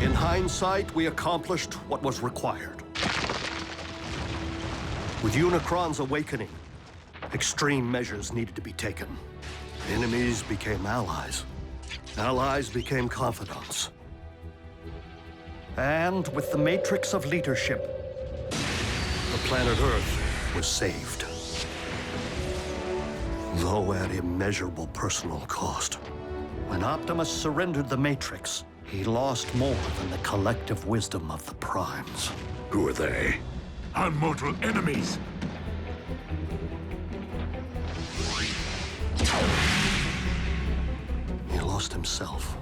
In hindsight, we accomplished what was required. With Unicron's awakening, extreme measures needed to be taken. Enemies became allies. Allies became confidants. And with the matrix of leadership, the planet Earth was saved. Though at immeasurable personal cost. When Optimus surrendered the matrix, he lost more than the collective wisdom of the Primes. Who are they? Our mortal enemies. He lost himself.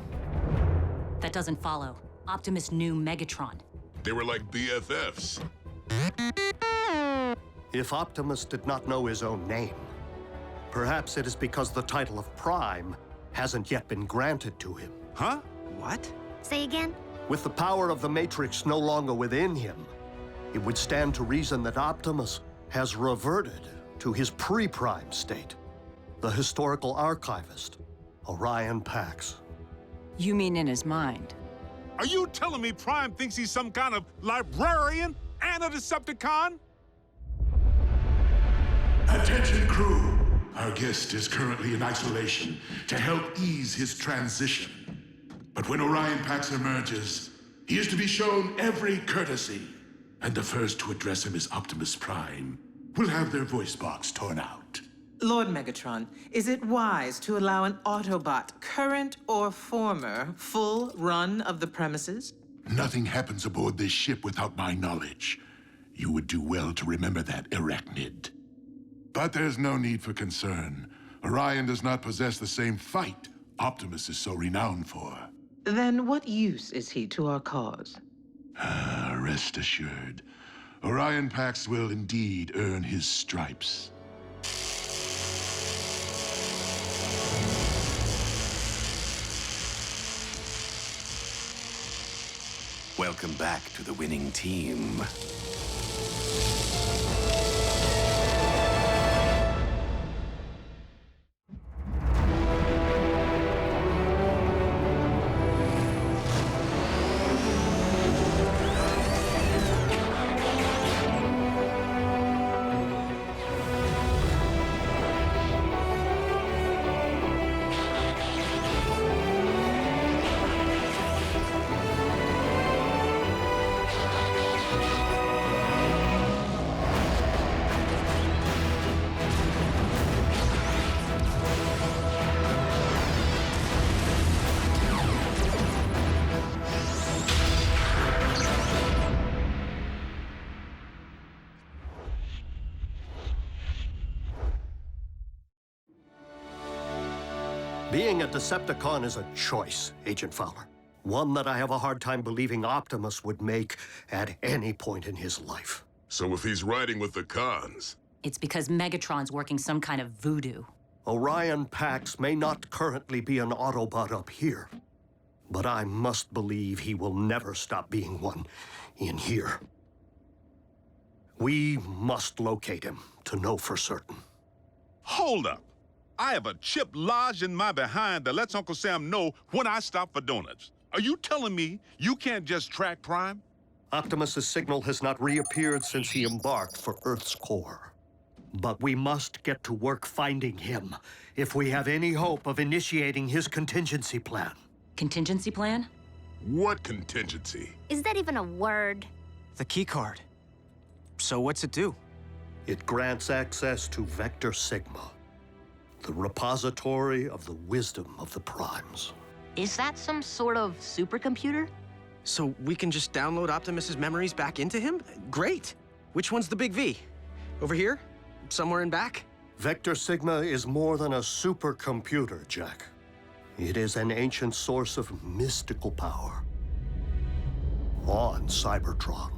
That doesn't follow. Optimus knew Megatron. They were like BFFs. If Optimus did not know his own name, perhaps it is because the title of Prime hasn't yet been granted to him. Huh? What? Say again? With the power of the Matrix no longer within him, it would stand to reason that Optimus has reverted to his pre-Prime state. The historical archivist, Orion Pax. You mean in his mind? Are you telling me Prime thinks he's some kind of librarian and a Decepticon? Attention, crew. Our guest is currently in isolation to help ease his transition. But when Orion Pax emerges, he is to be shown every courtesy. And the first to address him is Optimus Prime. Will have their voice box torn out. Lord Megatron, is it wise to allow an Autobot, current or former, full run of the premises? Nothing happens aboard this ship without my knowledge. You would do well to remember that, Arachnid. But there's no need for concern. Orion does not possess the same fight Optimus is so renowned for. Then what use is he to our cause? Rest assured, Orion Pax will indeed earn his stripes. Welcome back to the winning team. Being a Decepticon is a choice, Agent Fowler. One that I have a hard time believing Optimus would make at any point in his life. So if he's riding with the cons, It's because Megatron's working some kind of voodoo. Orion Pax may not currently be an Autobot up here, but I must believe he will never stop being one in here. We must locate him to know for certain. Hold up. I have a chip lodged in my behind that lets Uncle Sam know when I stop for donuts. Are you telling me you can't just track Prime? Optimus's signal has not reappeared since he embarked for Earth's core. But we must get to work finding him if we have any hope of initiating his contingency plan. Contingency plan? what contingency? Is that even a word? The keycard. So what's it do? It grants access to Vector Sigma, the repository of the wisdom of the Primes. Is that some sort of supercomputer? So we can just download Optimus's memories back into him? Great. Which one's the big V? Over here? Somewhere in back? Vector Sigma is more than a supercomputer, Jack. It is an ancient source of mystical power on Cybertron.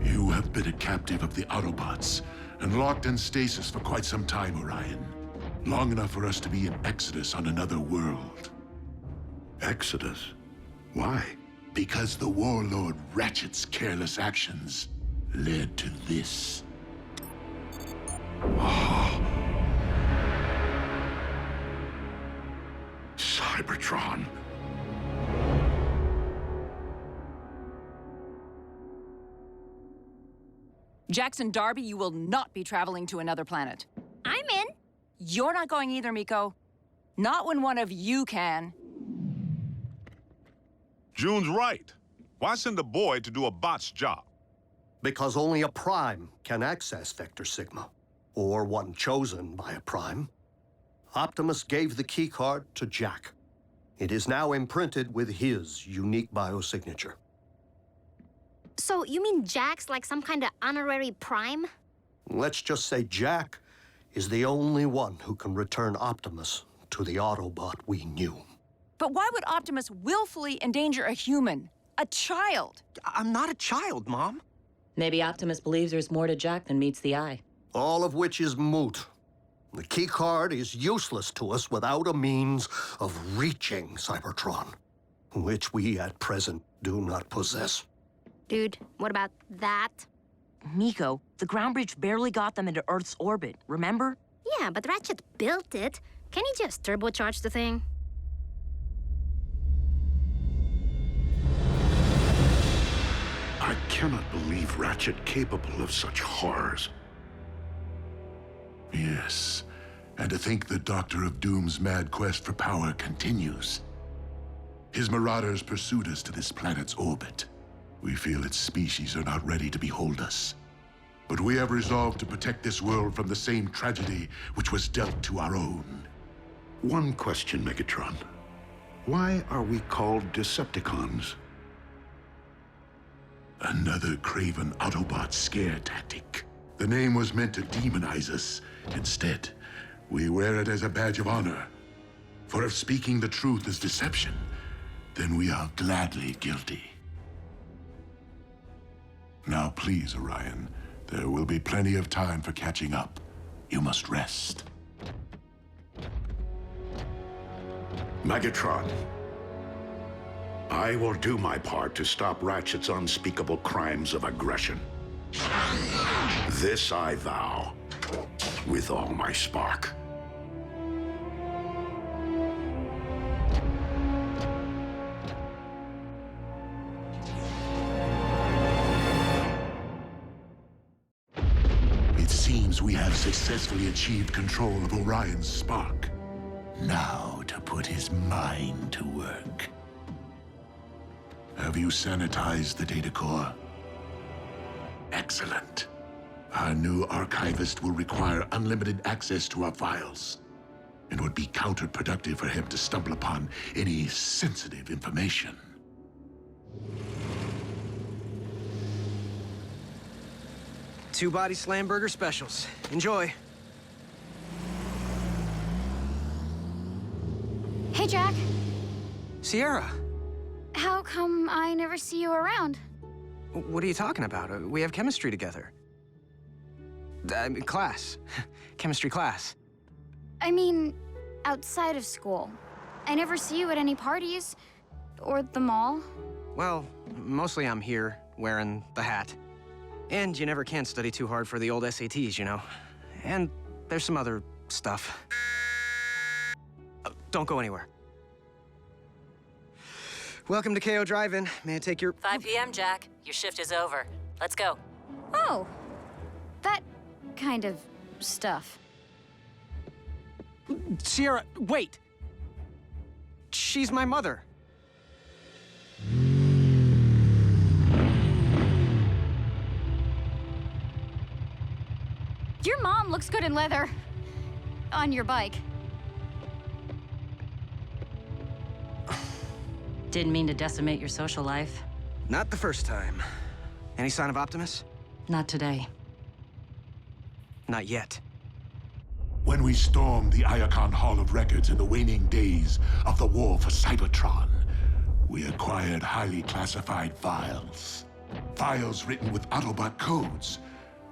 You have been a captive of the Autobots and locked in stasis for quite some time, Orion. Long enough for us to be in Exodus on another world. Exodus? Why? Because the warlord Ratchet's careless actions led to this. Cybertron. Jackson Darby, you will not be traveling to another planet. I'm in. You're not going either, Miko. Not when one of you can. June's right. Why send a boy to do a bot's job? Because only a Prime can access Vector Sigma, or one chosen by a Prime. Optimus gave the keycard to Jack. It is now imprinted with his unique biosignature. So you mean Jack's like some kind of honorary Prime? Let's just say Jack is the only one who can return Optimus to the Autobot we knew. But why would Optimus willfully endanger a human? A child? I'm not a child, Mom. Maybe Optimus believes there's more to Jack than meets the eye. All of which is moot. The keycard is useless to us without a means of reaching Cybertron, which we at present do not possess. Dude, what about that? Miko, the ground bridge barely got them into Earth's orbit, remember? Yeah, but Ratchet built it. Can he just turbocharge the thing? I cannot believe Ratchet capable of such horrors. Yes, and to think the Doctor of Doom's mad quest for power continues. His marauders pursued us to this planet's orbit. We feel its species are not ready to behold us. But we have resolved to protect this world from the same tragedy which was dealt to our own. One question, Megatron. Why are we called Decepticons? Another craven Autobot scare tactic. The name was meant to demonize us. Instead, we wear it as a badge of honor. For if speaking the truth is deception, then we are gladly guilty. Now please, Orion, there will be plenty of time for catching up. You must rest. Megatron, I will do my part to stop Ratchet's unspeakable crimes of aggression. This I vow, with all my spark. It seems we have successfully achieved control of Orion's spark. Now to put his mind to work. Have you sanitized the data core? Excellent. Our new archivist will require unlimited access to our files. It would be counterproductive for him to stumble upon any sensitive information. Two body slam burger specials. Enjoy. Hey, Jack. Sierra, How come I never see you around? what are you talking about? We have chemistry together. Class. Chemistry class. I mean, outside of school. I never see you at any parties. Or the mall. Well, mostly I'm here, wearing the hat. And you never can study too hard for the old SATs, you know? And there's some other stuff. Don't go anywhere. Welcome to KO Drive-In. May I take your... 5 p.m., Jack. Your shift is over. Let's go. Oh. That kind of stuff. Sierra, wait! She's my mother. Your mom looks good in leather. On your bike. Didn't mean to decimate your social life. Not the first time. Any sign of Optimus? Not today. Not yet. When we stormed the Iacon Hall of Records in the waning days of the war for Cybertron, we acquired highly classified files. Files written with Autobot codes,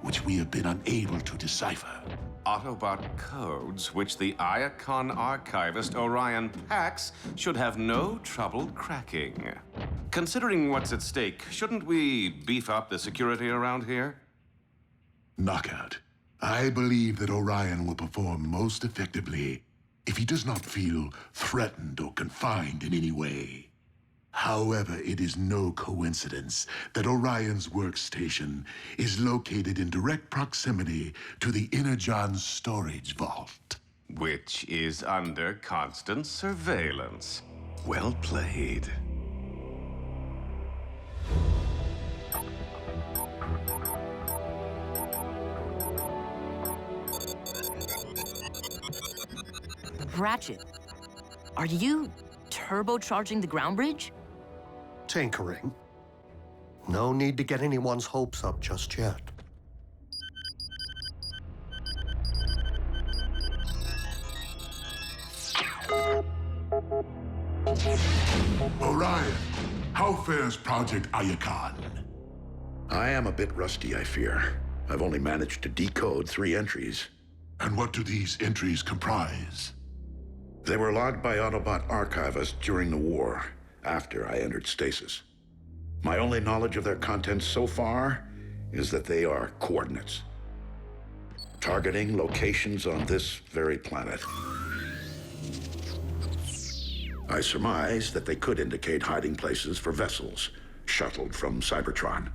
which we have been unable to decipher. Autobot codes, which the Iacon archivist Orion Pax should have no trouble cracking. Considering what's at stake, shouldn't we beef up the security around here? Knockout. I believe that Orion will perform most effectively if he does not feel threatened or confined in any way. However, it is no coincidence that Orion's workstation is located in direct proximity to the Energon storage vault. Which is under constant surveillance. Well played. Ratchet, are you turbocharging the ground bridge? Tinkering. No need to get anyone's hopes up just yet. Orion, how fares Project Iacon? I am a bit rusty, I fear. I've only managed to decode 3 entries. And what do these entries comprise? They were logged by Autobot archivists during the war, after I entered stasis. My only knowledge of their contents so far is that they are coordinates, targeting locations on this very planet. I surmise that they could indicate hiding places for vessels shuttled from Cybertron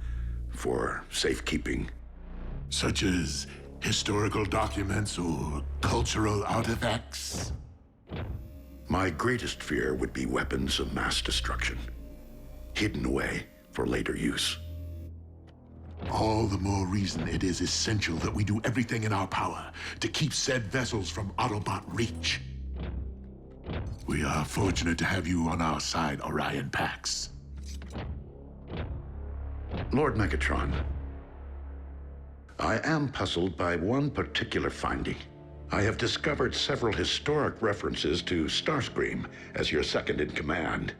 for safekeeping. Such as historical documents or cultural artifacts? My greatest fear would be weapons of mass destruction, hidden away for later use. All the more reason it is essential that we do everything in our power to keep said vessels from Autobot reach. We are fortunate to have you on our side, Orion Pax. Lord Megatron, I am puzzled by one particular finding. I have discovered several historic references to Starscream as your second in command.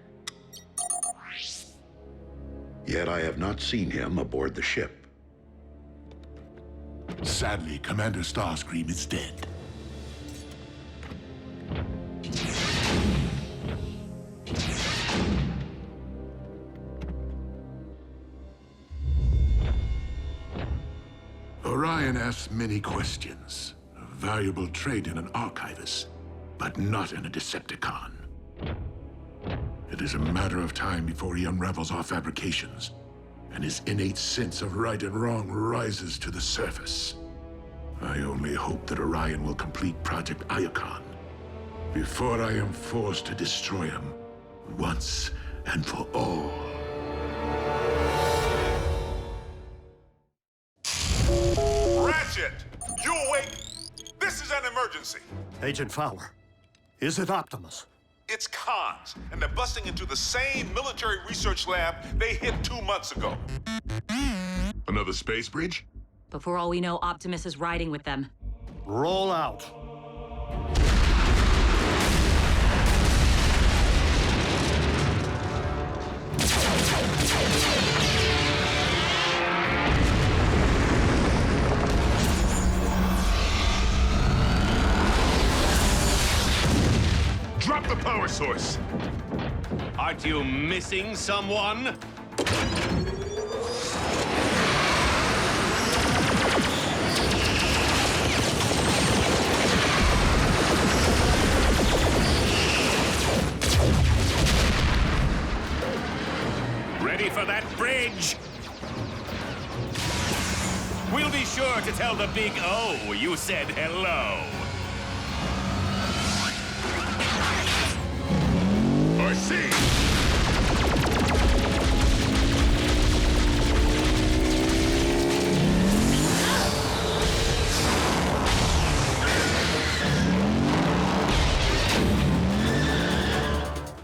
Yet I have not seen him aboard the ship. Sadly, Commander Starscream is dead. Orion asks many questions. A valuable trait in an archivist, but not in a Decepticon. It is a matter of time before he unravels our fabrications, and his innate sense of right and wrong rises to the surface. I only hope that Orion will complete Project Iacon before I am forced to destroy him once and for all. Ratchet! You awake? This is an emergency. Agent Fowler, is it Optimus? It's cons, and they're busting into the same military research lab they hit 2 months ago. Another space bridge? But for all we know, Optimus is riding with them. Roll out. Drop the power source! Aren't you missing someone? Ready for that bridge? We'll be sure to tell the big O you said hello. I see!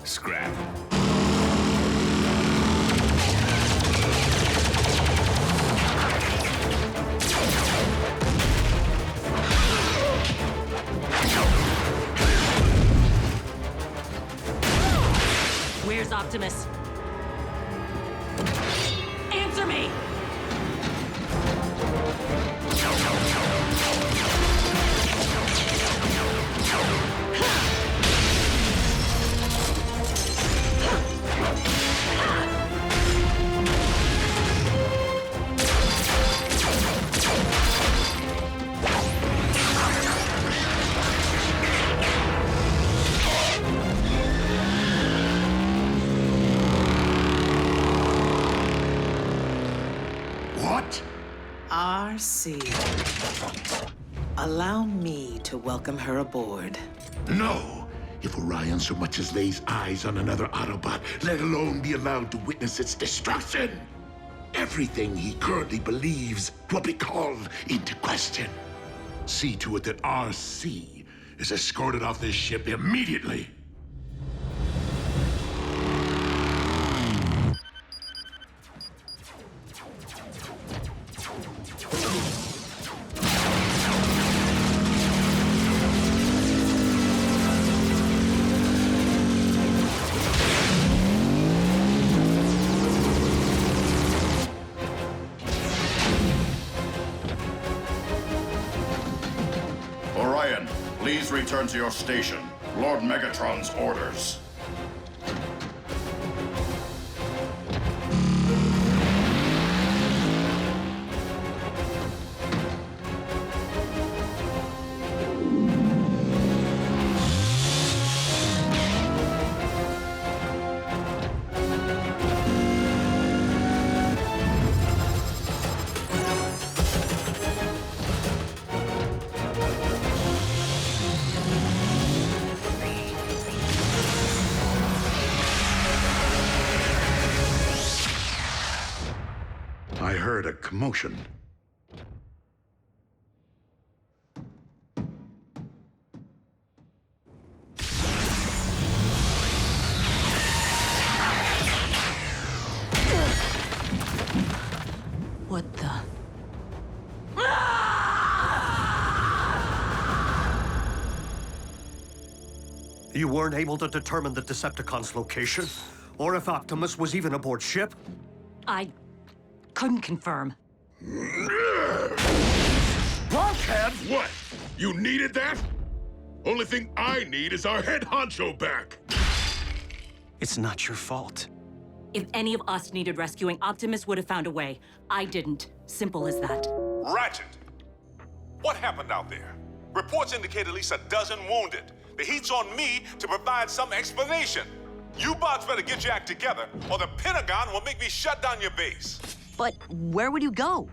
Scrap. What? RC. Allow me to welcome her aboard. No! If Orion so much as lays eyes on another Autobot, let alone be allowed to witness its destruction, everything he currently believes will be called into question. See to it that RC is escorted off this ship immediately. Orion, please return to your station. Lord Megatron's orders. I heard a commotion. What the? You weren't able to determine the Decepticons' location? Or if Optimus was even aboard ship? I couldn't confirm. Blockhead? What? You needed that? Only thing I need is our head honcho back. It's not your fault. If any of us needed rescuing, Optimus would have found a way. I didn't. Simple as that. Ratchet! What happened out there? Reports indicate at least a dozen wounded. The heat's on me to provide some explanation. You bots better get your act together, or the Pentagon will make me shut down your base. But where would you go?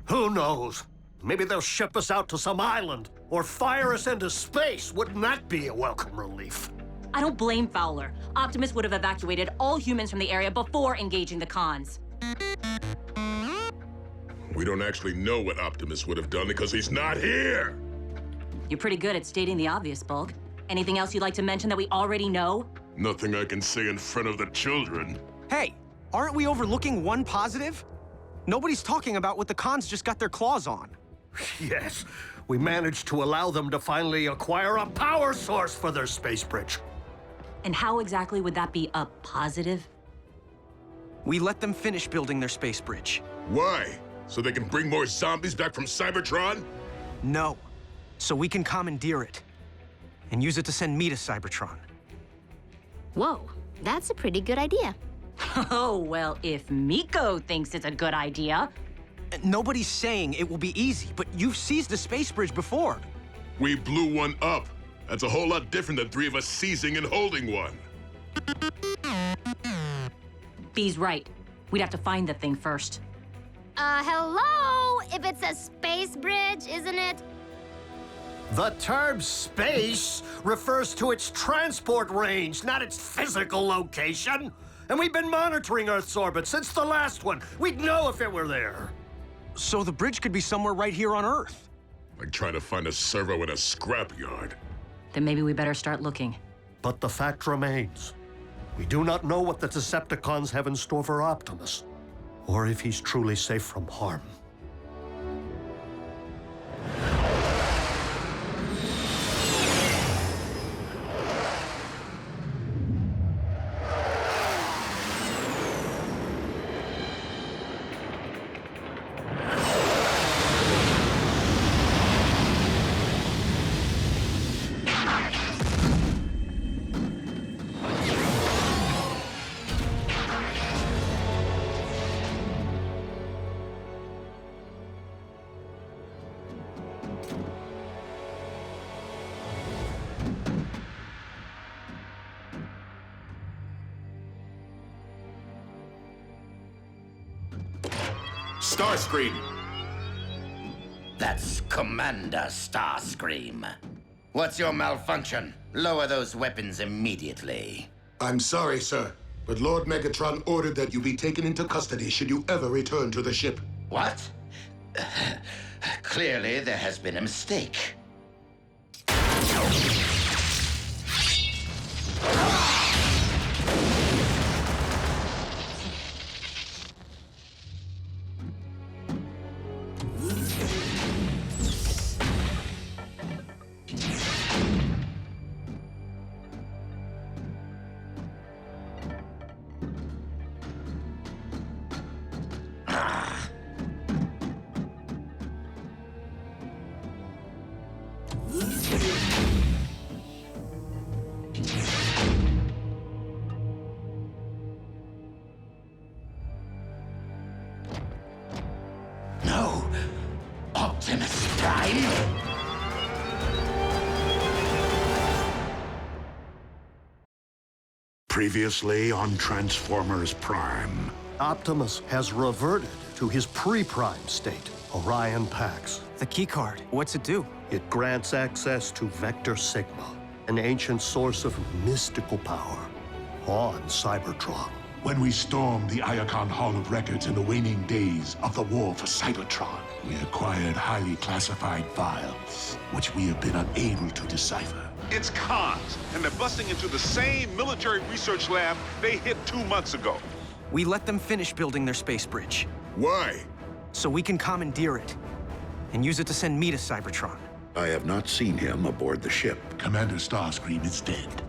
Who knows? Maybe they'll ship us out to some island, or fire us into space. Wouldn't that be a welcome relief? I don't blame Fowler. Optimus would have evacuated all humans from the area before engaging the cons. We don't actually know what Optimus would have done because he's not here. You're pretty good at stating the obvious, Bulk. Anything else you'd like to mention that we already know? Nothing I can say in front of the children. Hey, aren't we overlooking one positive? Nobody's talking about what the cons just got their claws on. Yes, we managed to allow them to finally acquire a power source for their space bridge. And how exactly would that be a positive? We let them finish building their space bridge. Why? So they can bring more zombies back from Cybertron? No, so we can commandeer it and use it to send me to Cybertron. Whoa, that's a pretty good idea. Oh, well, if Miko thinks it's a good idea. Nobody's saying it will be easy, but you've seized a space bridge before. We blew one up. That's a whole lot different than three of us seizing and holding one. B's right. We'd have to find the thing first. Hello? If it's a space bridge, isn't it? The term space refers to its transport range, not its physical location. And we've been monitoring Earth's orbit since the last one. We'd know if it were there. So the bridge could be somewhere right here on Earth. Like trying to find a servo in a scrapyard. Then maybe we better start looking. But the fact remains, we do not know what the Decepticons have in store for Optimus, or if he's truly safe from harm. Starscream! That's Commander Starscream. What's your malfunction? Lower those weapons immediately. I'm sorry, sir, but Lord Megatron ordered that you be taken into custody should you ever return to the ship. What? Clearly, there has been a mistake. No! Optimus Prime? Previously on Transformers Prime. Optimus has reverted to his pre-prime state, Orion Pax. The keycard, what's it do? It grants access to Vector Sigma, an ancient source of mystical power on Cybertron. When we stormed the Iacon Hall of Records in the waning days of the war for Cybertron, we acquired highly classified files, which we have been unable to decipher. It's cons, and they're busting into the same military research lab they hit 2 months ago. We let them finish building their space bridge. Why? So we can commandeer it and use it to send me to Cybertron. I have not seen him aboard the ship. Commander Starscream is dead.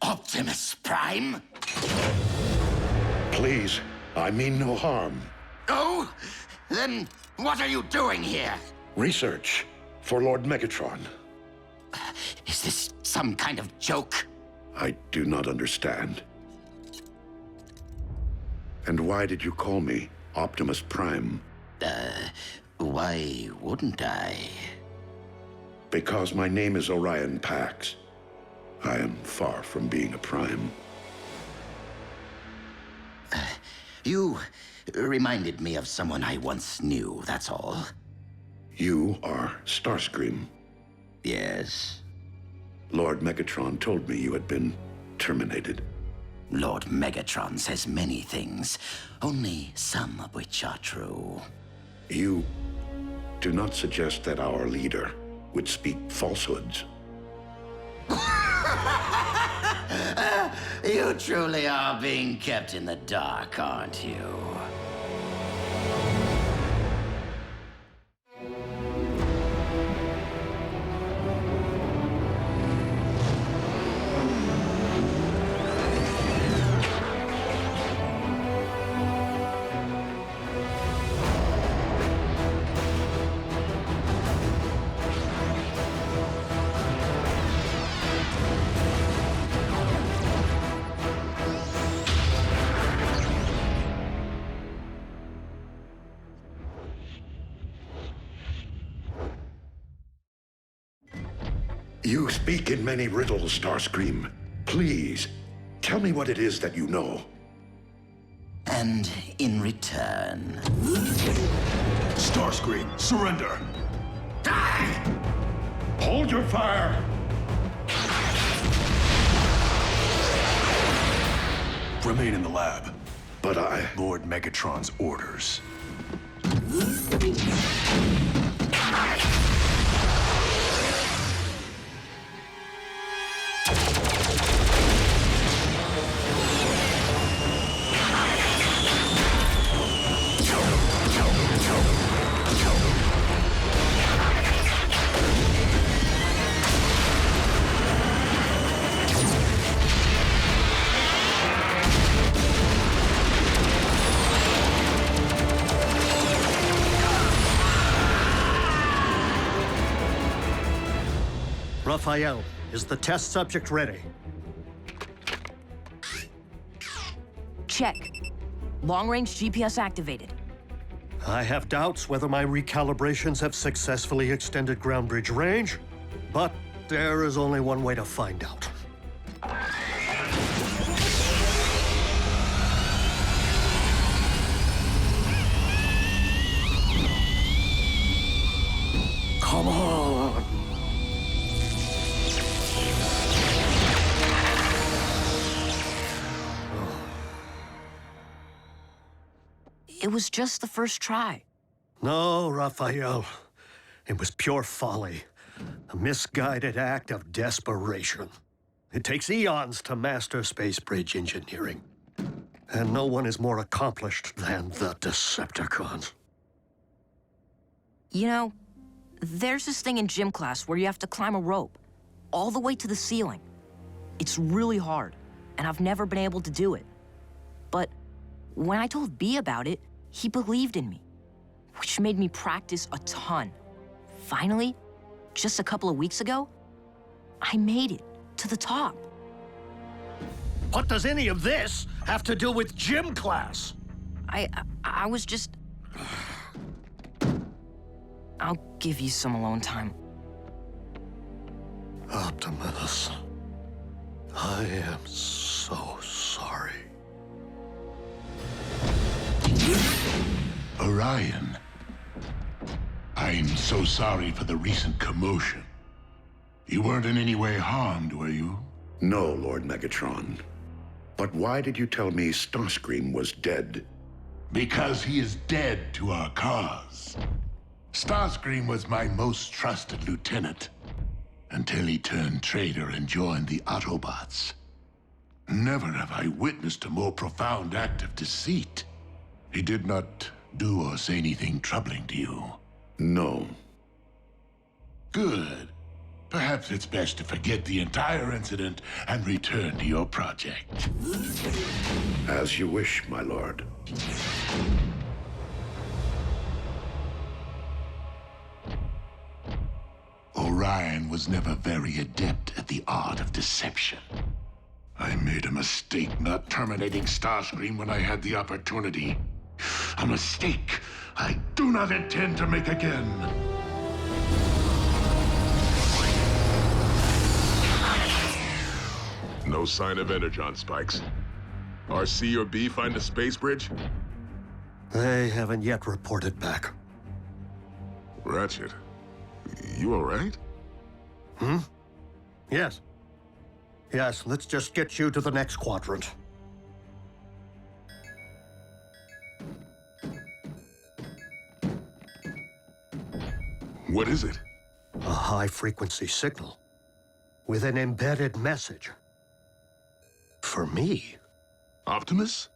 Optimus Prime? Please, I mean no harm. Oh? Then what are you doing here? Research for Lord Megatron. Is this some kind of joke? I do not understand. And why did you call me Optimus Prime? Why wouldn't I? Because my name is Orion Pax. I am far from being a Prime. You reminded me of someone I once knew, that's all. You are Starscream. Yes. Lord Megatron told me you had been terminated. Lord Megatron says many things, only some of which are true. You do not suggest that our leader would speak falsehoods. You truly are being kept in the dark, aren't you? You speak in many riddles, Starscream. Please, tell me what it is that you know. And in return... Starscream, surrender! Die! Hold your fire! Remain in the lab. But Lord Megatron's orders. Rafael, is the test subject ready? Check. Long-range GPS activated. I have doubts whether my recalibrations have successfully extended ground bridge range, but there is only one way to find out. It was just the first try. No, Rafael. It was pure folly. A misguided act of desperation. It takes eons to master space bridge engineering. And no one is more accomplished than the Decepticons. You know, there's this thing in gym class where you have to climb a rope all the way to the ceiling. It's really hard, and I've never been able to do it. But when I told B about it, he believed in me, which made me practice a ton. Finally, just a couple of weeks ago, I made it to the top. What does any of this have to do with gym class? I was just... I'll give you some alone time. Optimus, I am so sorry. Orion, I'm so sorry for the recent commotion. You weren't in any way harmed, were you? No, Lord Megatron. But why did you tell me Starscream was dead? Because he is dead to our cause. Starscream was my most trusted lieutenant, until he turned traitor and joined the Autobots. Never have I witnessed a more profound act of deceit. He did not do or say anything troubling to you. No. Good. Perhaps it's best to forget the entire incident and return to your project. As you wish, my lord. Orion was never very adept at the art of deception. I made a mistake not terminating Starscream when I had the opportunity. A mistake I do not intend to make again. No sign of energon spikes. RC or B find a space bridge? They haven't yet reported back. Ratchet, you all right? Yes. Yes, let's just get you to the next quadrant. What is it? A high-frequency signal with an embedded message. For me. Optimus?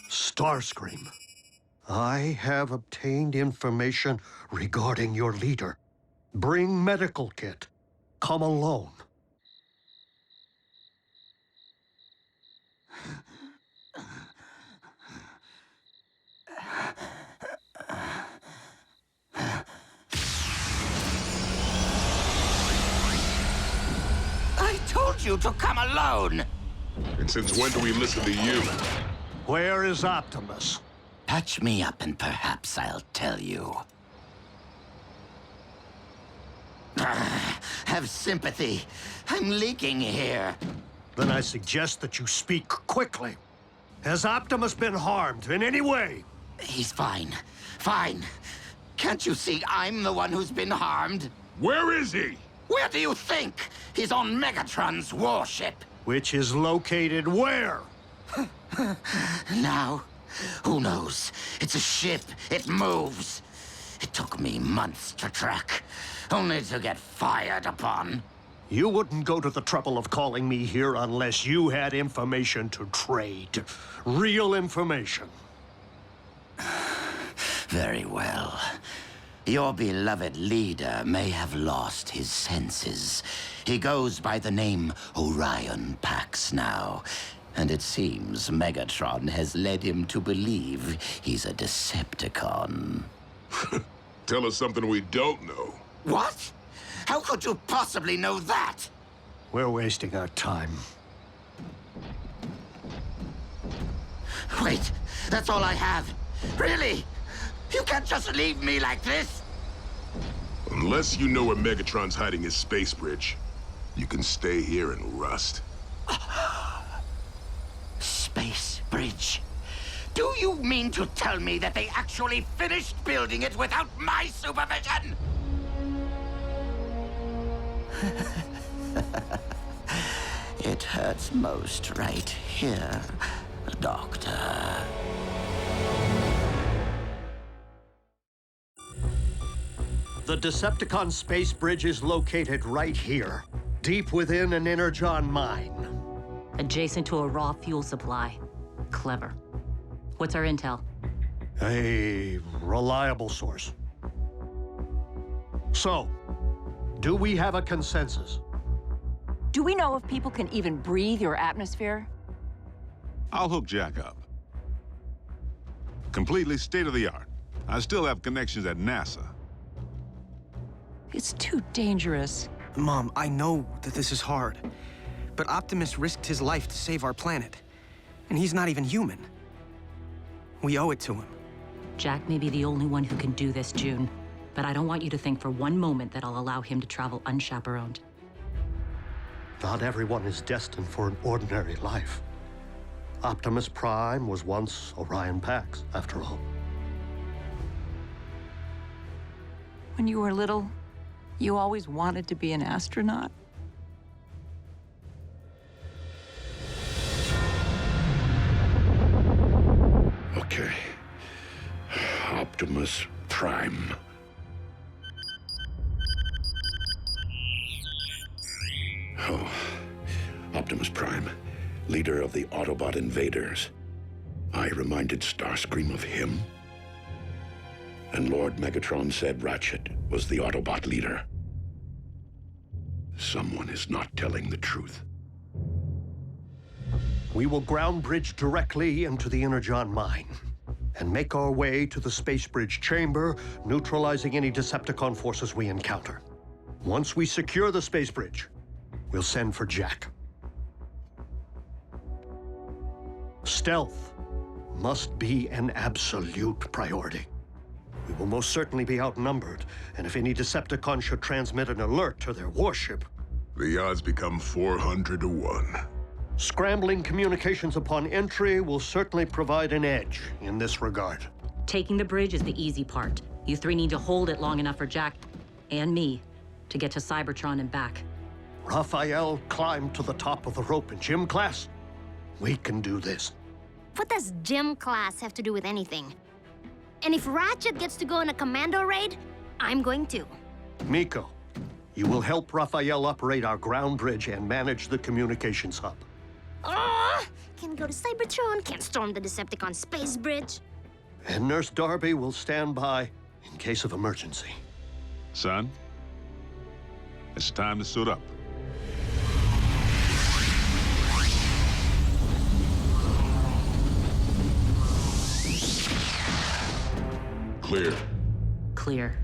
Starscream. I have obtained information regarding your leader. Bring medical kit. Come alone. I told you to come alone! And since when do we listen to you? Where is Optimus? Patch me up and perhaps I'll tell you. Have sympathy. I'm leaking here. Then I suggest that you speak quickly. Has Optimus been harmed in any way? He's fine. Fine. Can't you see I'm the one who's been harmed? Where is he? Where do you think? He's on Megatron's warship. Which is located where? Now, who knows? It's a ship. It moves. It took me months to track, only to get fired upon. You wouldn't go to the trouble of calling me here unless you had information to trade. Real information. Very well. Your beloved leader may have lost his senses. He goes by the name Orion Pax now, and it seems Megatron has led him to believe he's a Decepticon. Tell us something we don't know. What? How could you possibly know that? We're wasting our time. Wait, that's all I have. Really? You can't just leave me like this. Unless you know where Megatron's hiding his space bridge, you can stay here and rust. Space bridge? Do you mean to tell me that they actually finished building it without my supervision? It hurts most right here, Doctor. The Decepticon space bridge is located right here, deep within an Energon mine. Adjacent to a raw fuel supply. Clever. What's our intel? A reliable source. So, do we have a consensus? Do we know if people can even breathe your atmosphere? I'll hook Jack up. Completely state-of-the-art. I still have connections at NASA. It's too dangerous. Mom, I know that this is hard, but Optimus risked his life to save our planet, and he's not even human. We owe it to him. Jack may be the only one who can do this, June. But I don't want you to think for one moment that I'll allow him to travel unchaperoned. Not everyone is destined for an ordinary life. Optimus Prime was once Orion Pax, after all. When you were little, you always wanted to be an astronaut? Okay. Optimus Prime. Oh, Optimus Prime, leader of the Autobot invaders. I reminded Starscream of him. And Lord Megatron said Ratchet was the Autobot leader. Someone is not telling the truth. We will ground bridge directly into the Energon mine and make our way to the space bridge chamber, neutralizing any Decepticon forces we encounter. Once we secure the space bridge, we'll send for Jack. Stealth must be an absolute priority. We will most certainly be outnumbered, and if any Decepticon should transmit an alert to their warship... The odds become 400 to 1. Scrambling communications upon entry will certainly provide an edge in this regard. Taking the bridge is the easy part. You three need to hold it long enough for Jack and me to get to Cybertron and back. Rafael climbed to the top of the rope in gym class. We can do this. What does gym class have to do with anything? And if Ratchet gets to go on a commando raid, I'm going to. Miko, you will help Rafael operate our ground bridge and manage the communications hub. Can't go to Cybertron, can't storm the Decepticon space bridge. And Nurse Darby will stand by in case of emergency. Son, it's time to suit up. Clear. Clear.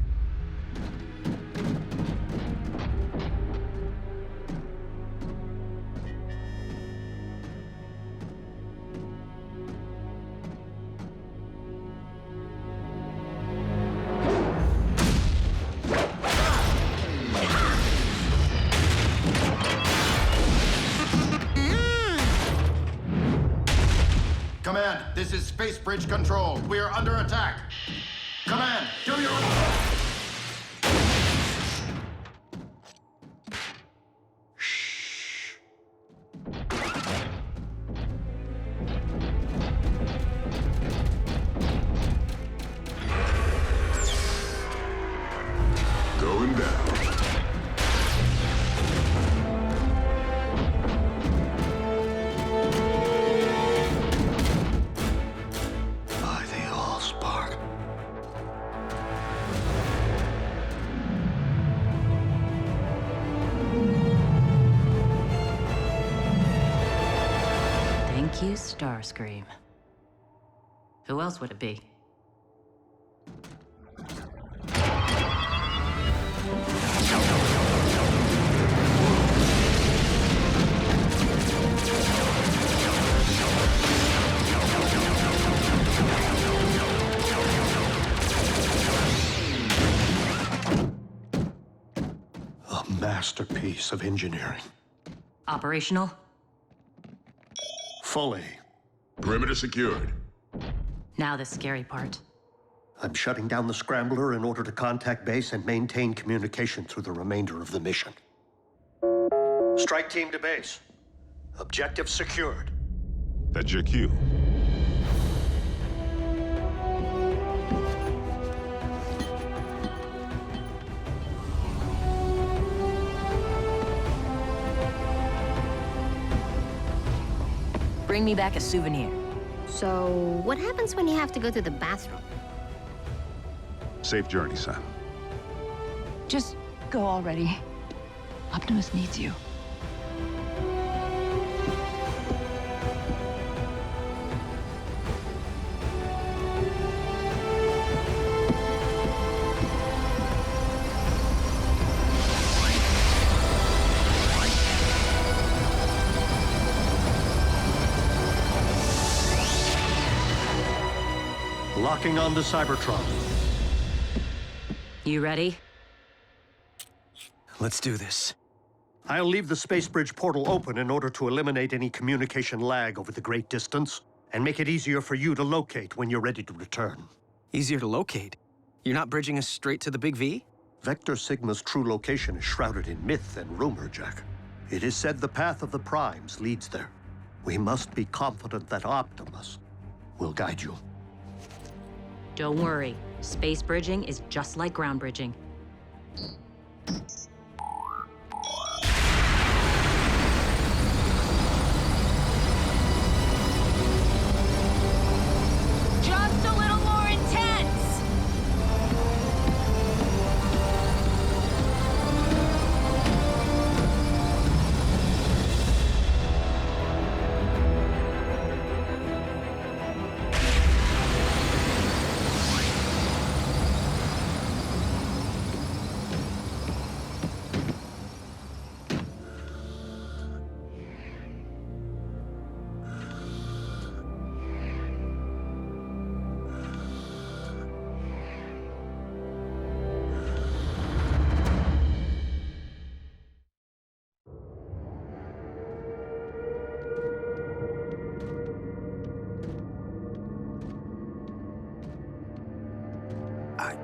Command, this is Space Bridge Control. We are under attack. Command, do your... Going down. By the Allspark. Thank you, Starscream. Who else would it be? A masterpiece of engineering. Operational? Fully. Perimeter secured. Now the scary part. I'm shutting down the scrambler in order to contact base and maintain communication through the remainder of the mission. Strike team to base. Objective secured. That's your cue. bring me back a souvenir. So, what happens when you have to go to the bathroom? Safe journey, son. Just go already. Optimus needs you. Locking onto Cybertron. You ready? Let's do this. I'll leave the space bridge portal open in order to eliminate any communication lag over the great distance and make it easier for you to locate when you're ready to return. Easier to locate? You're not bridging us straight to the Big V? Vector Sigma's true location is shrouded in myth and rumor, Jack. It is said the path of the Primes leads there. We must be confident that Optimus will guide you. Don't worry. Space bridging is just like ground bridging. Just a little more intense!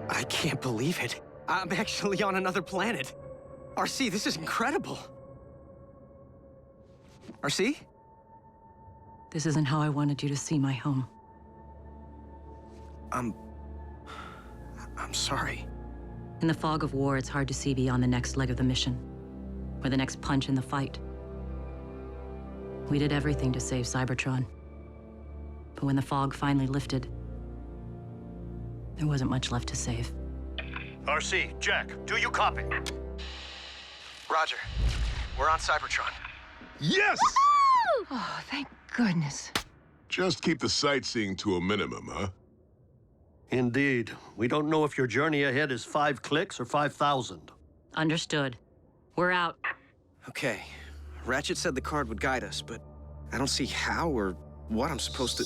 I can't believe it. I'm actually on another planet. RC, this is incredible. RC? This isn't how I wanted you to see my home. I'm sorry. In the fog of war, it's hard to see beyond the next leg of the mission, or the next punch in the fight. We did everything to save Cybertron. But when the fog finally lifted, there wasn't much left to save. RC, Jack, do you copy? Roger. We're on Cybertron. Yes! Oh, thank goodness. Just keep the sightseeing to a minimum, huh? Indeed. We don't know if your journey ahead is 5 clicks or 5,000. Understood. We're out. Okay. Ratchet said the card would guide us, but I don't see how or what I'm supposed to...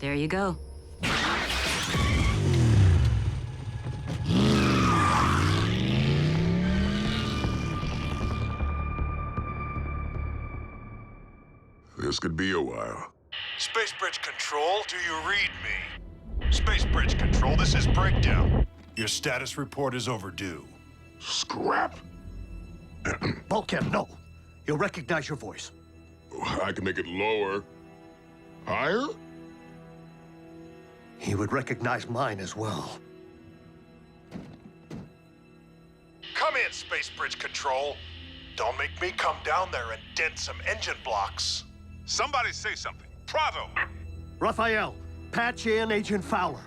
There you go. This could be a while. Space Bridge Control, do you read me? Space Bridge Control, this is Breakdown. Your status report is overdue. Scrap. Bulkhead, no. He'll recognize your voice. I can make it lower. Higher? He would recognize mine as well. Come in, Space Bridge Control. Don't make me come down there and dent some engine blocks. Somebody say something. Bravo! Rafael, patch in Agent Fowler.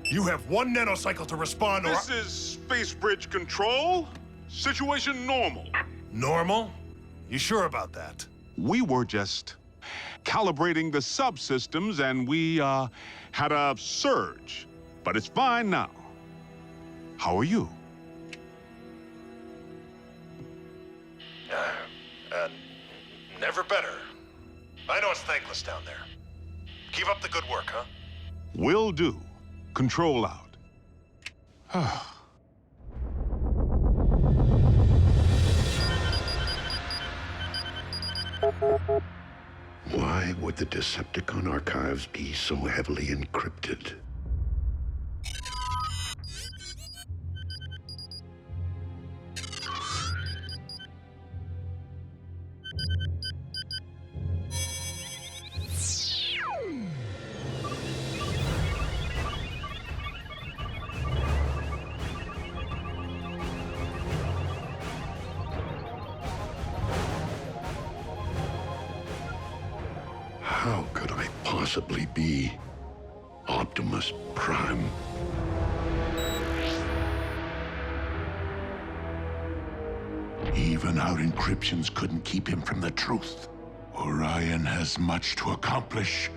You have 1 nanocycle to respond or... This is Space Bridge Control. Situation normal. Normal? You sure about that? We were just calibrating the subsystems and we had a surge. But it's fine now. How are you? Never better. I know it's thankless down there. Keep up the good work, huh? Will do. Control out. Why would the Decepticon archives be so heavily encrypted? possibly be Optimus Prime? Even our encryptions couldn't keep him from the truth. Orion has much to accomplish,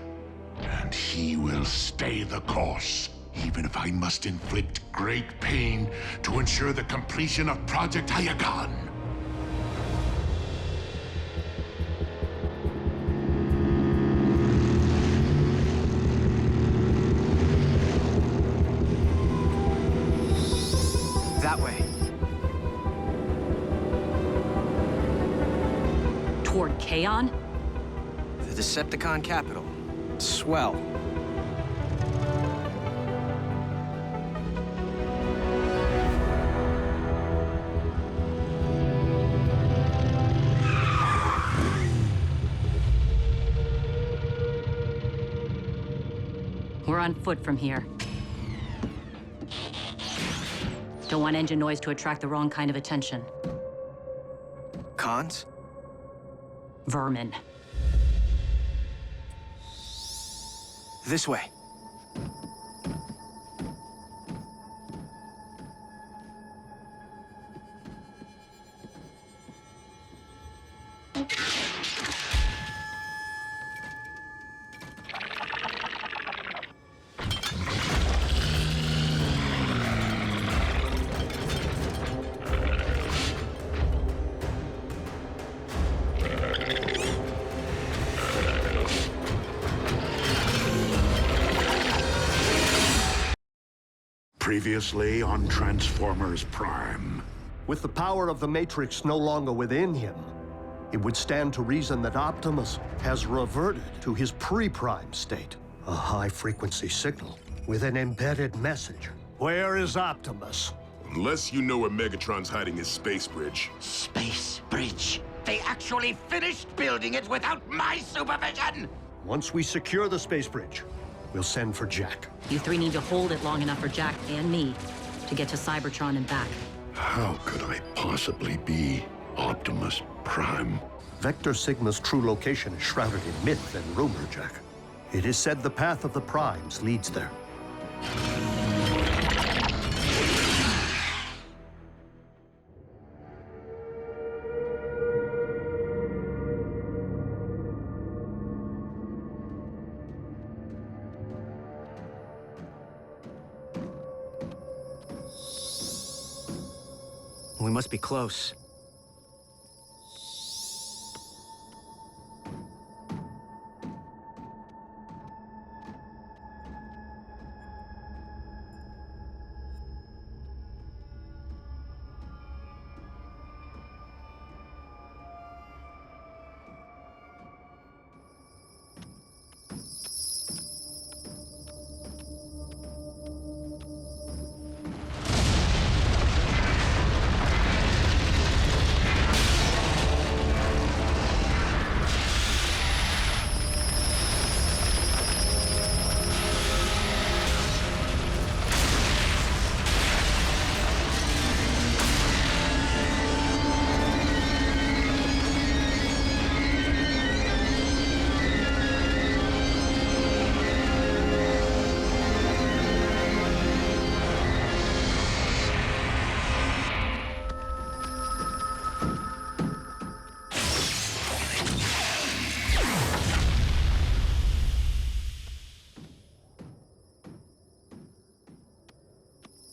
and he will stay the course, even if I must inflict great pain to ensure the completion of Project Hyagon. That way. Toward Kaon? The Decepticon capital. Swell. We're on foot from here. Don't want engine noise to attract the wrong kind of attention. Cons? Vermin. This way. Previously on Transformers Prime. With the power of the Matrix no longer within him, it would stand to reason that Optimus has reverted to his pre-prime state. A high-frequency signal with an embedded message. Where is Optimus? Unless you know where Megatron's hiding his space bridge. Space bridge? They actually finished building it without my supervision! Once we secure the space bridge, we'll send for Jack. You three need to hold it long enough for Jack and me to get to Cybertron and back. How could I possibly be Optimus Prime? Vector Sigma's true location is shrouded in myth and rumor, Jack. It is said the path of the Primes leads there. We must be close.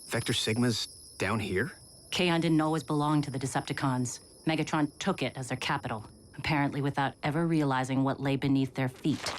Vector Sigma's down here? Kaon didn't always belong to the Decepticons. Megatron took it as their capital, apparently without ever realizing what lay beneath their feet.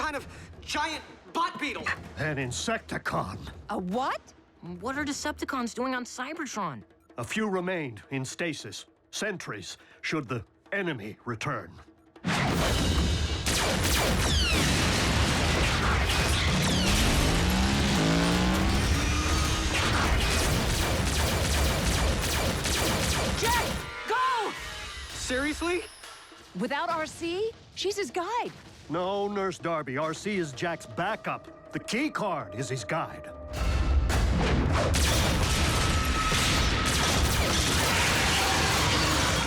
kind of giant bot beetle. An Insecticon. A what? What are Decepticons doing on Cybertron? A few remained in stasis. Sentries, should the enemy return. Jack, go! Seriously? Without RC? She's his guide. No, Nurse Darby. RC is Jack's backup. The key card is his guide.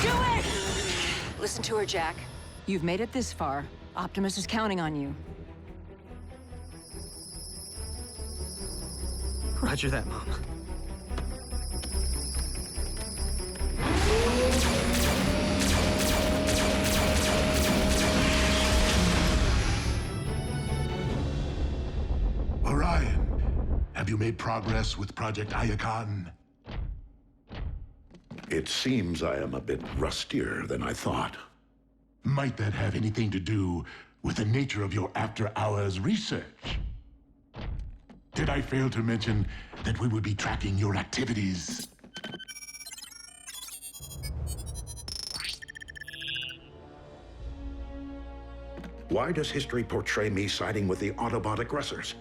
Do it! Listen to her, Jack. You've made it this far. Optimus is counting on you. Roger that, Mom. Orion, have you made progress with Project Iacon? It seems I am a bit rustier than I thought. Might that have anything to do with the nature of your after-hours research? Did I fail to mention that we would be tracking your activities? Why does history portray me siding with the Autobot aggressors?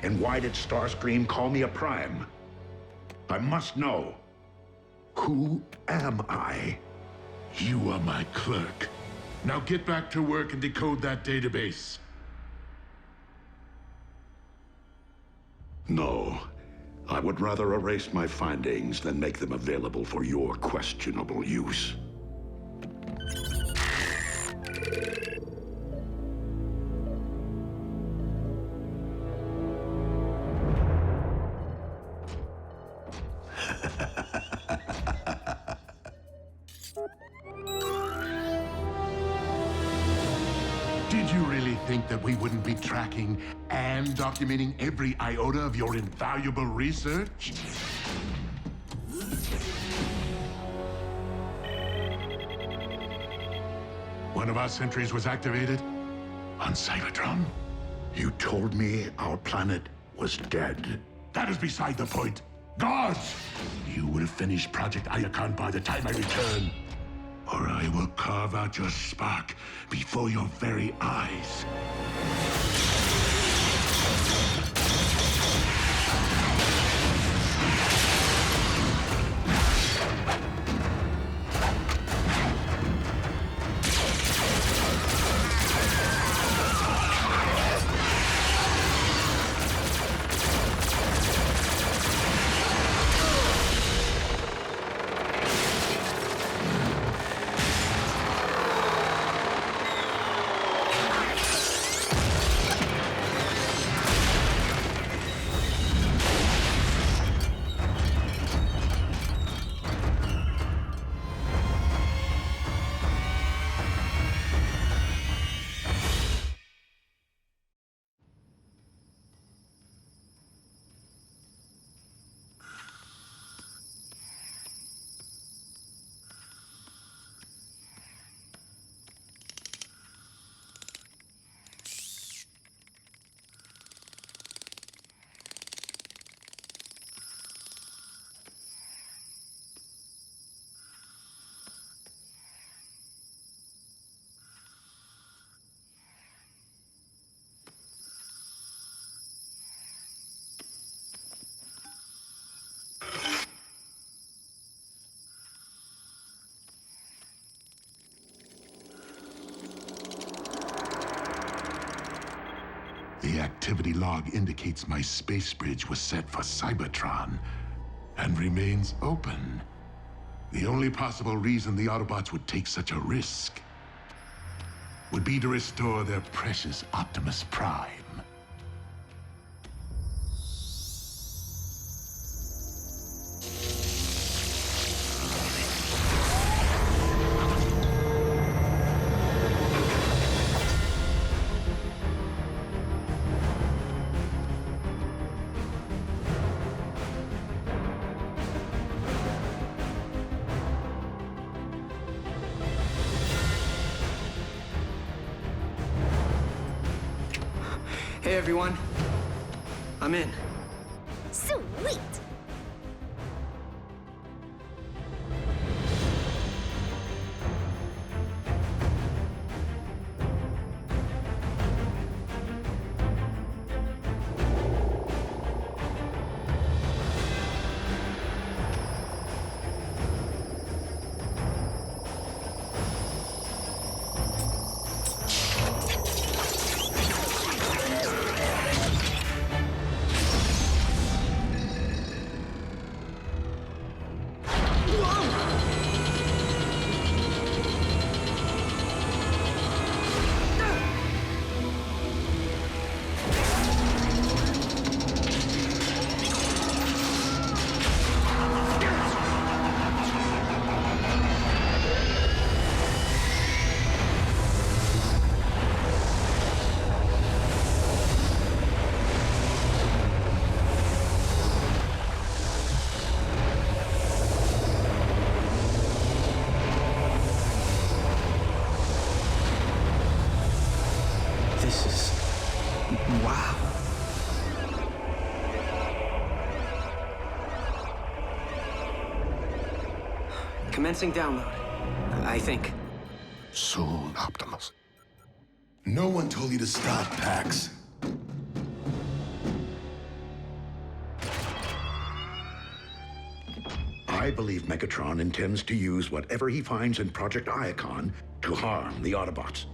And why did Starscream call me a Prime? I must know. Who am I? You are my clerk. Now get back to work and decode that database. No. I would rather erase my findings than make them available for your questionable use. Did you really think that we wouldn't be tracking and documenting every iota of your invaluable research? One of our sentries was activated on Cybertron. You told me our planet was dead. That is beside the point. Guards! You will finish Project Iacon by the time I return, or I will carve out your spark before your very eyes. The activity log indicates my space bridge was set for Cybertron and remains open. The only possible reason the Autobots would take such a risk would be to restore their precious Optimus Prime. Hey, everyone. I'm in. Sweet! This is... wow. Commencing download, I think. Soon, Optimus. No one told you to stop, Pax. I believe Megatron intends to use whatever he finds in Project Iacon to harm the Autobots.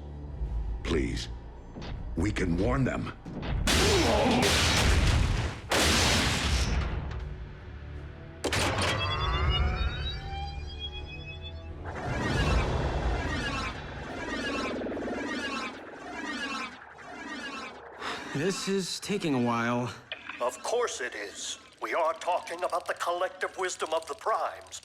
Please, we can warn them. This is taking a while. Of course it is. We are talking about the collective wisdom of the Primes.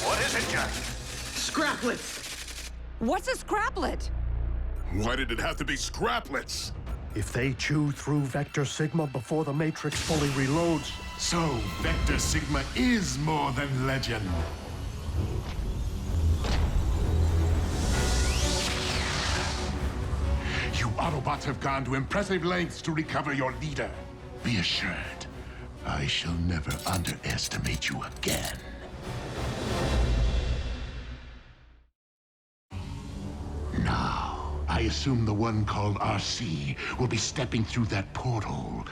What is it, Jack? Scraplets! What's a scraplet? Why did it have to be scraplets? If they chew through Vector Sigma before the Matrix fully reloads... So, Vector Sigma is more than legend. You Autobots have gone to impressive lengths to recover your leader. Be assured, I shall never underestimate you again. Now, I assume the one called RC will be stepping through that portal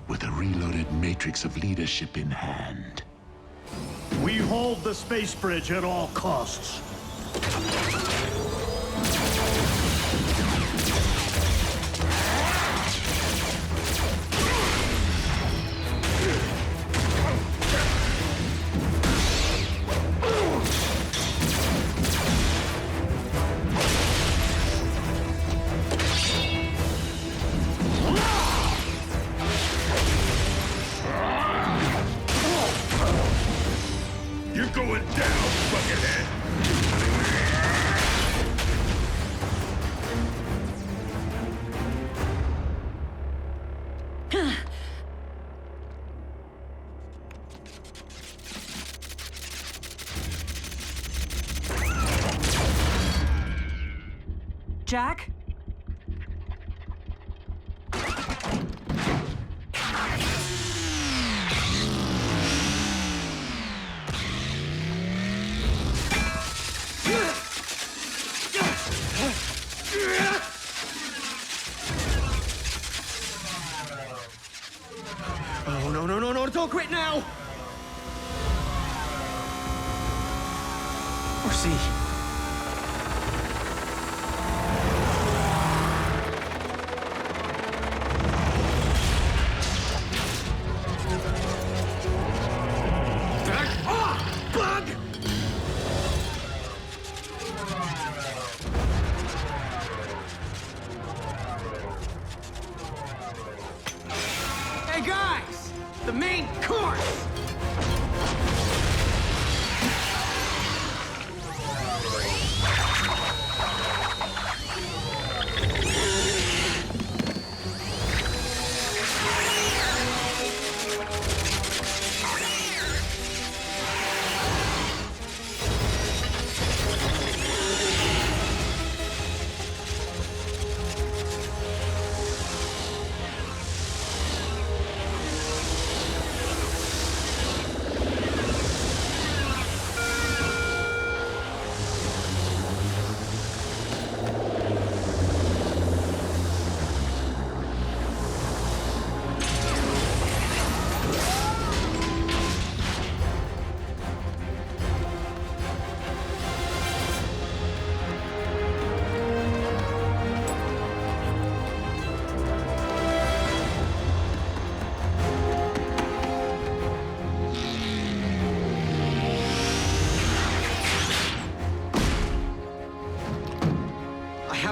with a reloaded matrix of leadership in hand. We hold the space bridge at all costs. You're going down, buckethead! Jack? Oh, no, don't quit now! Or see. guys! The main course!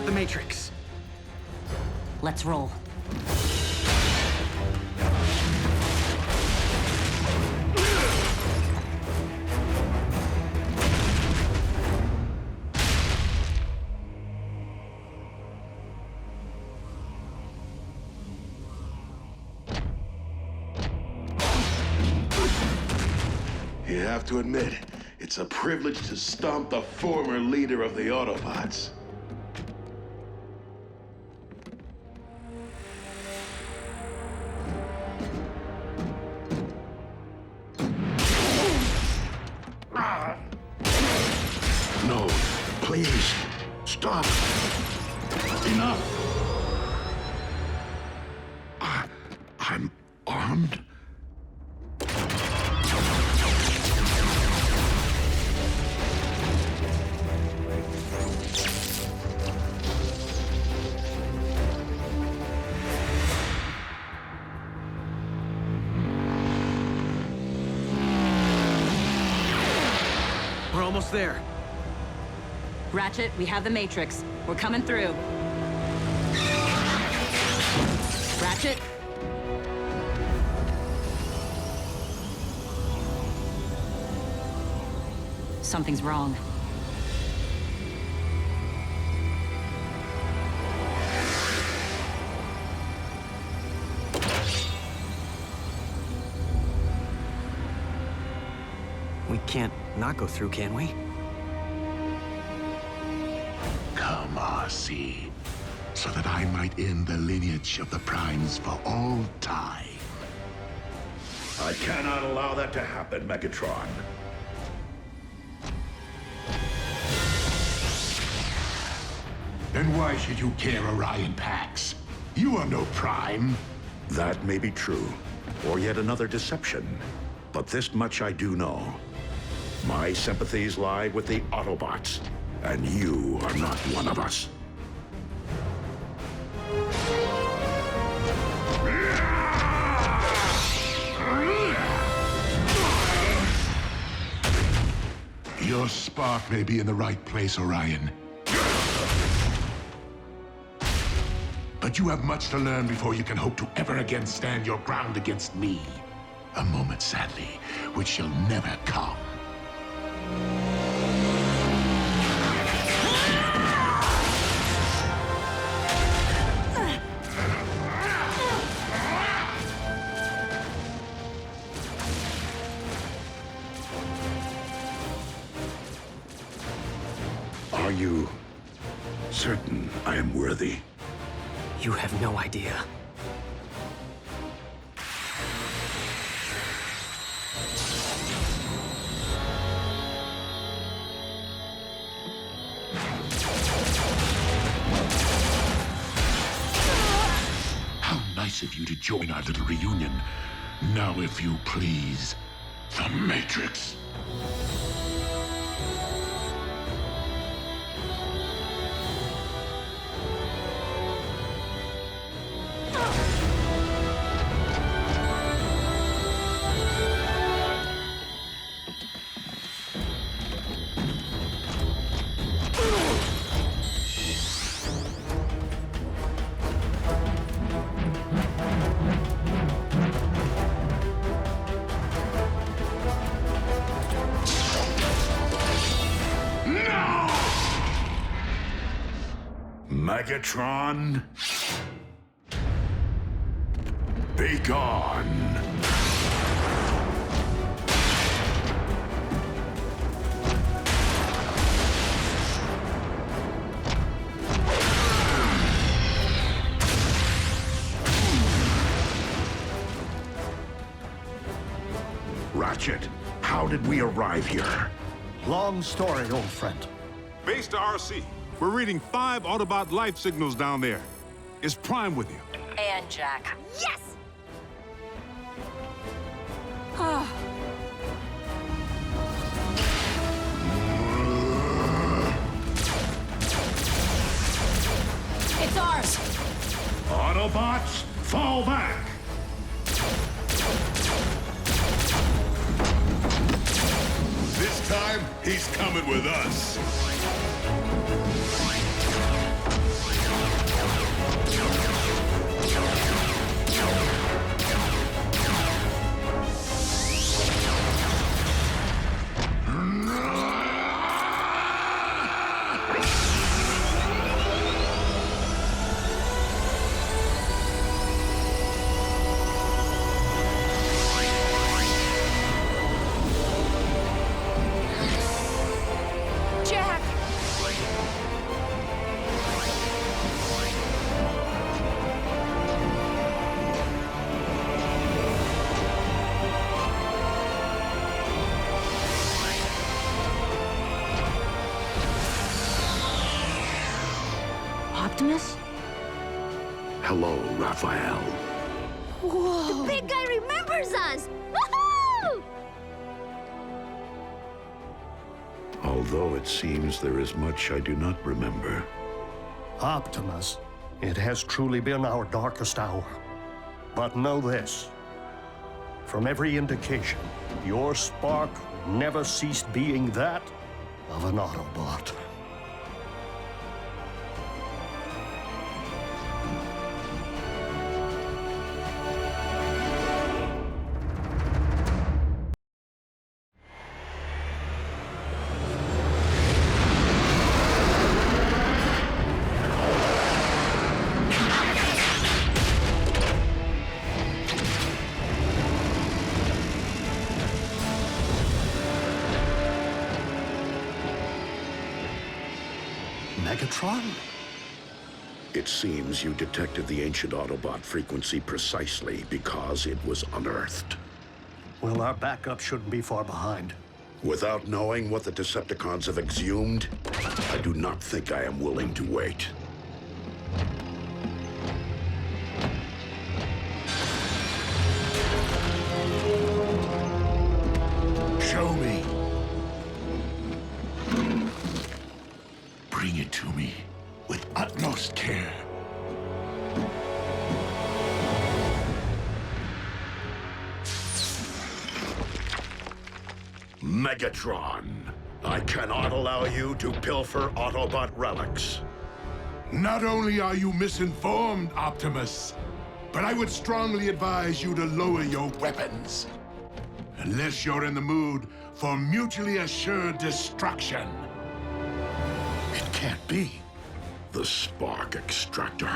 The Matrix. Let's roll. You have to admit, it's a privilege to stomp the former leader of the Autobots. No, please, stop. Enough. I'm armed? We're almost there. Ratchet, we have the Matrix. We're coming through. Ratchet? Something's wrong. We can't not go through, can we? Come, RC, so that I might end the lineage of the Primes for all time. I cannot allow that to happen, Megatron. Then why should you care, Orion Pax? You are no Prime. That may be true, or yet another deception. But this much I do know. My sympathies lie with the Autobots, and you are not one of us. Your spark may be in the right place, Orion. But you have much to learn before you can hope to ever again stand your ground against me. A moment, sadly, which shall never come. Are you certain I am worthy? You have no idea. How nice of you to join our little reunion. Now, if you please, the Matrix. Megatron, be gone. Ratchet, how did we arrive here? Long story, old friend. Base to RC. We're reading 5 Autobot life signals down there. Is Prime with you? And Jack. Yes! It's ours! Autobots, fall back! This time, he's coming with us. Jack! Optimus? Hello, Rafael. Whoa! The big guy remembers us! Woohoo! Although it seems there is much I do not remember. Optimus, it has truly been our darkest hour. But know this. From every indication, your spark never ceased being that of an Autobot. Megatron? It seems you detected the ancient Autobot frequency precisely because it was unearthed. Well, our backup shouldn't be far behind. Without knowing what the Decepticons have exhumed, I do not think I am willing to wait. Show me. Bring it to me with utmost care. Megatron, I cannot allow you to pilfer Autobot relics. Not only are you misinformed, Optimus, but I would strongly advise you to lower your weapons. Unless you're in the mood for mutually assured destruction. It can't be. The spark extractor.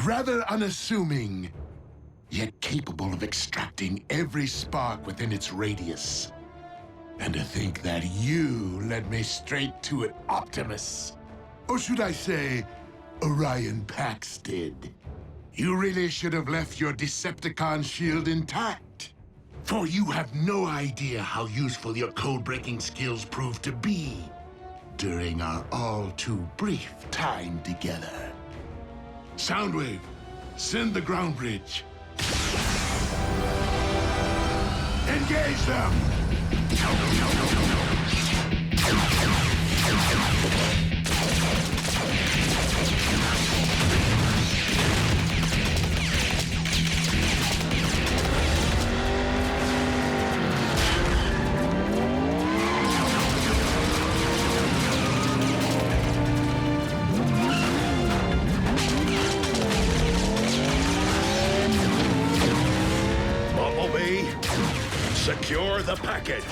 Rather unassuming, yet capable of extracting every spark within its radius. And to think that you led me straight to it, Optimus. Or should I say, Orion Pax did. You really should have left your Decepticon shield intact. For you have no idea how useful your code-breaking skills proved to be during our all-too-brief time together. Soundwave, send the ground bridge. Engage them! Bumblebee, secure the package.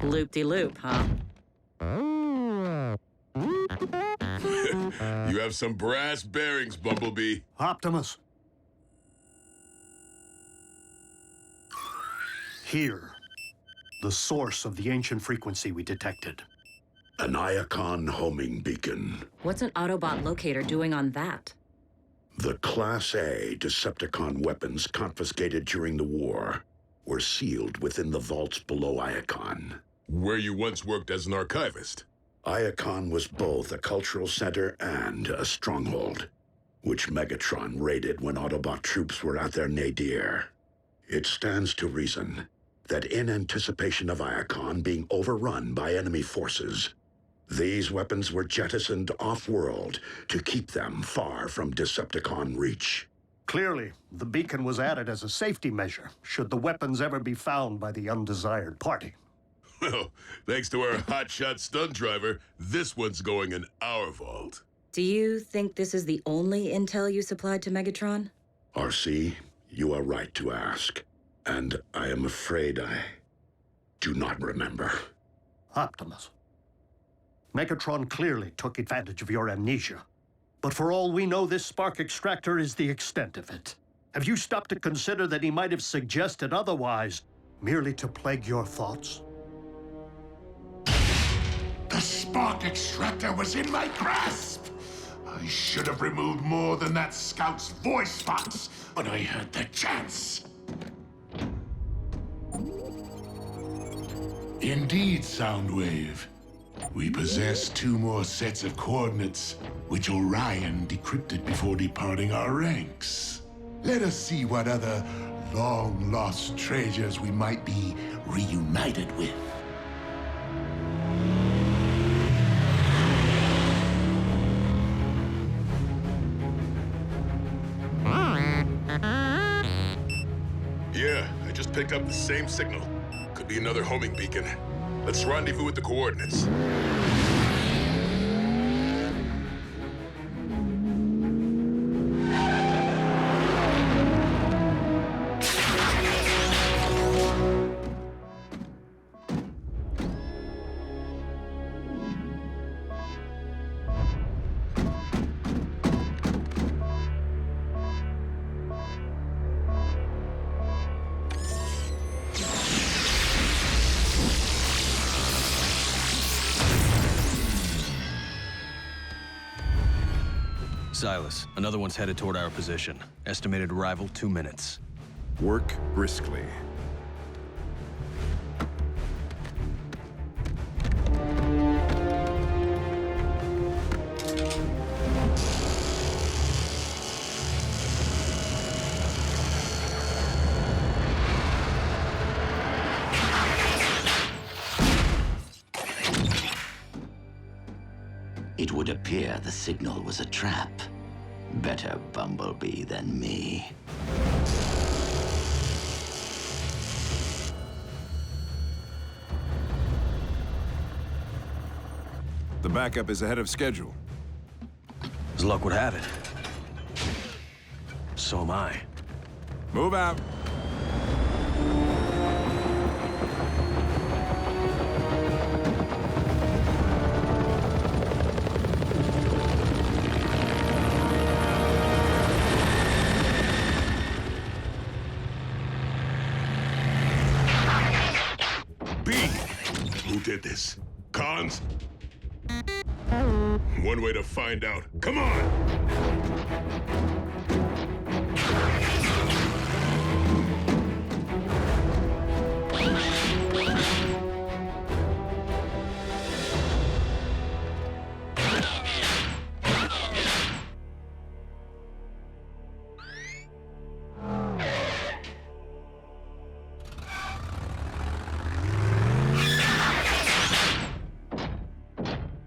Loop-de-loop, huh? You have some brass bearings, Bumblebee. Optimus. Here, the source of the ancient frequency we detected. An Iacon homing beacon. What's an Autobot locator doing on that? The Class A Decepticon weapons confiscated during the war were sealed within the vaults below Iacon. Where you once worked as an archivist. Iacon was both a cultural center and a stronghold, which Megatron raided when Autobot troops were at their nadir. It stands to reason that in anticipation of Iacon being overrun by enemy forces, these weapons were jettisoned off-world to keep them far from Decepticon reach. Clearly, the beacon was added as a safety measure, should the weapons ever be found by the undesired party. Well, thanks to our hotshot stunt driver, this one's going in our vault. Do you think this is the only intel you supplied to Megatron? RC, you are right to ask. And I am afraid I do not remember. Optimus. Megatron clearly took advantage of your amnesia. But for all we know, this spark extractor is the extent of it. Have you stopped to consider that he might have suggested otherwise, merely to plague your thoughts? The spark extractor was in my grasp! I should have removed more than that scout's voice box when I had the chance. Indeed, Soundwave. We possess 2 more sets of coordinates, which Orion decrypted before departing our ranks. Let us see what other long-lost treasures we might be reunited with. Yeah, I just picked up the same signal. Could be another homing beacon. Let's rendezvous with the coordinates. Silas, another one's headed toward our position. Estimated arrival 2 minutes. Work briskly. would appear the signal was a trap. Better Bumblebee than me. The backup is ahead of schedule. As luck would have it. So am I. Move out. B! Who did this? Cons? One way to find out. Come on!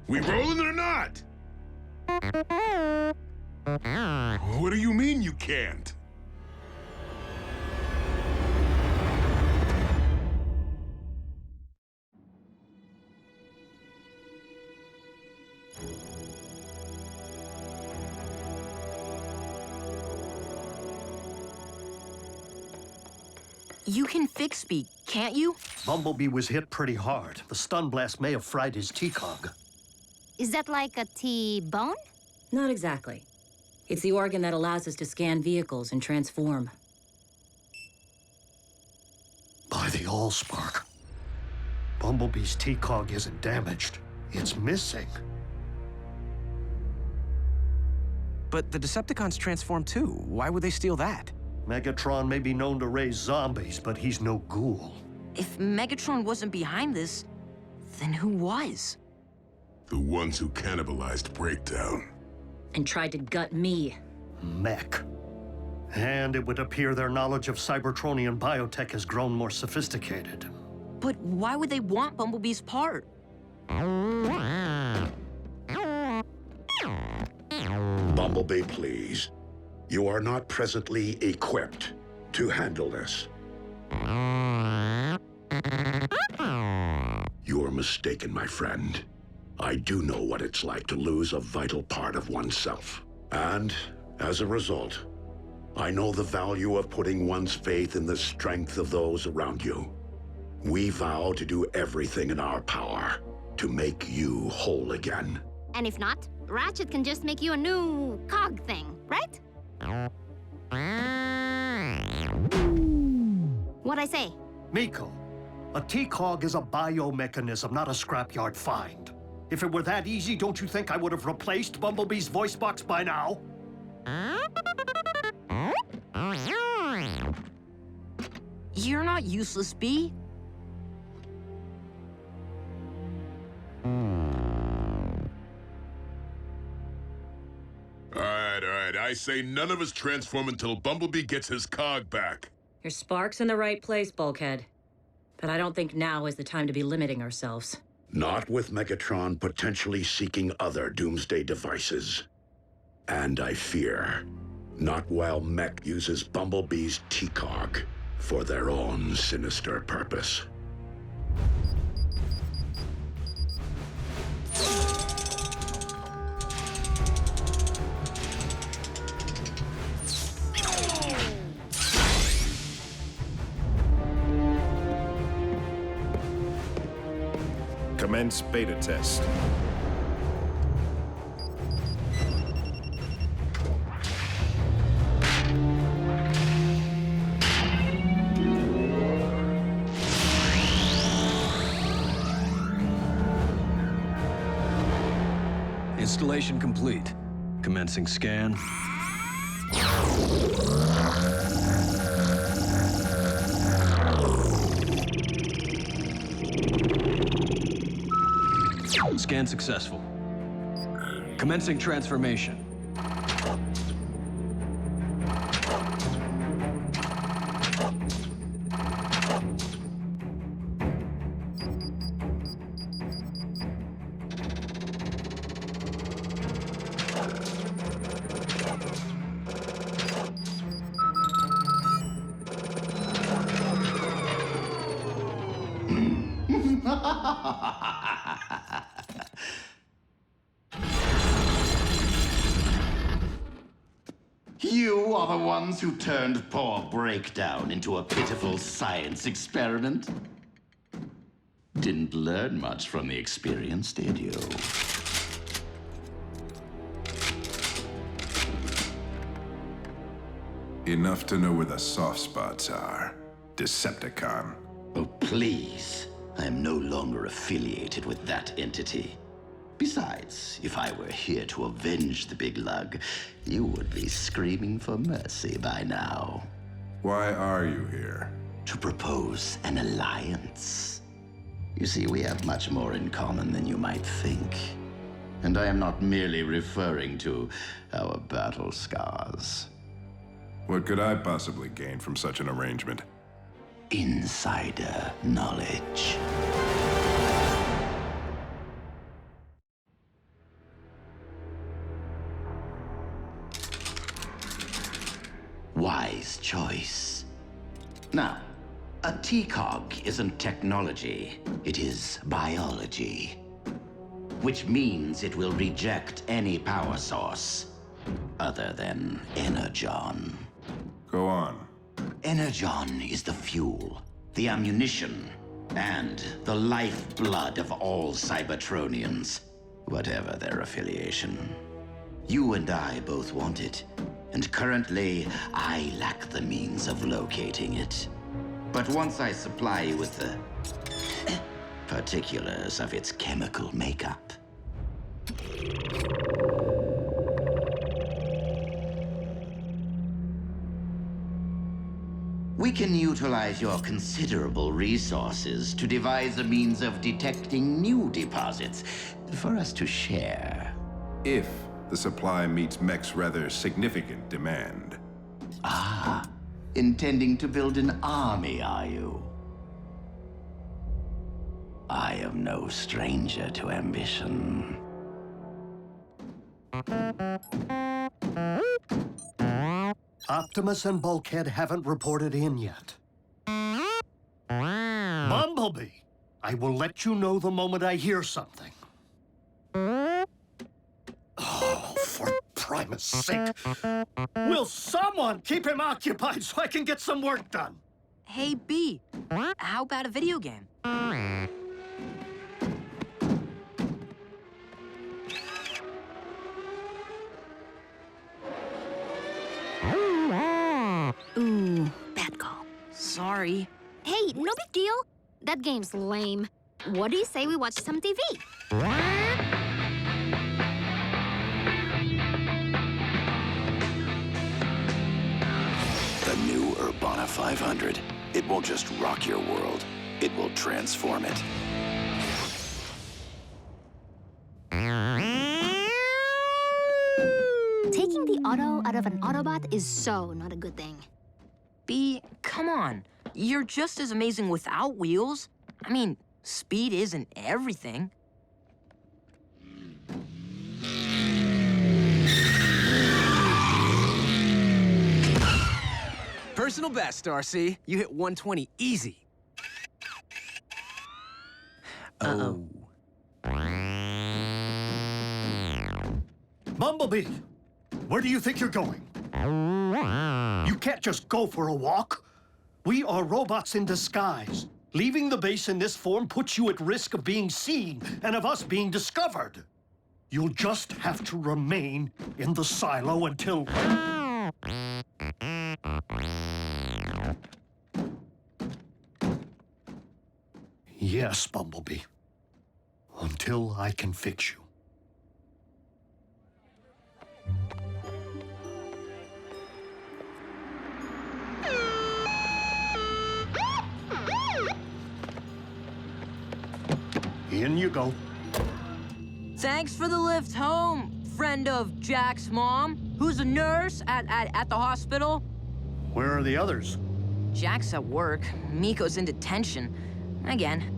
We rolling or not? What do you mean you can't? You can fix me, can't you? Bumblebee was hit pretty hard. The stun blast may have fried his T-cog. Is that like a T-bone? Not exactly. It's the organ that allows us to scan vehicles and transform. By the Allspark. Bumblebee's T-cog isn't damaged. It's missing. But the Decepticons transform too. Why would they steal that? Megatron may be known to raise zombies, but he's no ghoul. If Megatron wasn't behind this, then who was? The ones who cannibalized Breakdown. And tried to gut me. Mech. And it would appear their knowledge of Cybertronian biotech has grown more sophisticated. But why would they want Bumblebee's part? Bumblebee, please. You are not presently equipped to handle this. You are mistaken, my friend. I do know what it's like to lose a vital part of oneself. And, as a result, I know the value of putting one's faith in the strength of those around you. We vow to do everything in our power to make you whole again. And if not, Ratchet can just make you a new cog thing, right? What'd I say? Miko, a T-cog is a biomechanism, not a scrapyard find. If it were that easy, don't you think I would have replaced Bumblebee's voice box by now? You're not useless, B. All right. I say none of us transform until Bumblebee gets his cog back. Your spark's in the right place, Bulkhead. But I don't think now is the time to be limiting ourselves. Not with Megatron potentially seeking other doomsday devices. And I fear, not while Mech uses Bumblebee's T-cog for their own sinister purpose. Commence beta test. Installation complete. Commencing scan. Scan successful. Commencing transformation. You are the ones who turned poor Breakdown into a pitiful science experiment? Didn't learn much from the experience, did you? Enough to know where the soft spots are. Decepticon. Oh, please. I am no longer affiliated with that entity. Besides, if I were here to avenge the big lug, you would be screaming for mercy by now. Why are you here? To propose an alliance. You see, we have much more in common than you might think. And I am not merely referring to our battle scars. What could I possibly gain from such an arrangement? Insider knowledge. Wise choice. Now, a TCOG isn't technology, it is biology. Which means it will reject any power source other than Energon. Go on. Energon is the fuel, the ammunition, and the lifeblood of all Cybertronians, whatever their affiliation. You and I both want it, and currently, I lack the means of locating it. But once I supply you with the particulars of its chemical makeup, we can utilize your considerable resources to devise a means of detecting new deposits for us to share. If the supply meets Mech's rather significant demand. Ah, intending to build an army, are you? I am no stranger to ambition. Optimus and Bulkhead haven't reported in yet. Bumblebee! I will let you know the moment I hear something. Oh, for Primus' sake. Will someone keep him occupied so I can get some work done? Hey, B, how about a video game? Ooh, bad call. Sorry. Hey, no big deal. That game's lame. What do you say we watch some TV? The new Urbana 500. It won't just rock your world, it will transform it. Taking the auto out of an Autobot is so not a good thing. B, come on. You're just as amazing without wheels. I mean, speed isn't everything. Personal best, RC. You hit 120 easy. Uh-oh. Bumblebee, where do you think you're going? You can't just go for a walk. We are robots in disguise. Leaving the base in this form puts you at risk of being seen and of us being discovered. You'll just have to remain in the silo until... Yes, Bumblebee. Until I can fix you. In you go. Thanks for the lift home, friend of Jack's mom, who's a nurse at the hospital. Where are the others? Jack's at work. Miko's in detention. Again.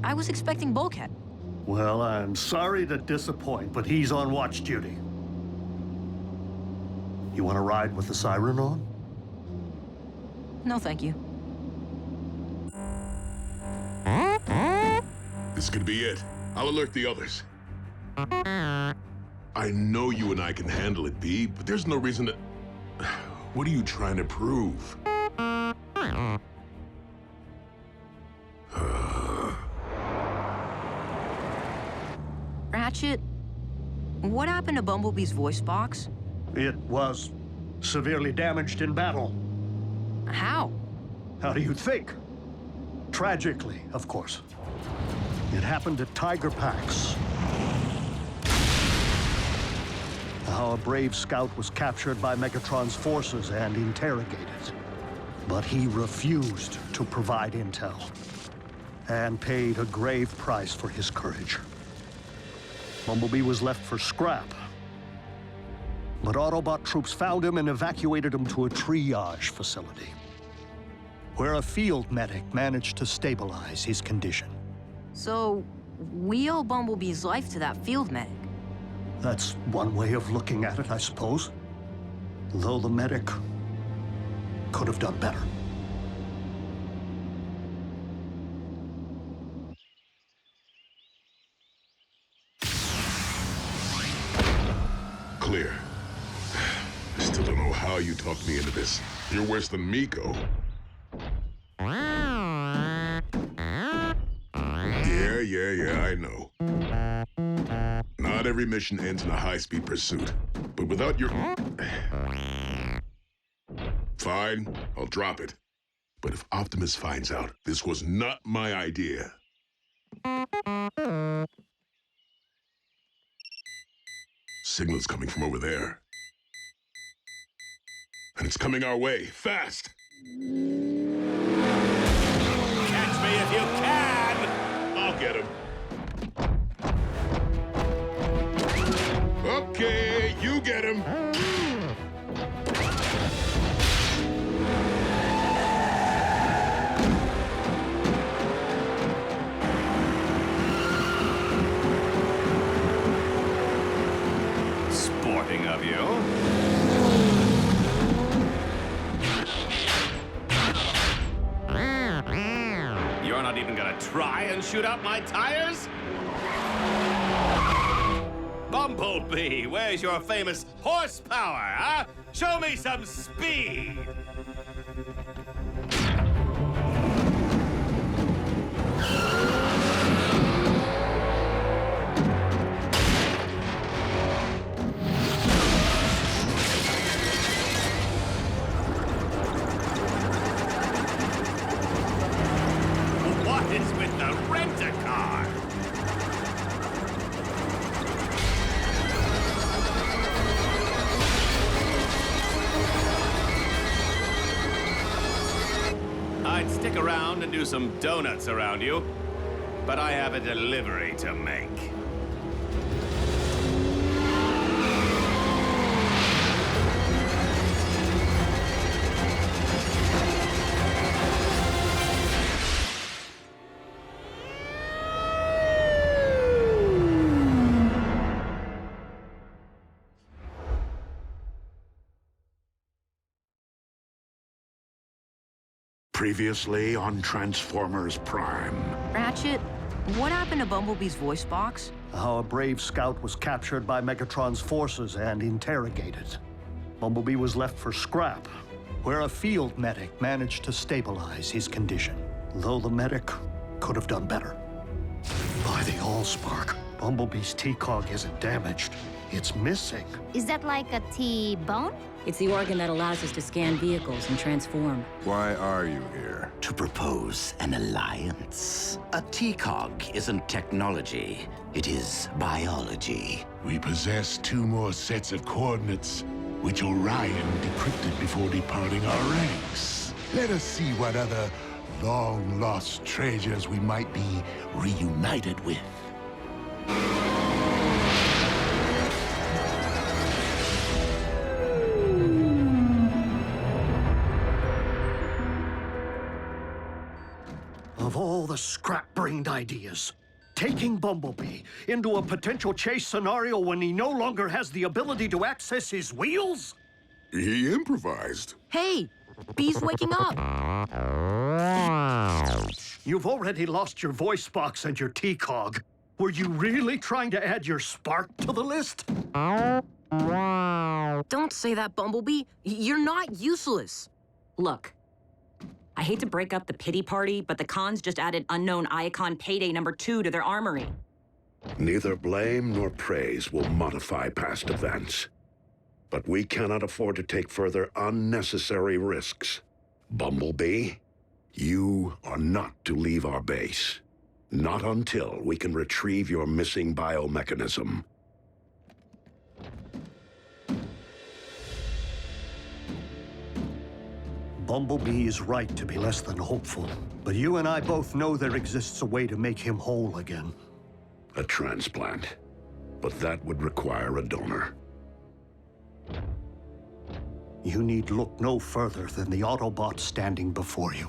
I was expecting Bulkhead. Well, I'm sorry to disappoint, but he's on watch duty. You want to ride with the siren on? No, thank you. This could be it. I'll alert the others. I know you and I can handle it, B, but there's no reason to... What are you trying to prove? Ratchet, what happened to Bumblebee's voice box? It was severely damaged in battle. How? How do you think? Tragically, of course. It happened at Tiger Pax. How a brave scout was captured by Megatron's forces and interrogated. But he refused to provide intel, and paid a grave price for his courage. Bumblebee was left for scrap. But Autobot troops found him and evacuated him to a triage facility, where a field medic managed to stabilize his condition. So, we owe Bumblebee's life to that field medic. That's one way of looking at it, I suppose. Though the medic could have done better. Clear. I still don't know how you talked me into this. You're worse than Miko. Yeah, I know. Not every mission ends in a high-speed pursuit. But without your... Fine, I'll drop it. But if Optimus finds out this was not my idea... Signal's coming from over there. And it's coming our way, fast! Catch me if you can! I'll get him. Okay, you get him. Sporting of you. You're not even gonna try and shoot out my tires? Bumblebee, where's your famous horsepower, huh? Show me some speed! What is with the rent-a-car? I'd stick around and do some donuts around you, but I have a delivery to make. Previously on Transformers Prime. Ratchet, what happened to Bumblebee's voice box? How a brave scout was captured by Megatron's forces and interrogated. Bumblebee was left for scrap, where a field medic managed to stabilize his condition. Though the medic could have done better. By the Allspark, Bumblebee's T-Cog isn't damaged. It's missing. Is that like a T-bone? It's the organ that allows us to scan vehicles and transform. Why are you here? To propose an alliance. A T-Cog isn't technology. It is biology. We possess 2 more sets of coordinates, which Orion decrypted before departing our ranks. Let us see what other long-lost treasures we might be reunited with. Of all the scrap-brained ideas, taking Bumblebee into a potential chase scenario when he no longer has the ability to access his wheels? He improvised. Hey, Bee's waking up! You've already lost your voice box and your T-Cog. Were you really trying to add your spark to the list? Don't say that, Bumblebee. You're not useless. Look, I hate to break up the pity party, but the cons just added unknown Iacon Payday #2 to their armory. Neither blame nor praise will modify past events. But we cannot afford to take further unnecessary risks. Bumblebee, you are not to leave our base. Not until we can retrieve your missing biomechanism. Bumblebee is right to be less than hopeful, but you and I both know there exists a way to make him whole again. A transplant. But that would require a donor. You need look no further than the Autobot standing before you.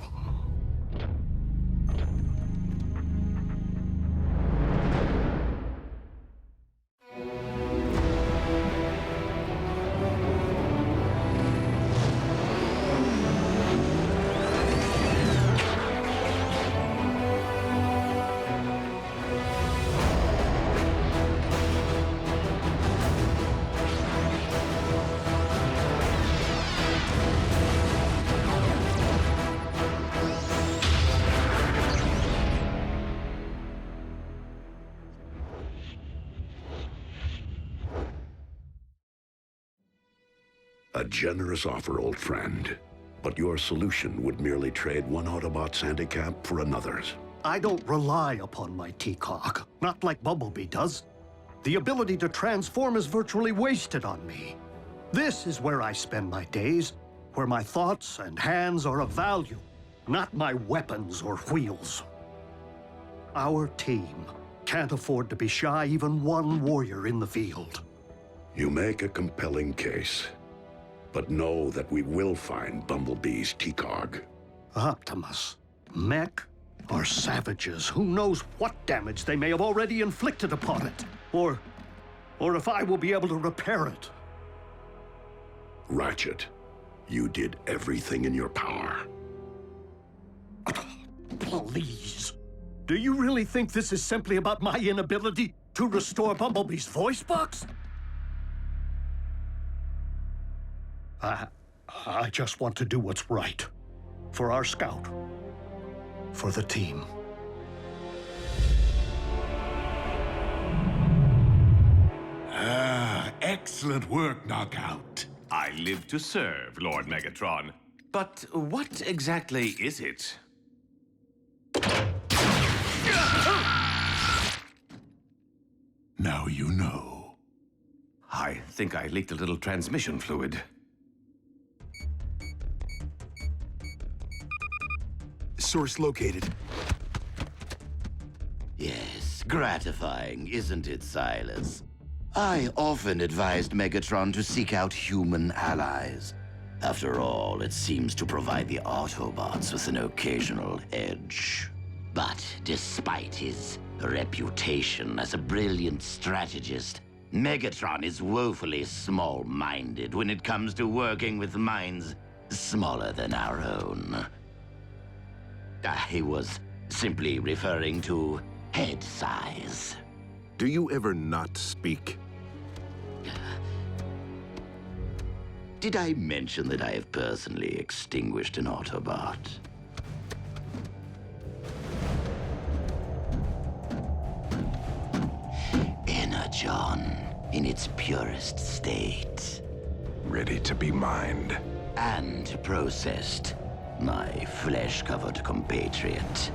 A generous offer, old friend. But your solution would merely trade one Autobot's handicap for another's. I don't rely upon my T-Cog, not like Bumblebee does. The ability to transform is virtually wasted on me. This is where I spend my days, where my thoughts and hands are of value, not my weapons or wheels. Our team can't afford to be shy even one warrior in the field. You make a compelling case. But know that we will find Bumblebee's T-Cog. Optimus, Mech, are savages. Who knows what damage they may have already inflicted upon it? Or if I will be able to repair it. Ratchet, you did everything in your power. Please. Do you really think this is simply about my inability to restore Bumblebee's voice box? I just want to do what's right. For our scout. For the team. Excellent work, Knockout. I live to serve, Lord Megatron. But what exactly is it? Now you know. I think I leaked a little transmission fluid. Source located. Yes, gratifying, isn't it, Silas? I often advised Megatron to seek out human allies. After all, it seems to provide the Autobots with an occasional edge. But despite his reputation as a brilliant strategist, Megatron is woefully small-minded when it comes to working with minds smaller than our own. I was simply referring to head size. Do you ever not speak? Did I mention that I have personally extinguished an Autobot? Energon in its purest state. Ready to be mined. And processed, my flesh-covered compatriot,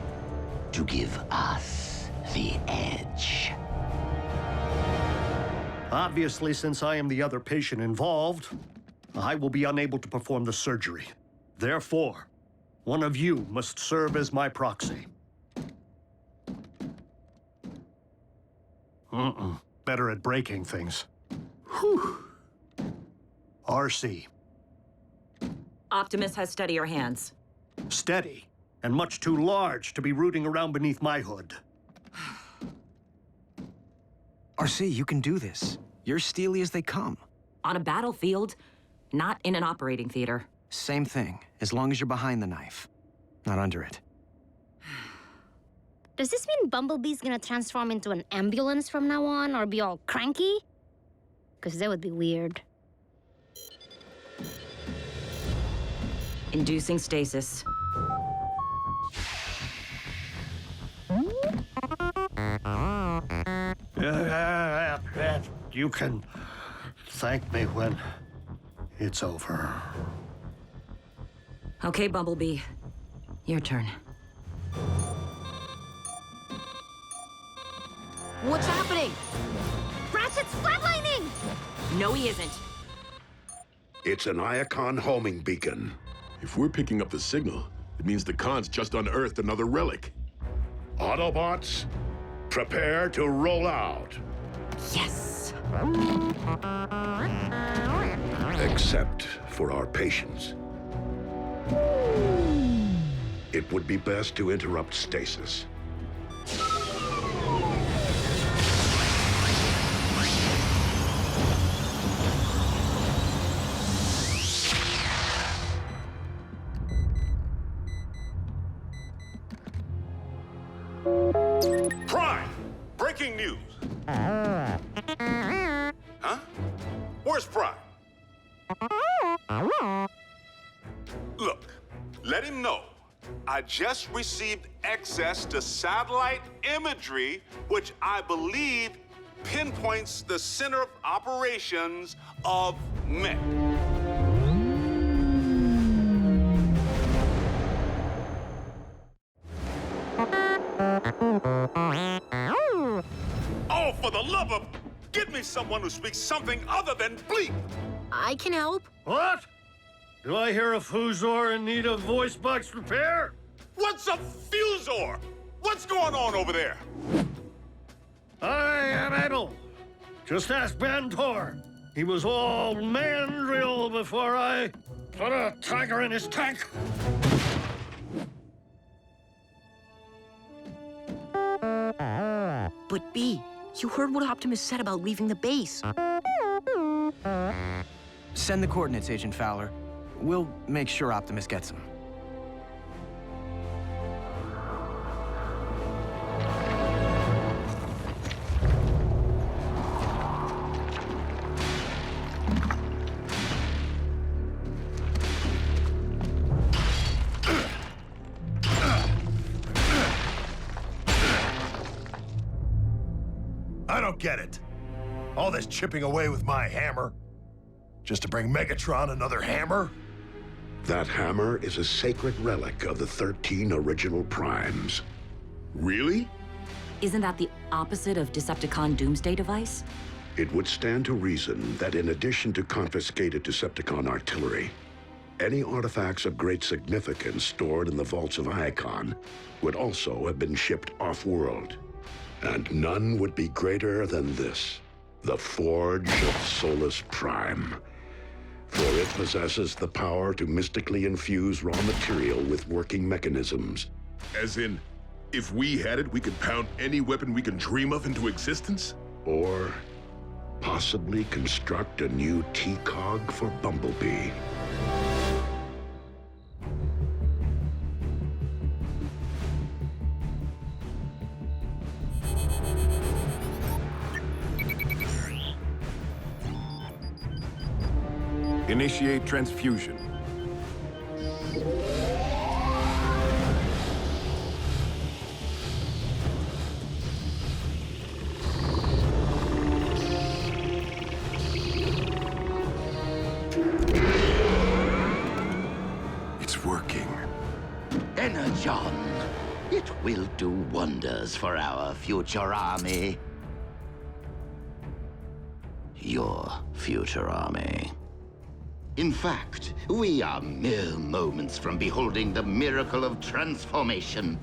to give us the edge. Obviously, since I am the other patient involved, I will be unable to perform the surgery. Therefore, one of you must serve as my proxy. Better at breaking things. Whew. RC. Optimus has steadier hands. Steady, and much too large to be rooting around beneath my hood. RC, you can do this. You're steely as they come. On a battlefield, not in an operating theater. Same thing, as long as you're behind the knife, not under it. Does this mean Bumblebee's gonna transform into an ambulance from now on, or be all cranky? Because that would be weird. Inducing stasis. You can thank me when it's over. Okay, Bumblebee. Your turn. What's happening? Ratchet's flatlining! No, he isn't. It's an Iacon homing beacon. If we're picking up the signal, it means the Khans just unearthed another relic. Autobots, prepare to roll out. Yes! Except for our patience. It would be best to interrupt stasis. Prime! Breaking news! Huh? Where's Prime? Look, let him know. I just received access to satellite imagery, which I believe pinpoints the center of operations of Mech. Oh, for the love of... Get me someone who speaks something other than bleep! I can help. What? Do I hear a Fuzor in need of voice box repair? What's a Fuzor? What's going on over there? I am able. Just ask Bantor. He was all mandrill before I put a tiger in his tank. But B, you heard what Optimus said about leaving the base. Send the coordinates, Agent Fowler. We'll make sure Optimus gets them. I don't get it. All this chipping away with my hammer. Just to bring Megatron another hammer? That hammer is a sacred relic of the 13 original Primes. Really? Isn't that the opposite of Decepticon Doomsday Device? It would stand to reason that in addition to confiscated Decepticon artillery, any artifacts of great significance stored in the vaults of Iacon would also have been shipped off-world. And none would be greater than this, the Forge of Solus Prime. For it possesses the power to mystically infuse raw material with working mechanisms. As in, if we had it, we could pound any weapon we can dream of into existence? Or possibly construct a new T-cog for Bumblebee. Initiate transfusion. It's working. Energon. It will do wonders for our future army. Your future army. In fact, we are mere moments from beholding the miracle of transformation.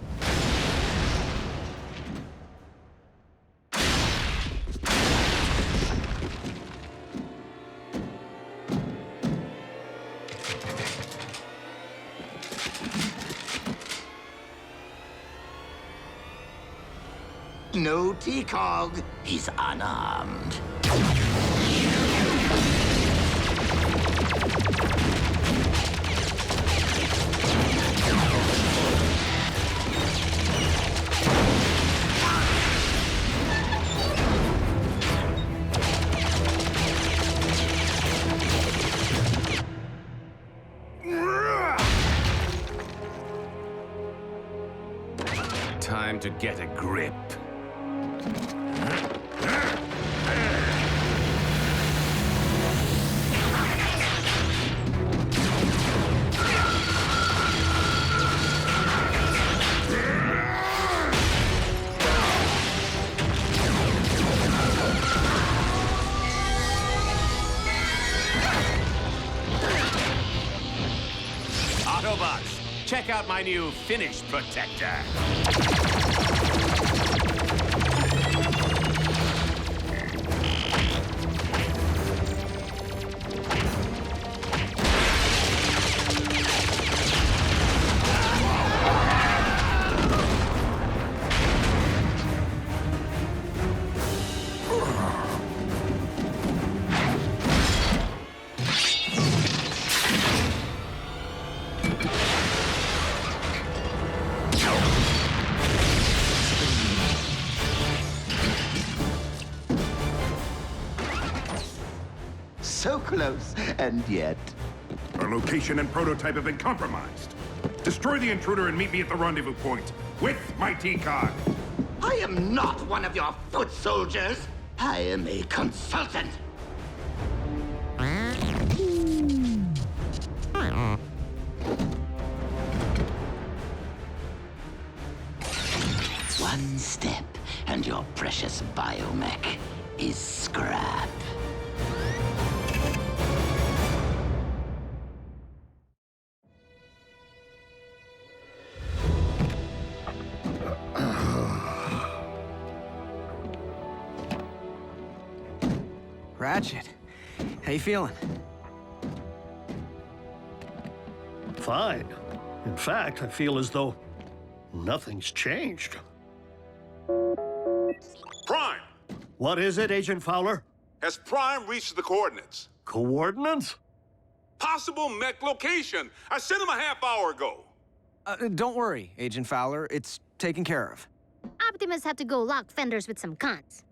No T-cog. He's unarmed. time to get a grip. Autobots, check out my new Finish Protector. So close, and yet... Our location and prototype have been compromised. Destroy the intruder and meet me at the rendezvous point with my T-Cog. I am not one of your foot soldiers. I am a consultant. One step, and your precious biomech is scrap. Ratchet, how you feeling? Fine. In fact, I feel as though nothing's changed. Prime! What is it, Agent Fowler? Has Prime reached the coordinates? Coordinates? Possible mech location. I sent him a half hour ago. Don't worry, Agent Fowler. It's taken care of. Optimus had to go lock fenders with some cons.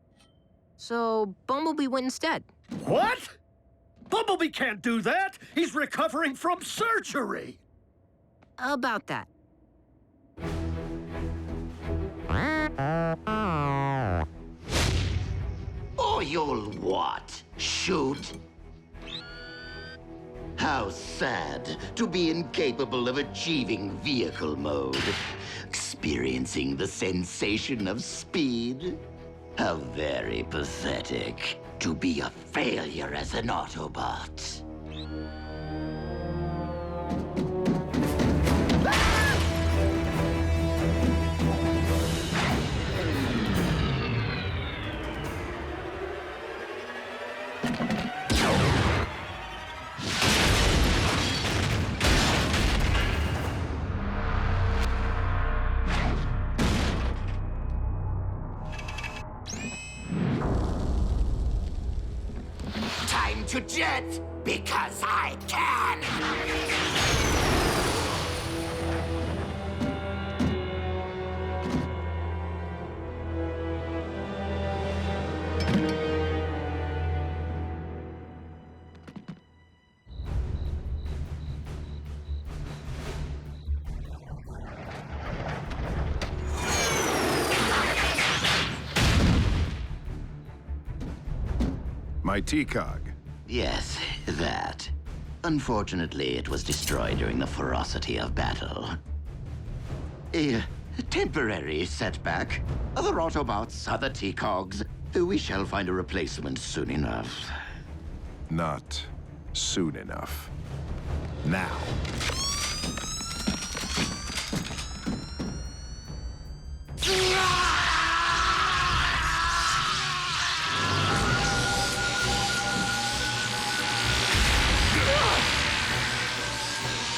So, Bumblebee went instead. What? Bumblebee can't do that! He's recovering from surgery! About that. Or you'll what? Shoot? How sad to be incapable of achieving vehicle mode. Experiencing the sensation of speed. How very pathetic to be a failure as an Autobot. Time to jet, because I can! My T-Cog. Yes, that. Unfortunately, it was destroyed during the ferocity of battle. A temporary setback. Other Autobots, other T-Cogs. We shall find a replacement soon enough. Not soon enough. Now.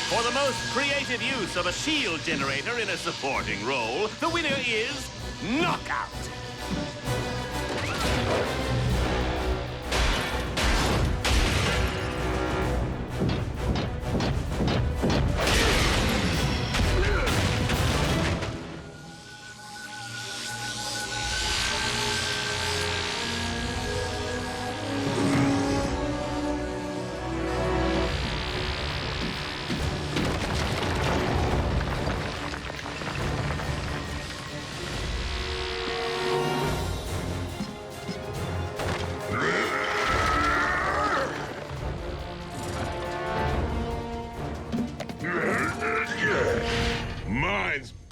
For the most creative use of a shield generator in a supporting role, the winner is Knockout.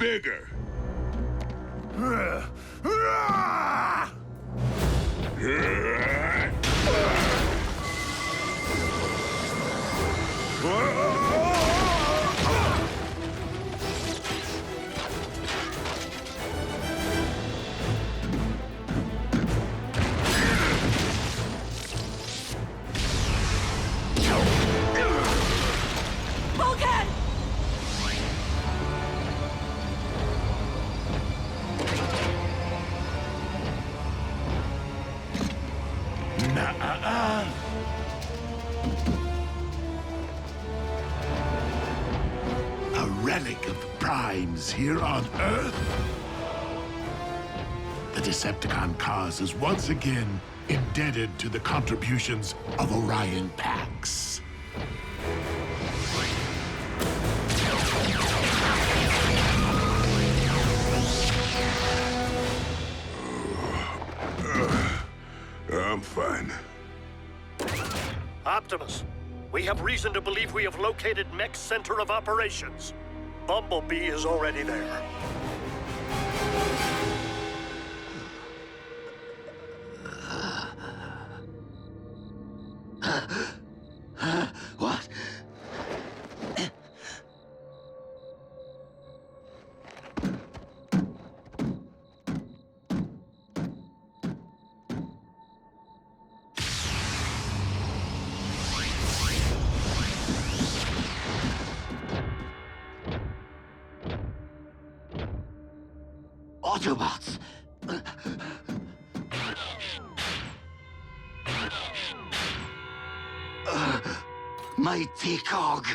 bigger. Bulkhead! A relic of Prime's here on Earth? The Decepticon cause is once again indebted to the contributions of Orion Pax. I'm fine. Optimus, we have reason to believe we have located Mech's center of operations. Bumblebee is already there. What? Autobots! Mighty cog!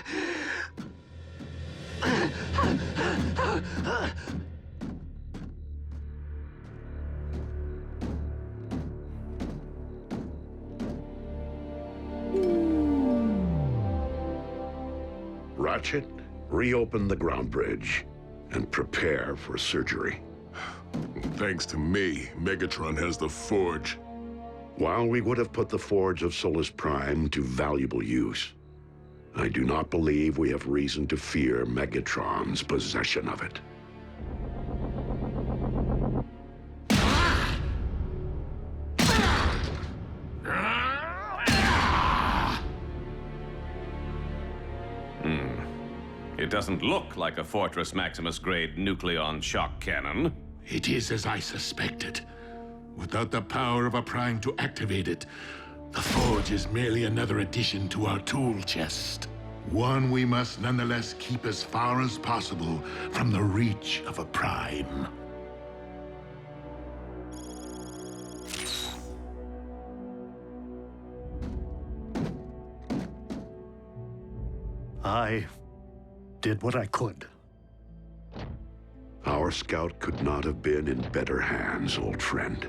Ratchet, reopen the ground bridge and prepare for surgery. Thanks to me, Megatron has the forge. While we would have put the forge of Solus Prime to valuable use, I do not believe we have reason to fear Megatron's possession of it. It doesn't look like a Fortress Maximus-grade nucleon shock cannon. It is as I suspected. Without the power of a Prime to activate it, the Forge is merely another addition to our tool chest. One we must nonetheless keep as far as possible from the reach of a Prime. I did what I could. Our scout could not have been in better hands, old friend.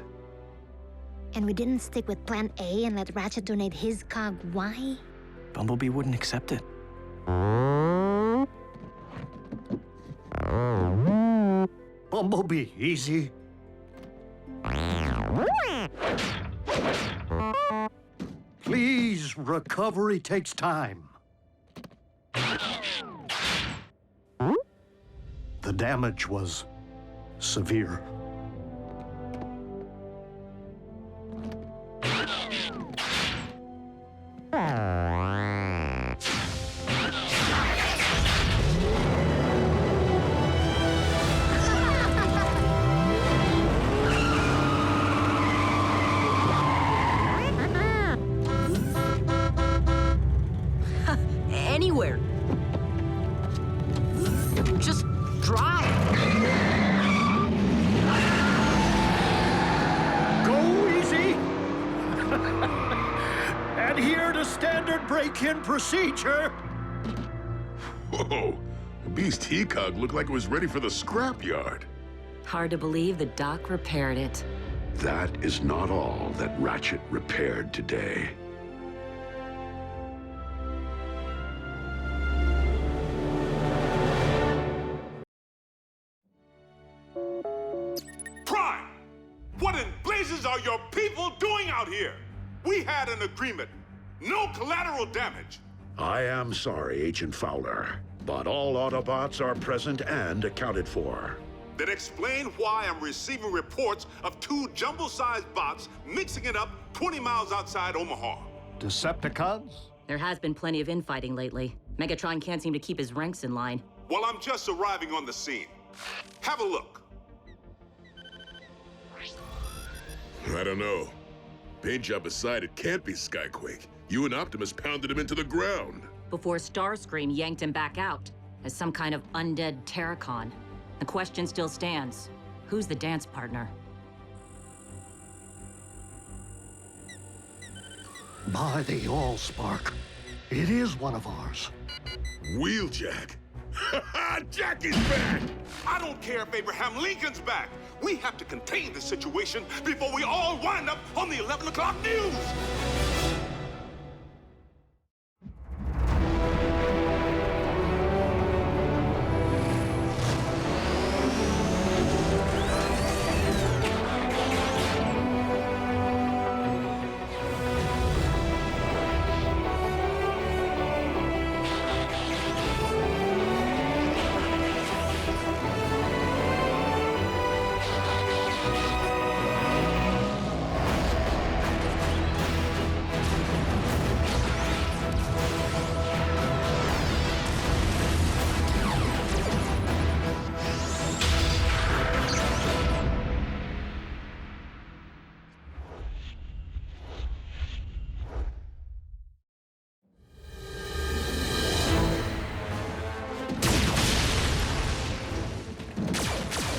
And we didn't stick with Plan A and let Ratchet donate his cog. Why? Bumblebee wouldn't accept it. Bumblebee, easy. Please, recovery takes time. The damage was severe. Anywhere. Just drive. Go easy. Adhere to standard break-in procedure. Whoa, the Beast He-Cog looked like it was ready for the scrapyard. Hard to believe the doc repaired it. That is not all that Ratchet repaired today. Prime! What in blazes are your people doing out here? We had an agreement. No collateral damage. I am sorry, Agent Fowler. But all Autobots are present and accounted for. Then explain why I'm receiving reports of 2 jumbo-sized bots mixing it up 20 miles outside Omaha. Decepticons? There has been plenty of infighting lately. Megatron can't seem to keep his ranks in line. Well, I'm just arriving on the scene. Have a look. I don't know. Paint job aside, it can't be Skyquake. You and Optimus pounded him into the ground. Before Starscream yanked him back out as some kind of undead Terracon. The question still stands. Who's the dance partner? By the Allspark, it is one of ours. Wheeljack? Jackie's back! I don't care if Abraham Lincoln's back. We have to contain the situation before we all wind up on the 11 o'clock news.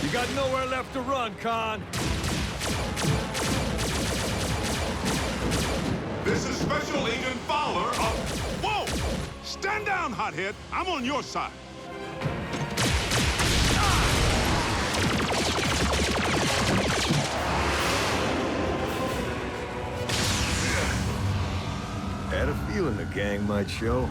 You got nowhere left to run, Khan. This is Special Agent Fowler of... Whoa! Stand down, hothead. I'm on your side. Had a feeling the gang might show.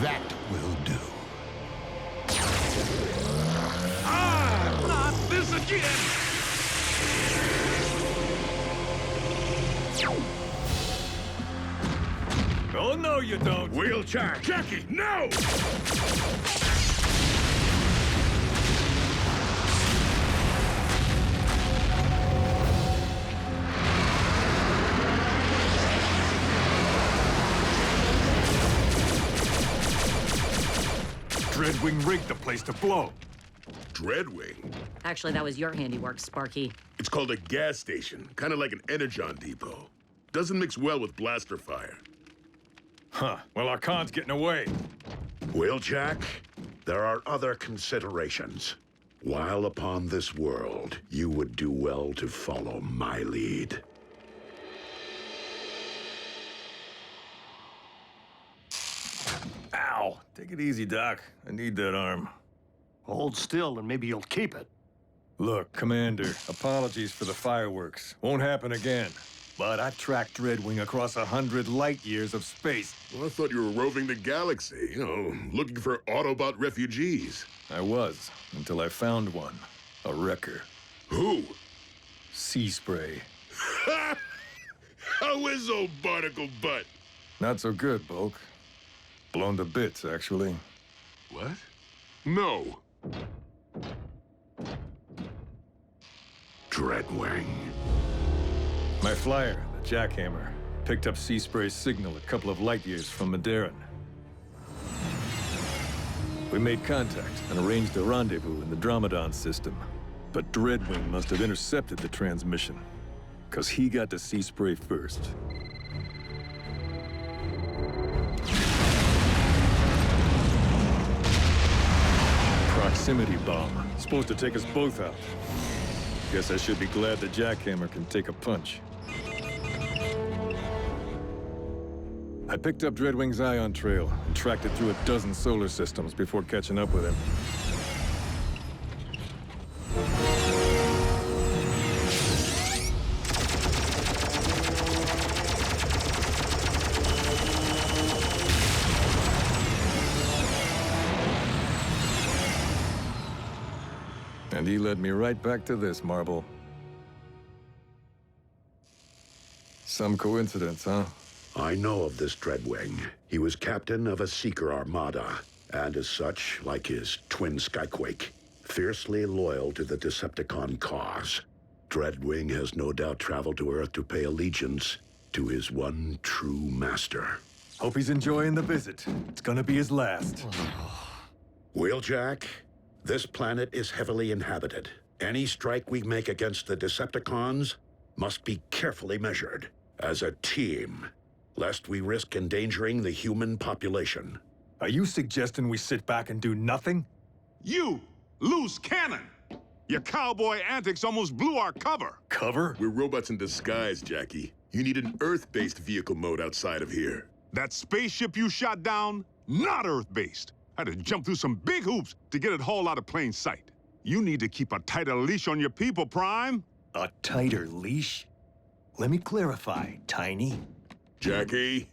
That will do. Not this again! Oh, no, you don't. Wheeljack! Jackie, no! Dreadwing rigged the place to blow. Dreadwing? Actually, that was your handiwork, Sparky. It's called a gas station, kind of like an Energon depot. Doesn't mix well with blaster fire. Huh. Well, our Khan's getting away. Wheeljack, there are other considerations. While upon this world, you would do well to follow my lead. Ow! Take it easy, Doc. I need that arm. Hold still and maybe you'll keep it. Look, Commander, apologies for the fireworks. Won't happen again. But I've tracked Dreadwing across 100 light years of space. Well, I thought you were roving the galaxy, looking for Autobot refugees. I was, until I found one. A wrecker. Who? Sea Spray. How is old Barnacle Butt? Not so good, Bulk. Blown to bits, actually. What? No. Dreadwing. My flyer, the Jackhammer, picked up Sea Spray's signal a couple of light years from Maderan. We made contact and arranged a rendezvous in the Dromedon system. But Dreadwing must have intercepted the transmission, because he got to Sea Spray first. Proximity bomb. Supposed to take us both out. Guess I should be glad the Jackhammer can take a punch. I picked up Dreadwing's ion trail and tracked it through a dozen solar systems before catching up with him. And he led me right back to this, Marble. Some coincidence, huh? I know of this Dreadwing. He was captain of a Seeker armada, and as such, like his twin Skyquake, fiercely loyal to the Decepticon cause. Dreadwing has no doubt traveled to Earth to pay allegiance to his one true master. Hope he's enjoying the visit. It's gonna be his last. Wheeljack, this planet is heavily inhabited. Any strike we make against the Decepticons must be carefully measured as a team, lest we risk endangering the human population. Are you suggesting we sit back and do nothing? You, loose cannon! Your cowboy antics almost blew our cover. Cover? We're robots in disguise, Jackie. You need an Earth-based vehicle mode outside of here. That spaceship you shot down, not Earth-based. I had to jump through some big hoops to get it hauled out of plain sight. You need to keep a tighter leash on your people, Prime. A tighter leash? Let me clarify, Tiny. Jackie?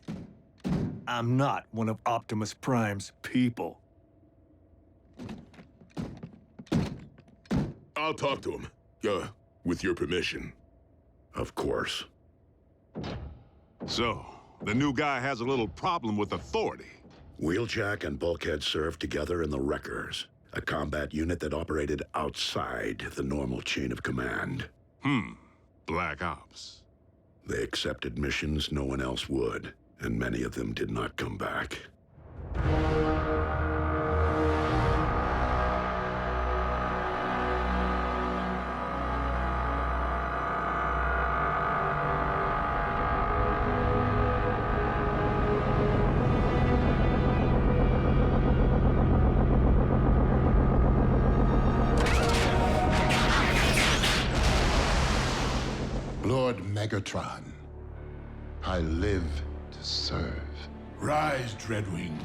I'm not one of Optimus Prime's people. I'll talk to him. With your permission. Of course. So, the new guy has a little problem with authority. Wheeljack and Bulkhead served together in the Wreckers, a combat unit that operated outside the normal chain of command. Black Ops. They accepted missions no one else would, and many of them did not come back. Lord Megatron, I live to serve. Rise, Dreadwing.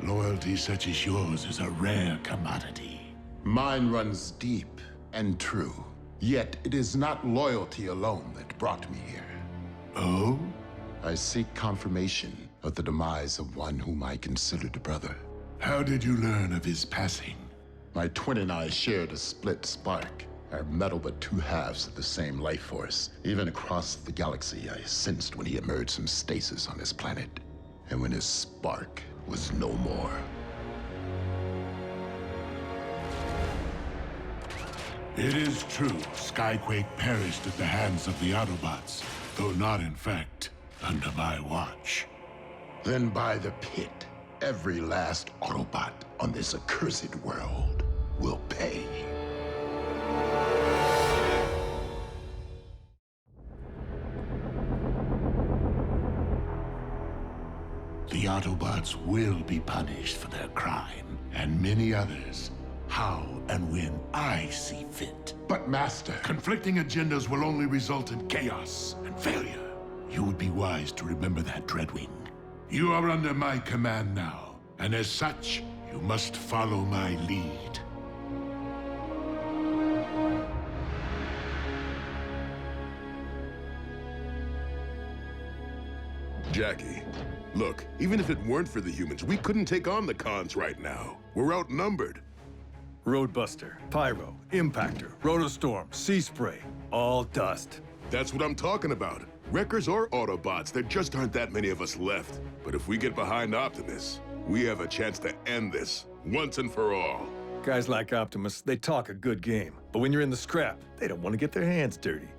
Loyalty such as yours is a rare commodity. Mine runs deep and true. Yet it is not loyalty alone that brought me here. Oh? I seek confirmation of the demise of one whom I considered a brother. How did you learn of his passing? My twin and I shared a split spark. Our metal but two halves of the same life force. Even across the galaxy, I sensed when he emerged from stasis on his planet. And when his spark was no more. It is true, Skyquake perished at the hands of the Autobots, though not in fact under my watch. Then by the pit, every last Autobot on this accursed world will pay. The Autobots will be punished for their crime, and many others, how and when I see fit. But Master... Conflicting agendas will only result in chaos and failure. You would be wise to remember that, Dreadwing. You are under my command now, and as such, you must follow my lead. Jackie, look, even if it weren't for the humans, we couldn't take on the cons right now. We're outnumbered. Roadbuster, Pyro, Impactor, Rotostorm, Sea Spray, all dust. That's what I'm talking about. Wreckers or Autobots, there just aren't that many of us left. But if we get behind Optimus, we have a chance to end this, once and for all. Guys like Optimus, they talk a good game. But when you're in the scrap, they don't want to get their hands dirty.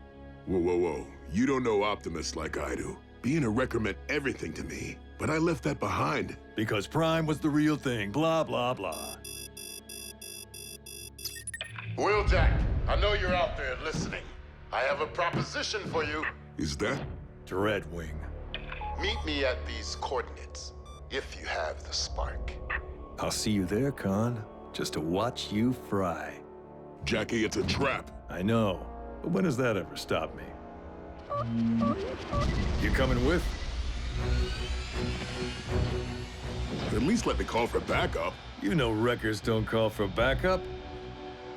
Whoa, whoa, whoa. You don't know Optimus like I do. Being a Wrecker meant everything to me, but I left that behind. Because Prime was the real thing, blah, blah, blah. Wheeljack, I know you're out there listening. I have a proposition for you. Is that? Dreadwing. Meet me at these coordinates, if you have the spark. I'll see you there, Con. Just to watch you fry. Jackie, it's a trap. I know, but when has that ever stopped me? You coming with? At least let me call for backup. You know wreckers don't call for backup.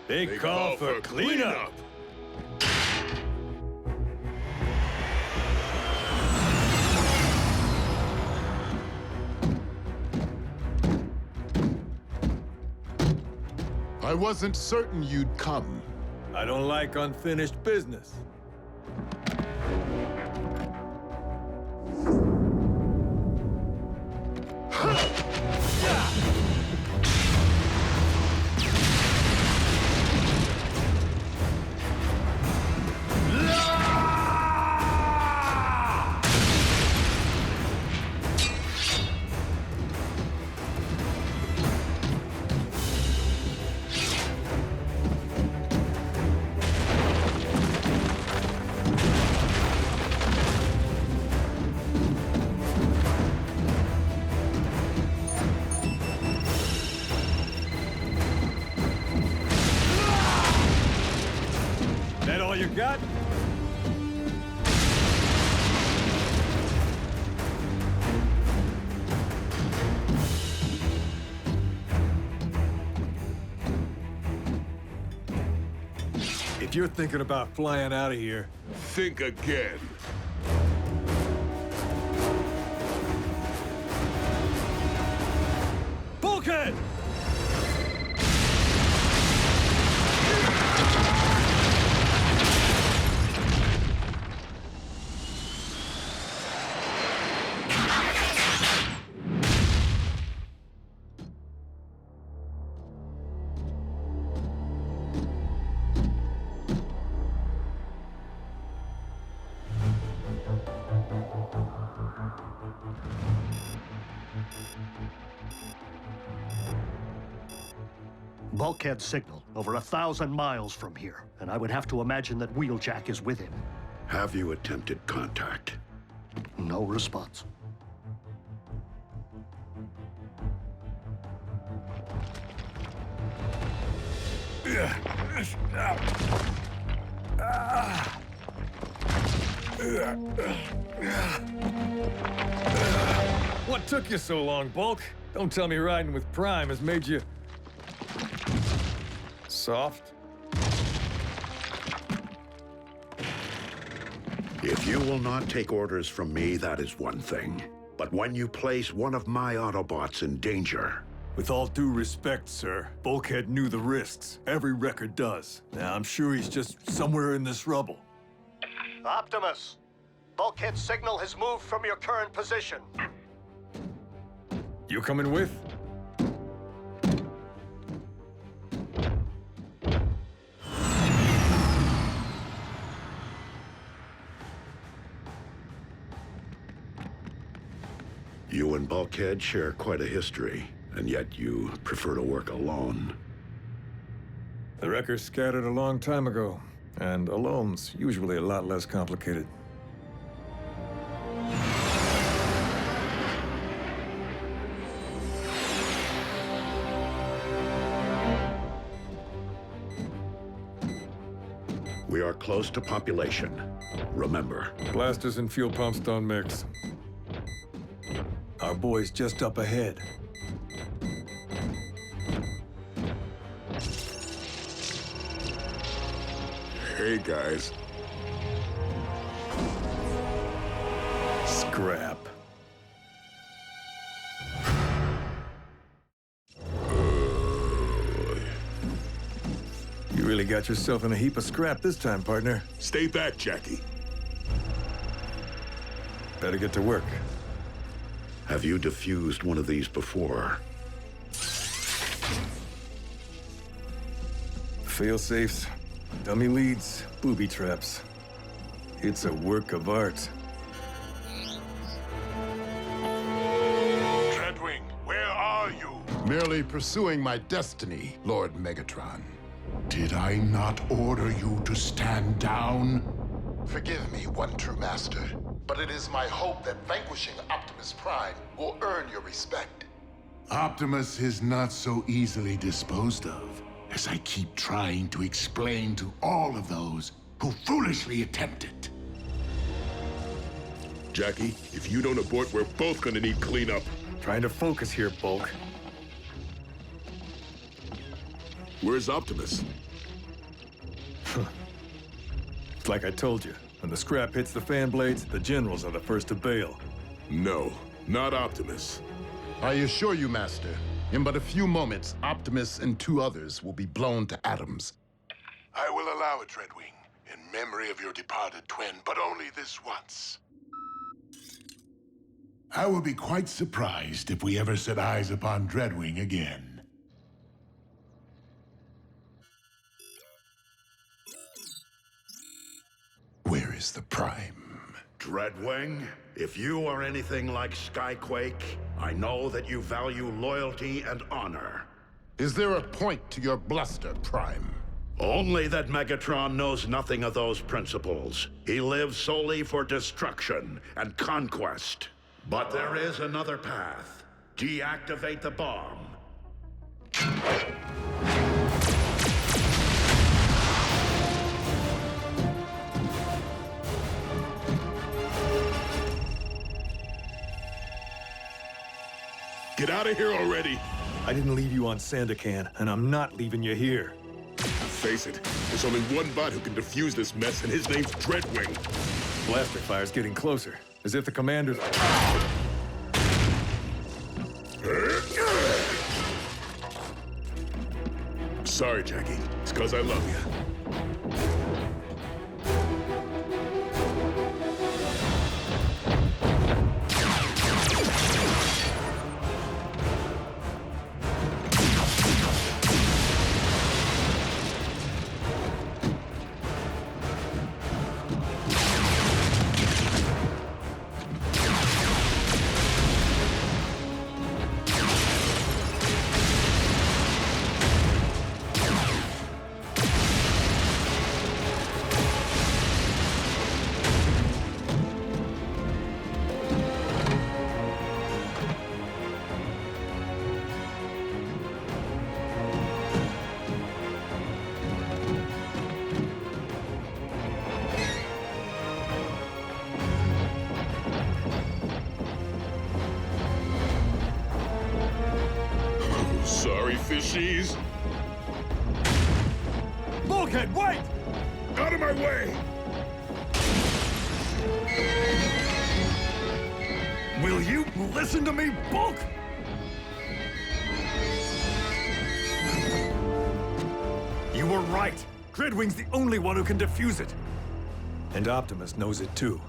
They call for cleanup. I wasn't certain you'd come. I don't like unfinished business. That all you got? If you're thinking about flying out of here, think again. Bulkhead! Bulkhead signal over 1,000 miles from here, and I would have to imagine that Wheeljack is with him. Have you attempted contact? No response. What took you so long, Bulk? Don't tell me riding with Prime has made you... soft? If you will not take orders from me, that is one thing. But when you place one of my Autobots in danger... With all due respect, sir, Bulkhead knew the risks. Every wrecker does. Now, I'm sure he's just somewhere in this rubble. Optimus! Bulkhead signal has moved from your current position. You coming with? You and Bulkhead share quite a history, and yet you prefer to work alone. The wreckers scattered a long time ago, and alone's usually a lot less complicated. We are close to population. Remember. Blasters and fuel pumps don't mix. Our boy's just up ahead. Hey, guys. Scrap. You really got yourself in a heap of scrap this time, partner. Stay back, Jackie. Better get to work. Have you defused one of these before? Fail-safes, dummy leads, booby traps. It's a work of art. Dreadwing, where are you? Merely pursuing my destiny, Lord Megatron. Did I not order you to stand down? Forgive me, one true master, but it is my hope that vanquishing Optimus Prime will earn your respect. Optimus is not so easily disposed of, as I keep trying to explain to all of those who foolishly attempt it. Jackie, if you don't abort, we're both gonna need cleanup. Trying to focus here, Bulk. Where's Optimus? It's like I told you. When the scrap hits the fan blades, the generals are the first to bail. No, not Optimus. I assure you, Master, in but a few moments, Optimus and 2 others will be blown to atoms. I will allow it, Dreadwing, in memory of your departed twin, but only this once. I will be quite surprised if we ever set eyes upon Dreadwing again. Where is the Prime? Dreadwing, if you are anything like Skyquake, I know that you value loyalty and honor. Is there a point to your bluster, Prime? Only that Megatron knows nothing of those principles. He lives solely for destruction and conquest. But there is another path. Deactivate the bomb. Get out of here already! I didn't leave you on Sandakan, and I'm not leaving you here. Face it, there's only one bot who can defuse this mess, and his name's Dreadwing. Blaster fire's getting closer, as if the commander's... Sorry, Jackie. It's 'cause I love you. Sorry, fishies. Bulkhead, wait! Out of my way! Will you listen to me, Bulk? You were right. Dreadwing's the only one who can defuse it. And Optimus knows it too.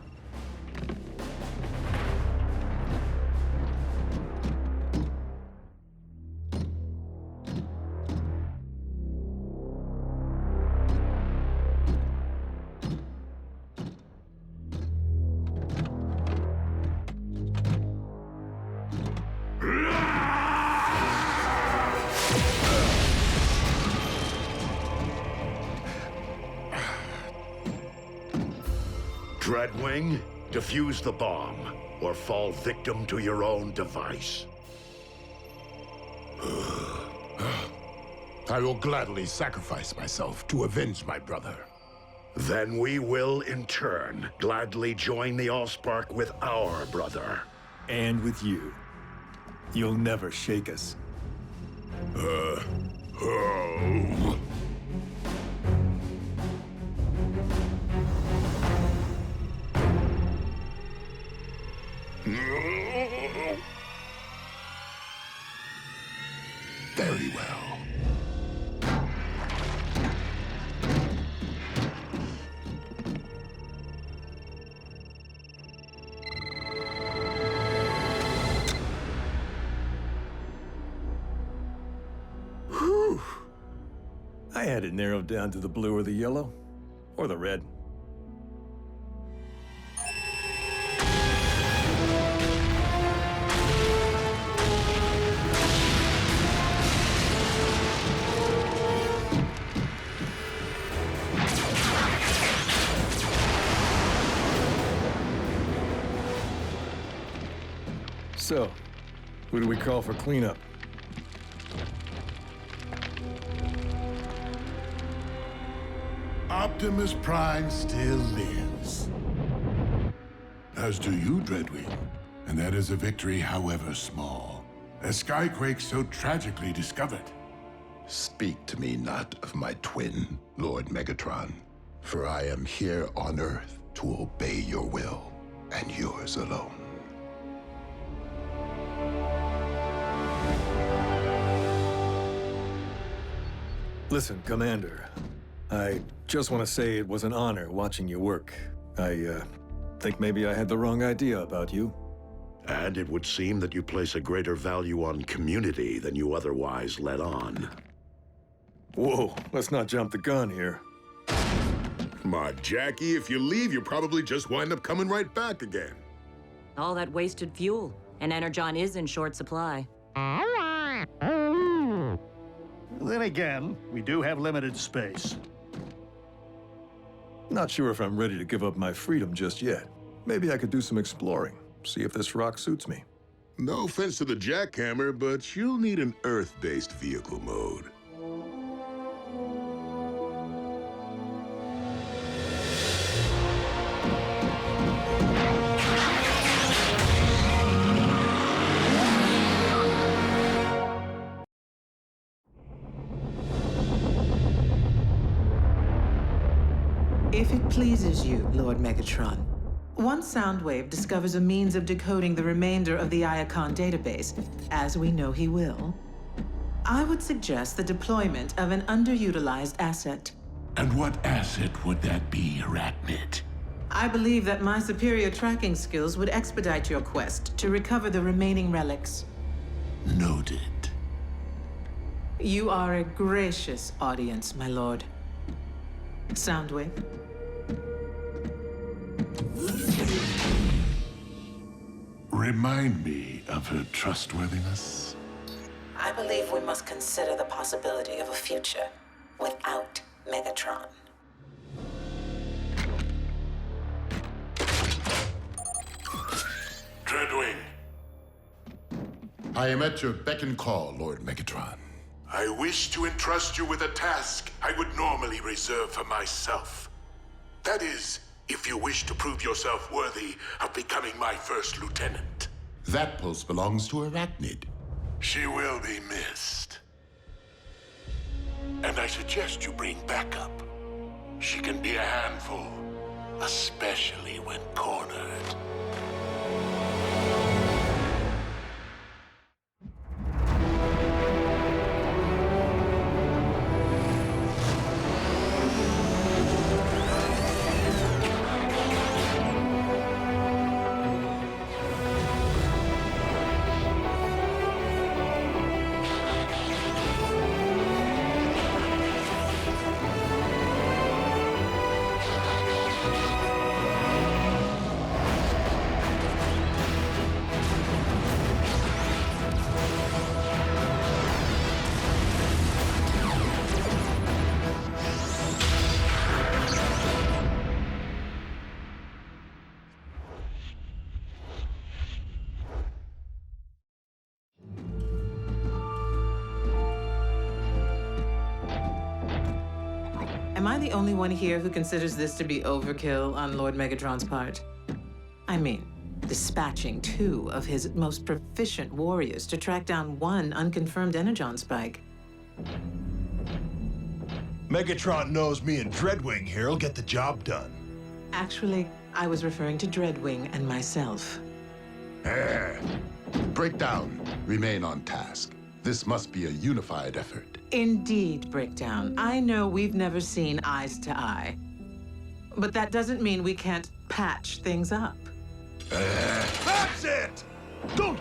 Dreadwing, defuse the bomb, or fall victim to your own device. I will gladly sacrifice myself to avenge my brother. Then we will, in turn, gladly join the Allspark with our brother. And with you. You'll never shake us. Very well. Whew. I had it narrowed down to the blue or the yellow, or the red. So, who do we call for cleanup? Optimus Prime still lives. As do you, Dreadwing. And that is a victory, however small. A skyquake so tragically discovered. Speak to me not of my twin, Lord Megatron, for I am here on Earth to obey your will, and yours alone. Listen, Commander, I just want to say it was an honor watching you work. I think maybe I had the wrong idea about you. And it would seem that you place a greater value on community than you otherwise let on. Whoa, let's not jump the gun here. Come on, Jackie, if you leave, you probably just wind up coming right back again. All that wasted fuel, and Energon is in short supply. Then again, we do have limited space. Not sure if I'm ready to give up my freedom just yet. Maybe I could do some exploring, see if this rock suits me. No offense to the jackhammer, but you'll need an Earth-based vehicle mode. If it pleases you, Lord Megatron, once Soundwave discovers a means of decoding the remainder of the Iacon database, as we know he will, I would suggest the deployment of an underutilized asset. And what asset would that be, Arachnid? I believe that my superior tracking skills would expedite your quest to recover the remaining relics. Noted. You are a gracious audience, my lord. Soundwave. Remind me of her trustworthiness. I believe we must consider the possibility of a future without Megatron. Dreadwing. I am at your beck and call, Lord Megatron. I wish to entrust you with a task I would normally reserve for myself. That is, if you wish to prove yourself worthy of becoming my first lieutenant. That post belongs to Arachnid. She will be missed. And I suggest you bring backup. She can be a handful, especially when cornered. Am I the only one here who considers this to be overkill on Lord Megatron's part? I mean, dispatching 2 of his most proficient warriors to track down 1 unconfirmed Energon spike. Megatron knows me and Dreadwing here will get the job done. Actually, I was referring to Dreadwing and myself. Breakdown. Remain on task. This must be a unified effort. Indeed, Breakdown. I know we've never seen eyes to eye. But that doesn't mean we can't patch things up. That's it! Don't!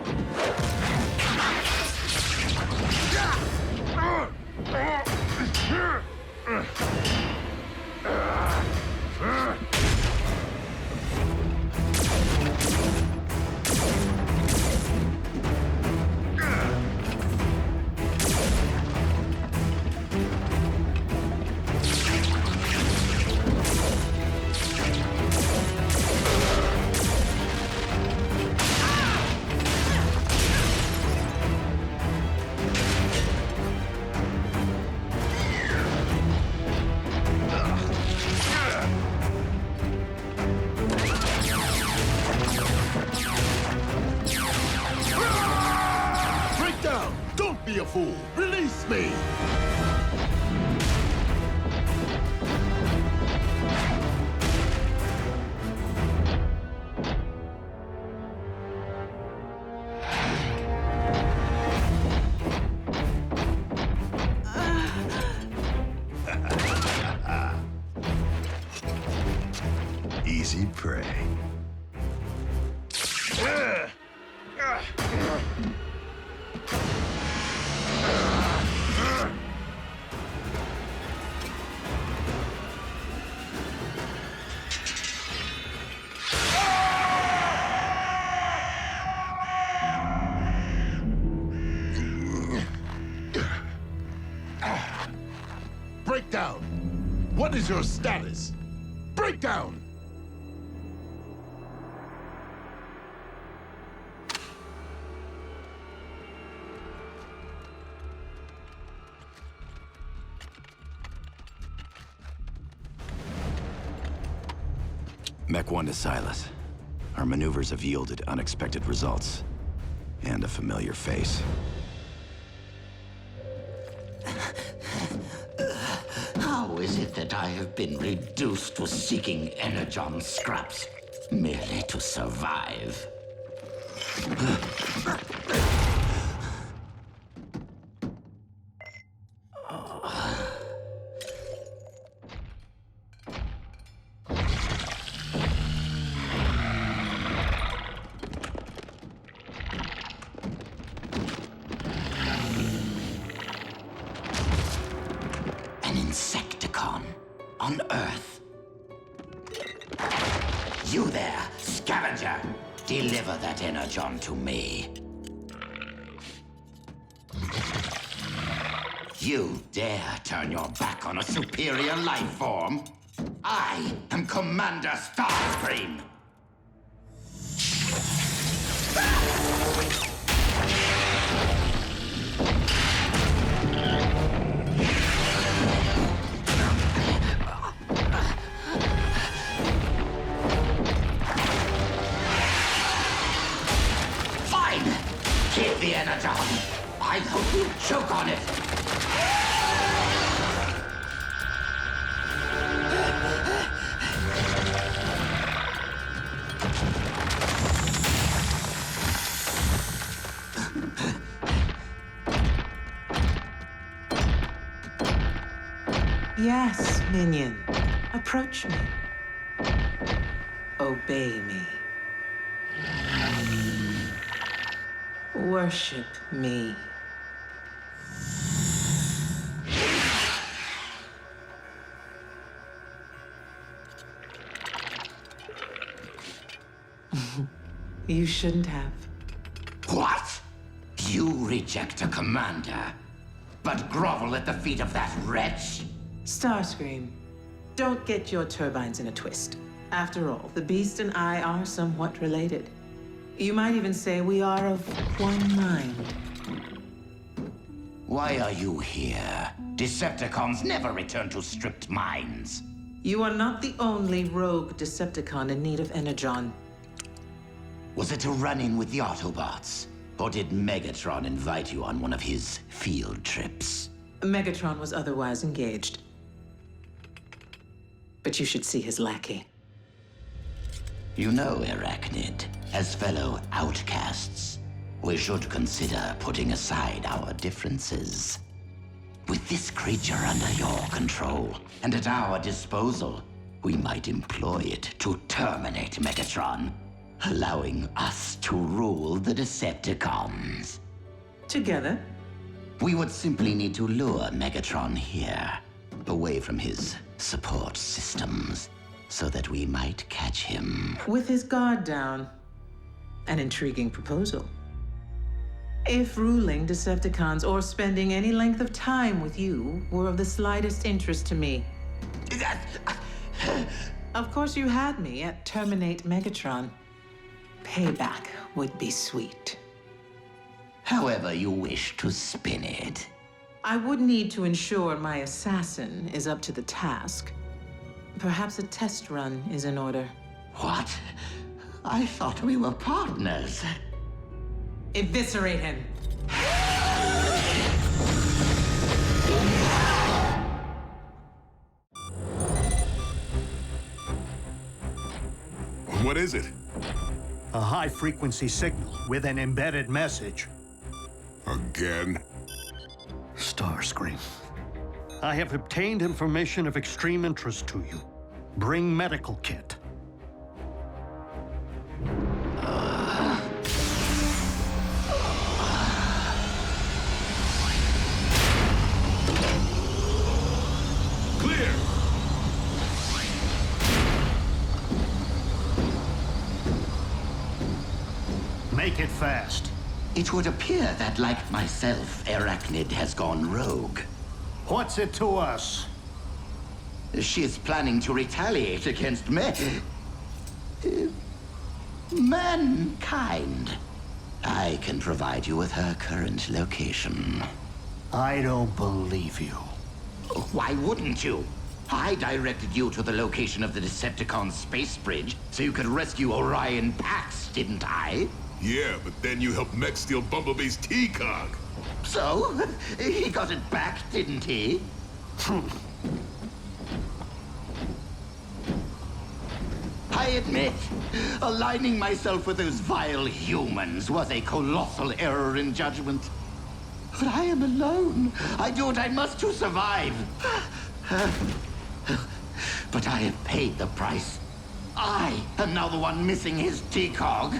you fool! Release me! Easy prey. Breakdown! What is your status? Breakdown! Mech 1 to Silas. Our maneuvers have yielded unexpected results. And a familiar face. How is it that I have been reduced to seeking energon scraps merely to survive? An Insecticon on Earth. You there, scavenger! Deliver that energon to me. You dare turn your back on a superior life form? I am Commander Starscream! Fine! Keep the energon. I hope you choke on it. Yes, minion. Approach me. Obey me. Worship me. You shouldn't have. What? You reject a commander, but grovel at the feet of that wretch? Starscream, don't get your turbines in a twist. After all, the beast and I are somewhat related. You might even say we are of one mind. Why are you here? Decepticons never return to stripped minds. You are not the only rogue Decepticon in need of energon. Was it a run-in with the Autobots? Or did Megatron invite you on one of his field trips? Megatron was otherwise engaged. But you should see his lackey. You know, Arachnid, as fellow outcasts, we should consider putting aside our differences. With this creature under your control and at our disposal, we might employ it to terminate Megatron, allowing us to rule the Decepticons. Together? We would simply need to lure Megatron here, away from his support systems, so that we might catch him. With his guard down. An intriguing proposal. If ruling Decepticons or spending any length of time with you were of the slightest interest to me. Of course you had me at terminate Megatron. Payback would be sweet. However you wish to spin it. I would need to ensure my assassin is up to the task. Perhaps a test run is in order. What? I thought we were partners. Eviscerate him. What is it? A high-frequency signal with an embedded message. Again? Starscream. I have obtained information of extreme interest to you. Bring medical kit. Clear! Make it fast. It would appear that, like myself, Arachnid has gone rogue. What's it to us? She is planning to retaliate against mankind. I can provide you with her current location. I don't believe you. Why wouldn't you? I directed you to the location of the Decepticon space bridge so you could rescue Orion Pax, didn't I? Yeah, but then you helped Mech steal Bumblebee's T-Cog. So? He got it back, didn't he? I admit, aligning myself with those vile humans was a colossal error in judgment. But I am alone. I do what I must to survive. But I have paid the price. I am now the one missing his T-Cog.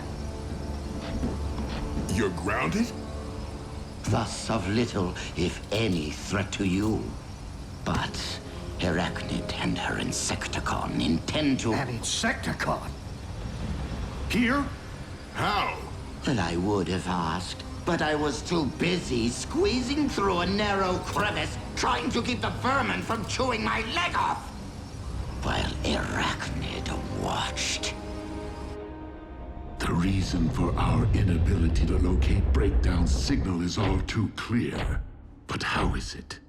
You're grounded? Thus of little, if any, threat to you. But Arachnid and her Insecticon intend to... An Insecticon? Here? How? Well, I would have asked, but I was too busy squeezing through a narrow crevice, trying to keep the vermin from chewing my leg off, while Arachnid watched. The reason for our inability to locate Breakdown's signal is all too clear. But how is it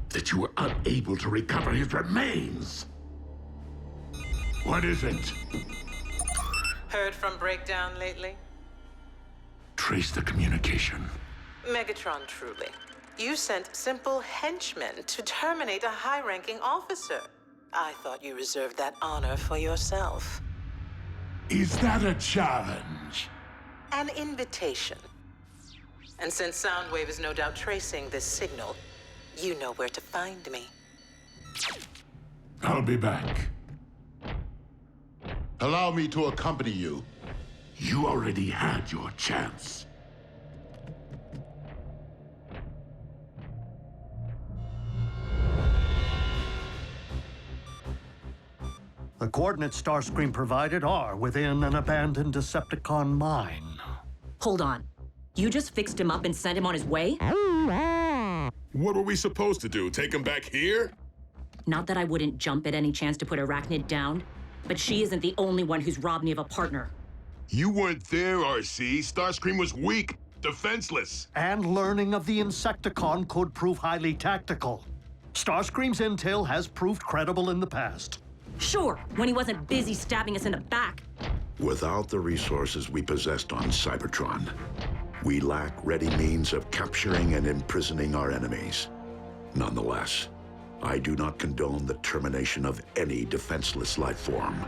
that you were unable to recover his remains? What is it? Heard from Breakdown lately? Trace the communication. Megatron, truly. You sent simple henchmen to terminate a high-ranking officer. I thought you reserved that honor for yourself. Is that a challenge? An invitation. And since Soundwave is no doubt tracing this signal, you know where to find me. I'll be back. Allow me to accompany you. You already had your chance. The coordinates Starscream provided are within an abandoned Decepticon mine. Hold on. You just fixed him up and sent him on his way? What were we supposed to do? Take him back here? Not that I wouldn't jump at any chance to put Arachnid down, but she isn't the only one who's robbed me of a partner. You weren't there, RC. Starscream was weak, defenseless. And learning of the Insecticon could prove highly tactical. Starscream's intel has proved credible in the past. Sure, when he wasn't busy stabbing us in the back. Without the resources we possessed on Cybertron, we lack ready means of capturing and imprisoning our enemies. Nonetheless, I do not condone the termination of any defenseless life form.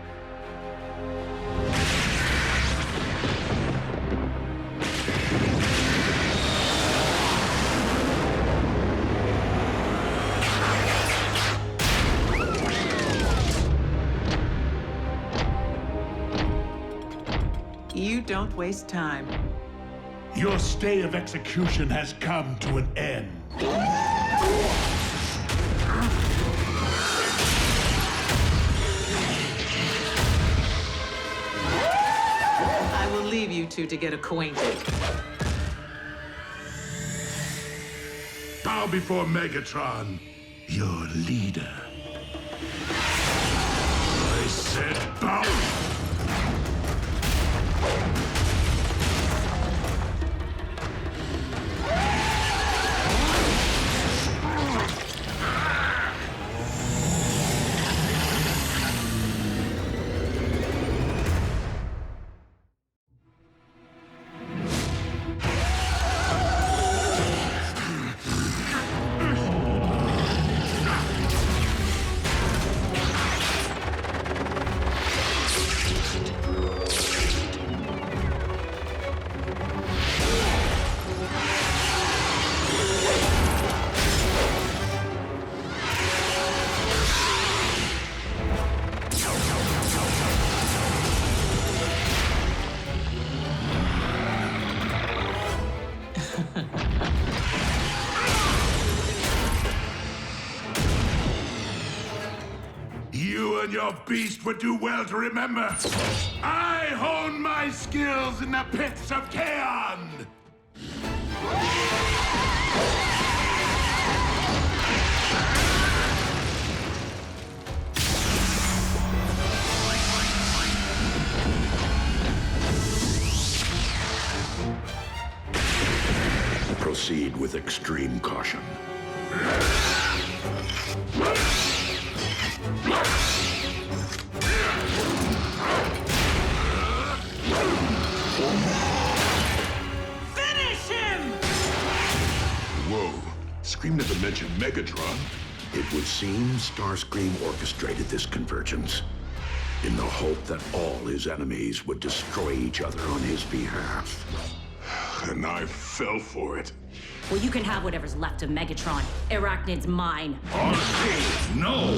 You don't waste time. Your stay of execution has come to an end. I will leave you two to get acquainted. Bow before Megatron, your leader. I said bow! and your beast would do well to remember. I hone my skills in the pits of Kaon! Proceed with extreme caution. Finish him! Whoa. Scream never mentioned Megatron. It would seem Starscream orchestrated this convergence in the hope that all his enemies would destroy each other on his behalf. And I fell for it. Well, you can have whatever's left of Megatron. Arachnid's mine. Arachnid, no!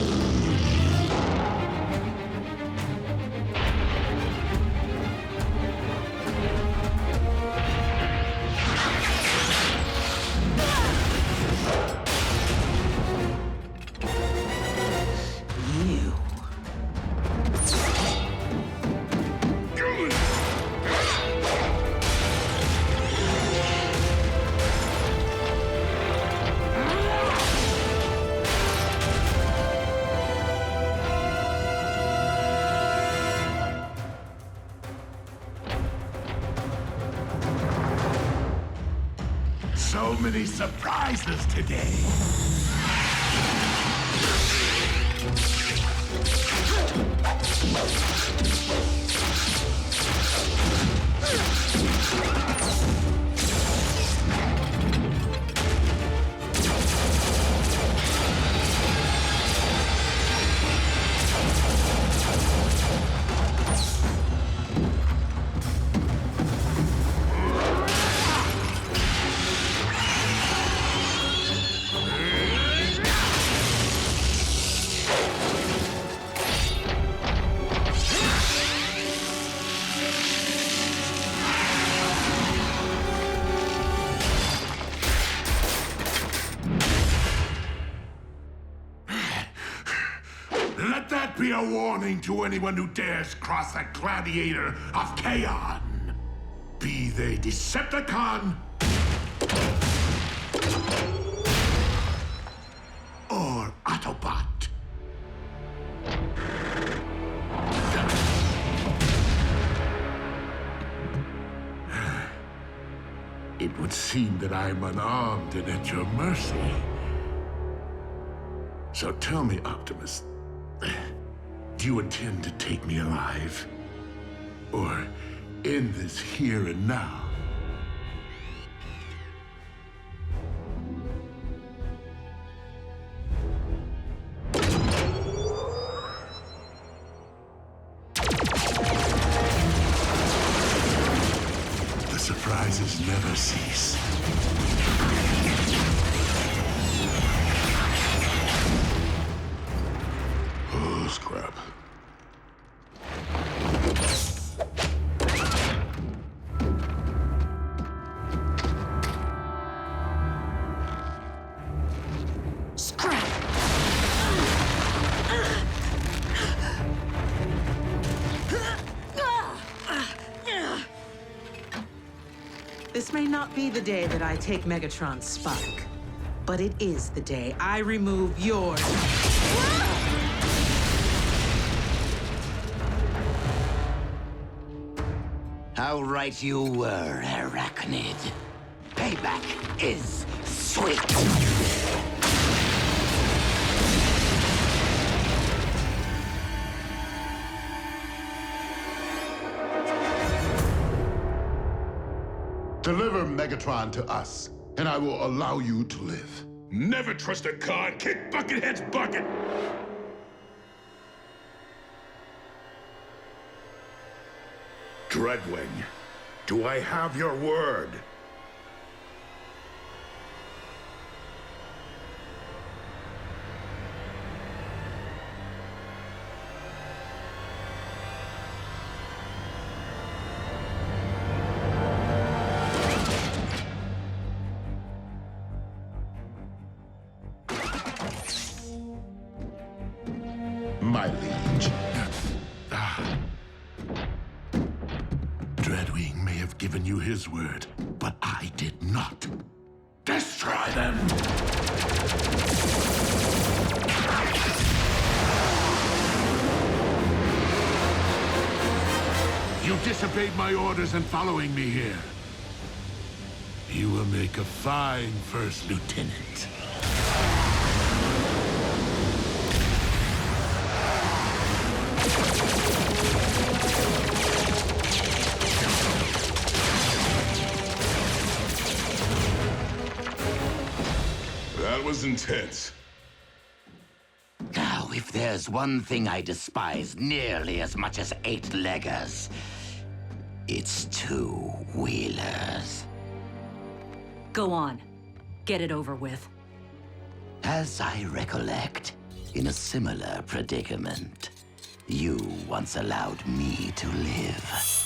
So many surprises today. Let that be a warning to anyone who dares cross the gladiator of Kaon. Be they Decepticon or Autobot. It would seem that I'm unarmed and at your mercy. So tell me, Optimus, do you intend to take me alive? Or end this here and now? The surprises never cease. Oh, scrap. This may not be the day that I take Megatron's spike, but it is the day I remove yours. How right you were, Arachnid. Payback is sweet. Deliver Megatron to us, and I will allow you to live. Never trust a con. Kick Buckethead's bucket! Dreadwing, do I have your word? my liege. Dreadwing may have given you his word, but I did not. Destroy them! You disobeyed my orders in following me here. You will make a fine first lieutenant. That was intense. Now, if there's one thing I despise nearly as much as 8-leggers, it's 2-wheelers. Go on. Get it over with. As I recollect, in a similar predicament, you once allowed me to live.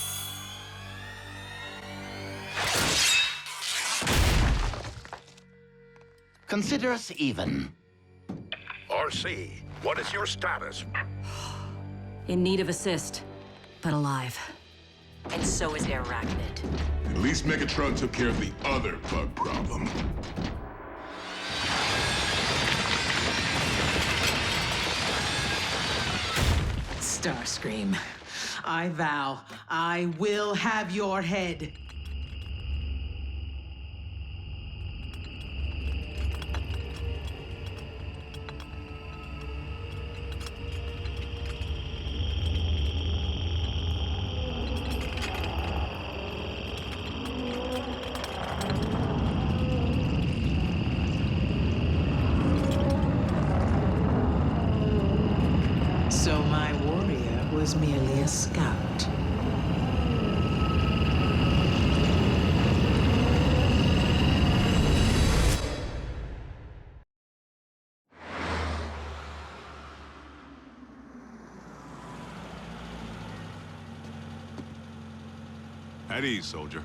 Consider us even. RC, what is your status? In need of assist, but alive. And so is Arachnid. At least Megatron took care of the other bug problem. Starscream, I vow, I will have your head. So my warrior was merely a scout. At ease, soldier.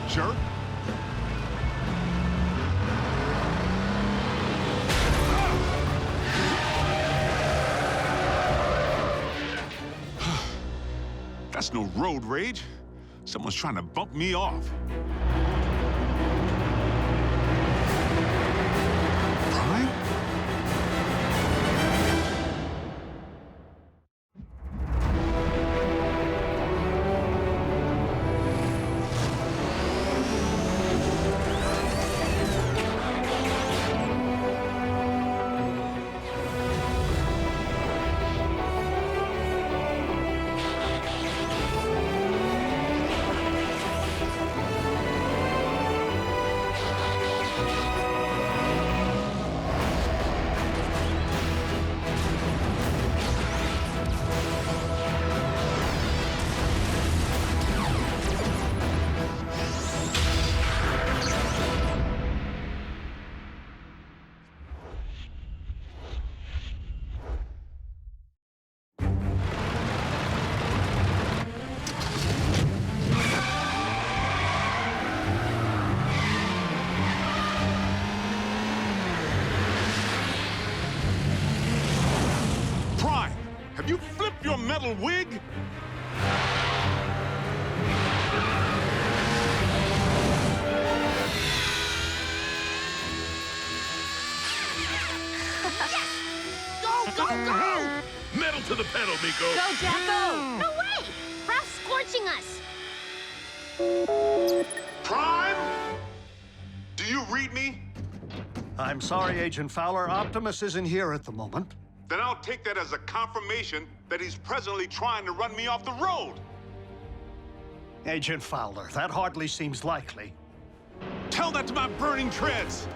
Jerk. That's no road rage. Someone's trying to bump me off. Prime? Have you flipped your metal wig? Go, go, go! Metal to the pedal, Miko! Go, Jacko! No way! Ralph's scorching us! Prime? Do you read me? I'm sorry, Agent Fowler. Optimus isn't here at the moment. Then I'll take that as a confirmation that he's presently trying to run me off the road. Agent Fowler, that hardly seems likely. Tell that to my burning treads!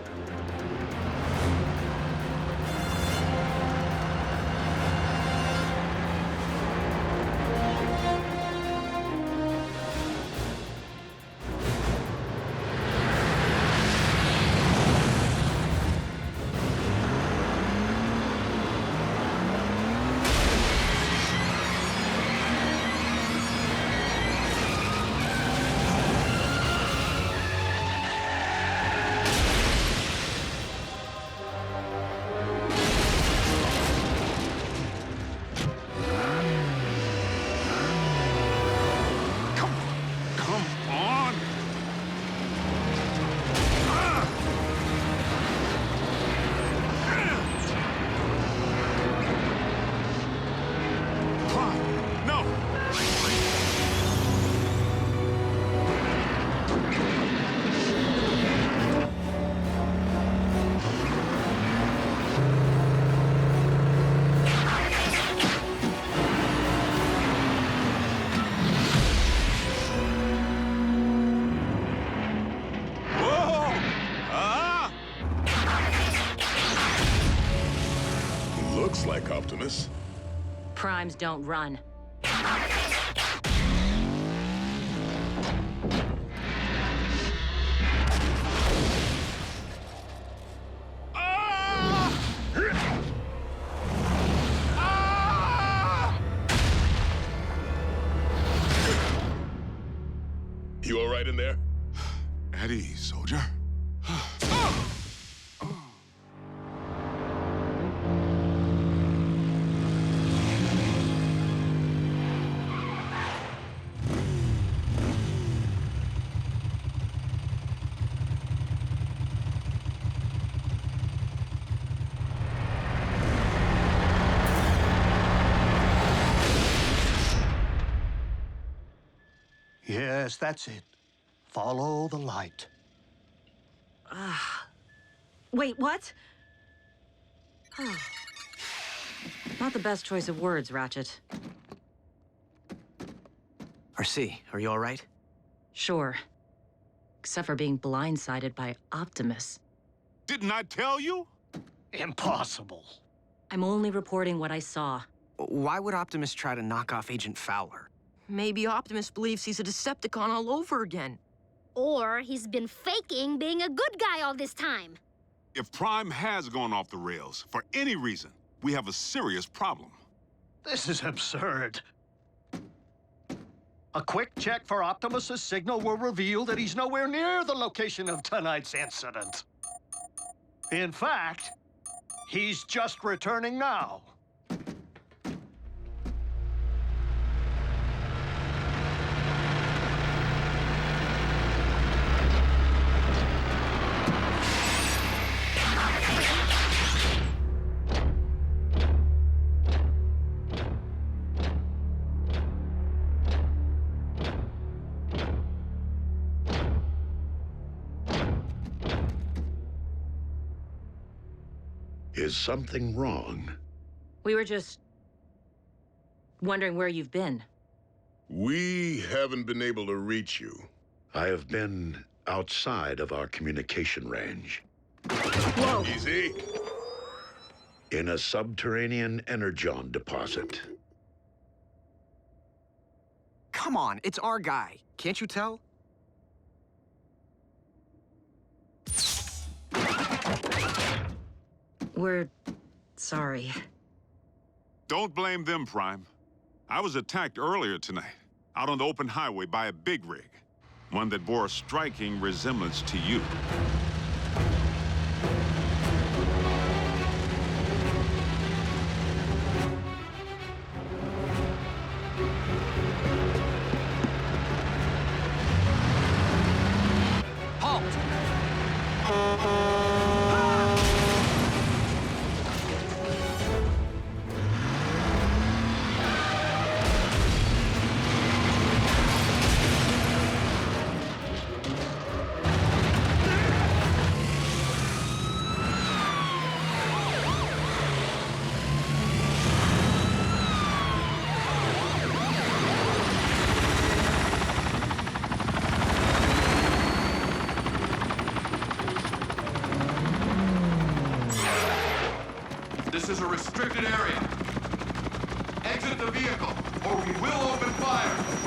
Like Optimus. Primes don't run. You all right in there? At ease, soldier. Yes, that's it. Follow the light. Wait, what? Not the best choice of words, Ratchet. RC, are you all right? Sure. Except for being blindsided by Optimus. Didn't I tell you? Impossible. I'm only reporting what I saw. Why would Optimus try to knock off Agent Fowler? Maybe Optimus believes he's a Decepticon all over again. Or he's been faking being a good guy all this time. If Prime has gone off the rails, for any reason, we have a serious problem. This is absurd. A quick check for Optimus's signal will reveal that he's nowhere near the location of tonight's incident. In fact, he's just returning now. Is something wrong? We were just wondering where you've been. We haven't been able to reach you. I have been outside of our communication range. Whoa! Easy. In a subterranean energon deposit. Come on, it's our guy. Can't you tell? We're sorry. Don't blame them, Prime. I was attacked earlier tonight, out on the open highway by a big rig. One that bore a striking resemblance to you. This is a restricted area. Exit the vehicle, or we will open fire.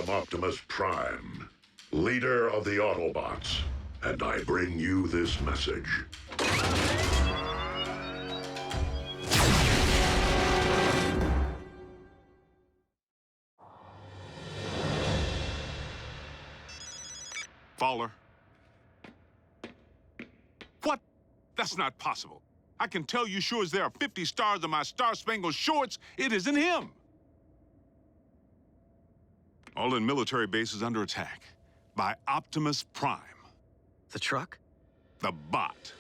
Optimus Prime, leader of the Autobots, and I bring you this message. Fowler. What? That's not possible. I can tell you sure as there are 50 stars on my Star-Spangled Shorts, it isn't him. All in military base is under attack by Optimus Prime. The truck? The bot.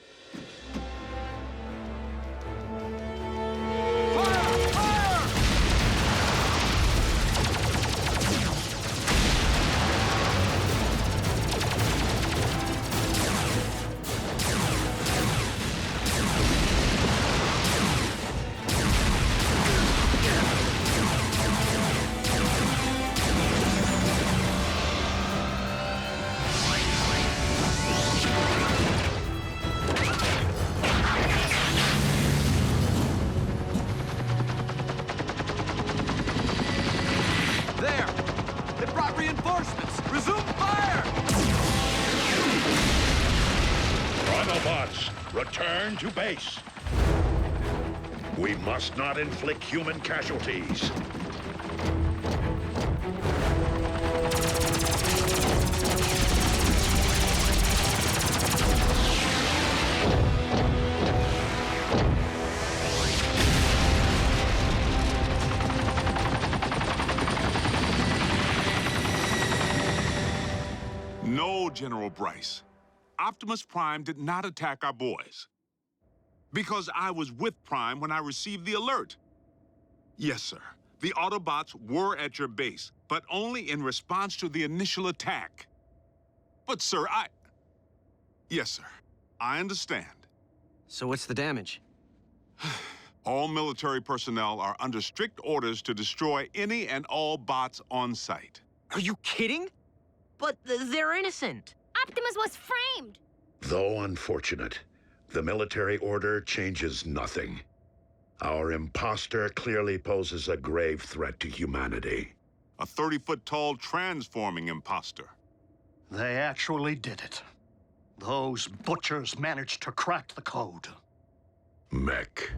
Return to base. We must not inflict human casualties. No, General Bryce. Optimus Prime did not attack our boys. Because I was with Prime when I received the alert. Yes, sir. The Autobots were at your base, but only in response to the initial attack. But, sir, Yes, sir. I understand. So what's the damage? All military personnel are under strict orders to destroy any and all bots on site. Are you kidding? But they're innocent. Optimus was framed! Though unfortunate, the military order changes nothing. Our imposter clearly poses a grave threat to humanity. A 30-foot-tall transforming imposter. They actually did it. Those butchers managed to crack the code. Mech.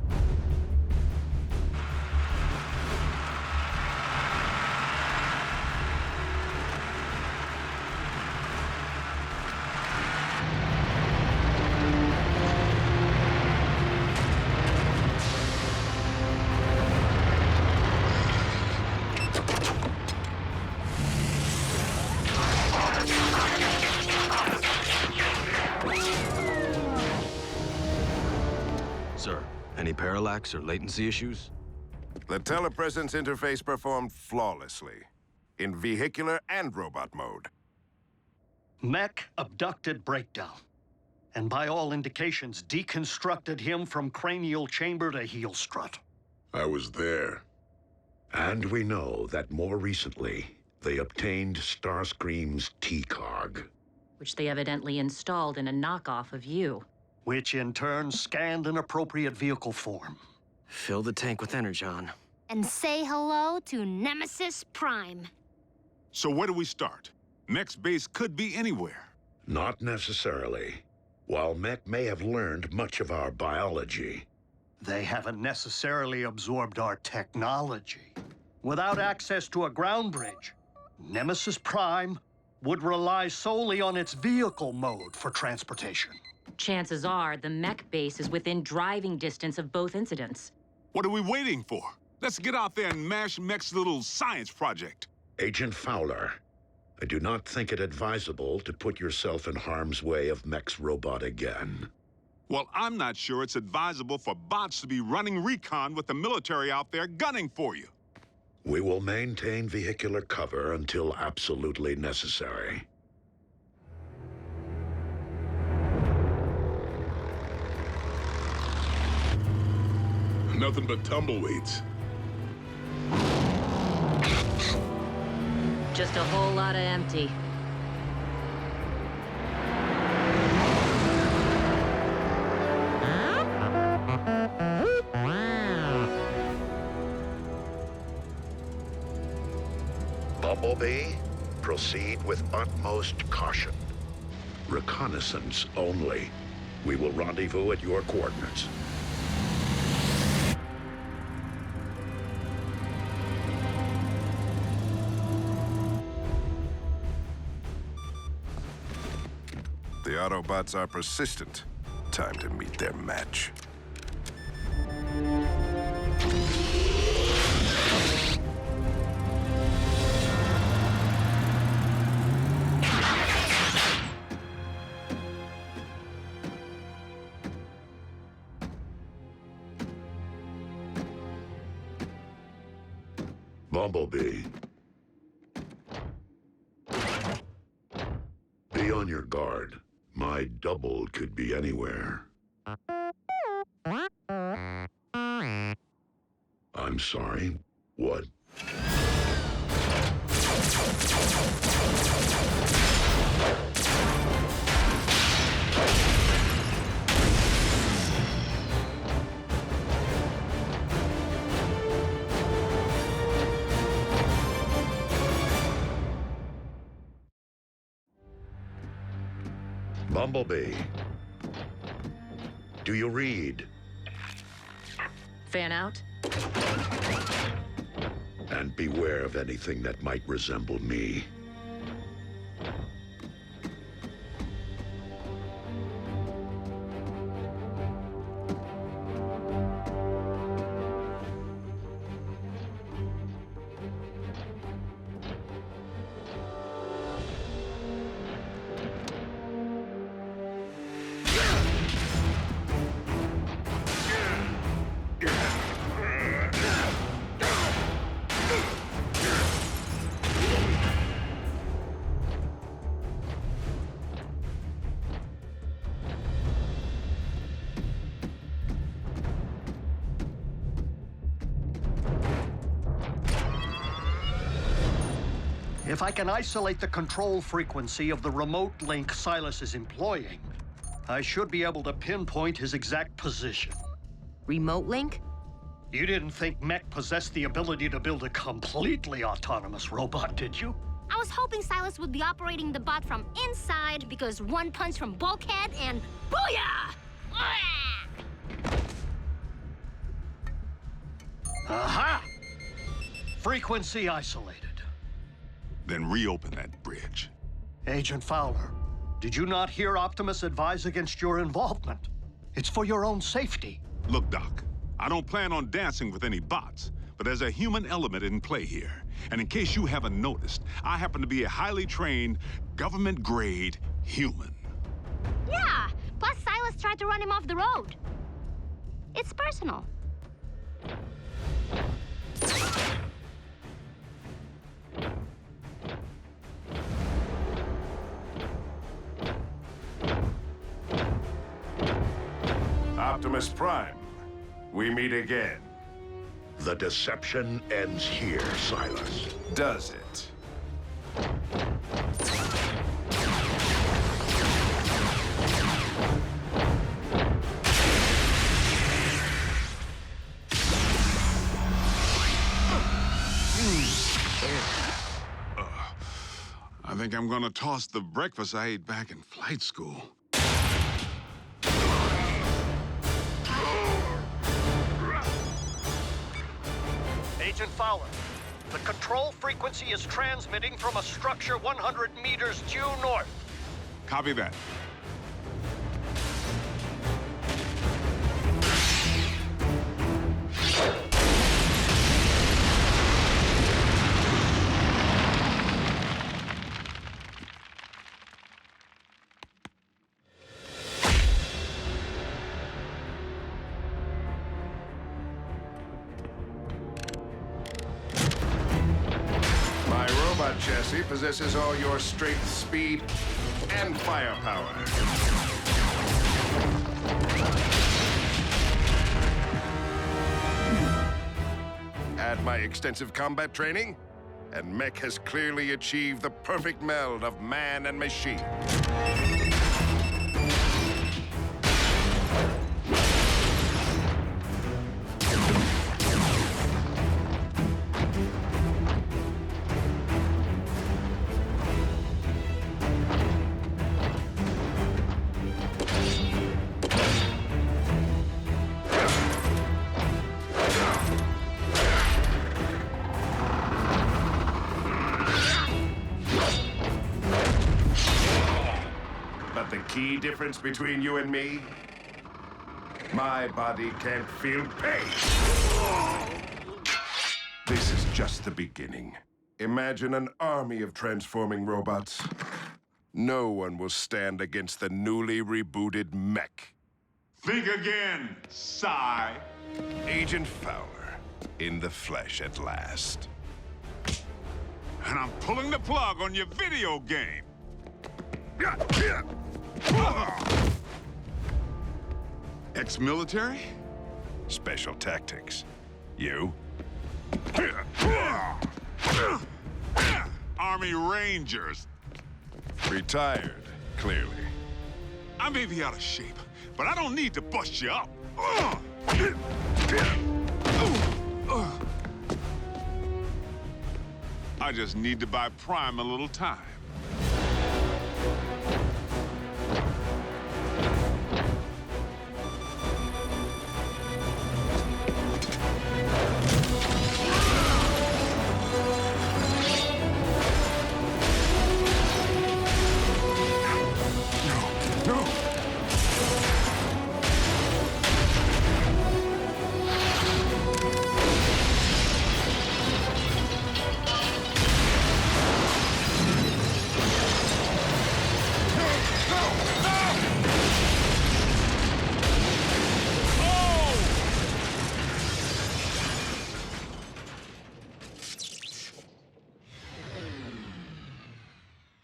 Sir, any parallax or latency issues? The telepresence interface performed flawlessly, in vehicular and robot mode. Mech abducted Breakdown, and by all indications, deconstructed him from cranial chamber to heel strut. I was there. And we know that more recently, they obtained Starscream's T-Cog. Which they evidently installed in a knockoff of you. Which in turn scanned an appropriate vehicle form. Fill the tank with energon. And say hello to Nemesis Prime. So where do we start? Mech's base could be anywhere. Not necessarily. While Mech may have learned much of our biology, they haven't necessarily absorbed our technology. Without access to a ground bridge, Nemesis Prime would rely solely on its vehicle mode for transportation. Chances are the Mech base is within driving distance of both incidents. What are we waiting for? Let's get out there and mash Mech's little science project. Agent Fowler, I do not think it advisable to put yourself in harm's way of Mech's robot again. Well, I'm not sure it's advisable for bots to be running recon with the military out there gunning for you. We will maintain vehicular cover until absolutely necessary. Nothing but tumbleweeds. Just a whole lot of empty. Bumblebee, proceed with utmost caution. Reconnaissance only. We will rendezvous at your coordinates. The Autobots are persistent. Time to meet their match. Bumblebee. Be on your guard. My double could be anywhere. I'm sorry. What? Bumblebee. Do you read? Fan out? And beware of anything that might resemble me. If I can isolate the control frequency of the remote link Silas is employing, I should be able to pinpoint his exact position. Remote link? You didn't think Mech possessed the ability to build a completely autonomous robot, did you? I was hoping Silas would be operating the bot from inside because one punch from Bulkhead and booyah! Aha! Frequency isolated. Then reopen that bridge. Agent Fowler, did you not hear Optimus advise against your involvement? It's for your own safety. Look, Doc, I don't plan on dancing with any bots, but there's a human element in play here. And in case you haven't noticed, I happen to be a highly trained, government-grade human. Yeah, plus Silas tried to run him off the road. It's personal. Optimus Prime, we meet again. The deception ends here, Silas. Does it? I think I'm gonna toss the breakfast I ate back in flight school. Agent Fowler, the control frequency is transmitting from a structure 100 meters due north. Copy that. galaxy possesses all your strength, speed, and firepower. Add my extensive combat training, and Mech has clearly achieved the perfect meld of man and machine. But the key difference between you and me? My body can't feel pain. This is just the beginning. Imagine an army of transforming robots. No one will stand against the newly rebooted Mech. Think again, sigh. Agent Fowler, in the flesh at last. And I'm pulling the plug on your video game. Ex-military? Special tactics. You? Army Rangers. Retired, clearly. I may be out of shape, but I don't need to bust you up. I just need to buy Prime a little time.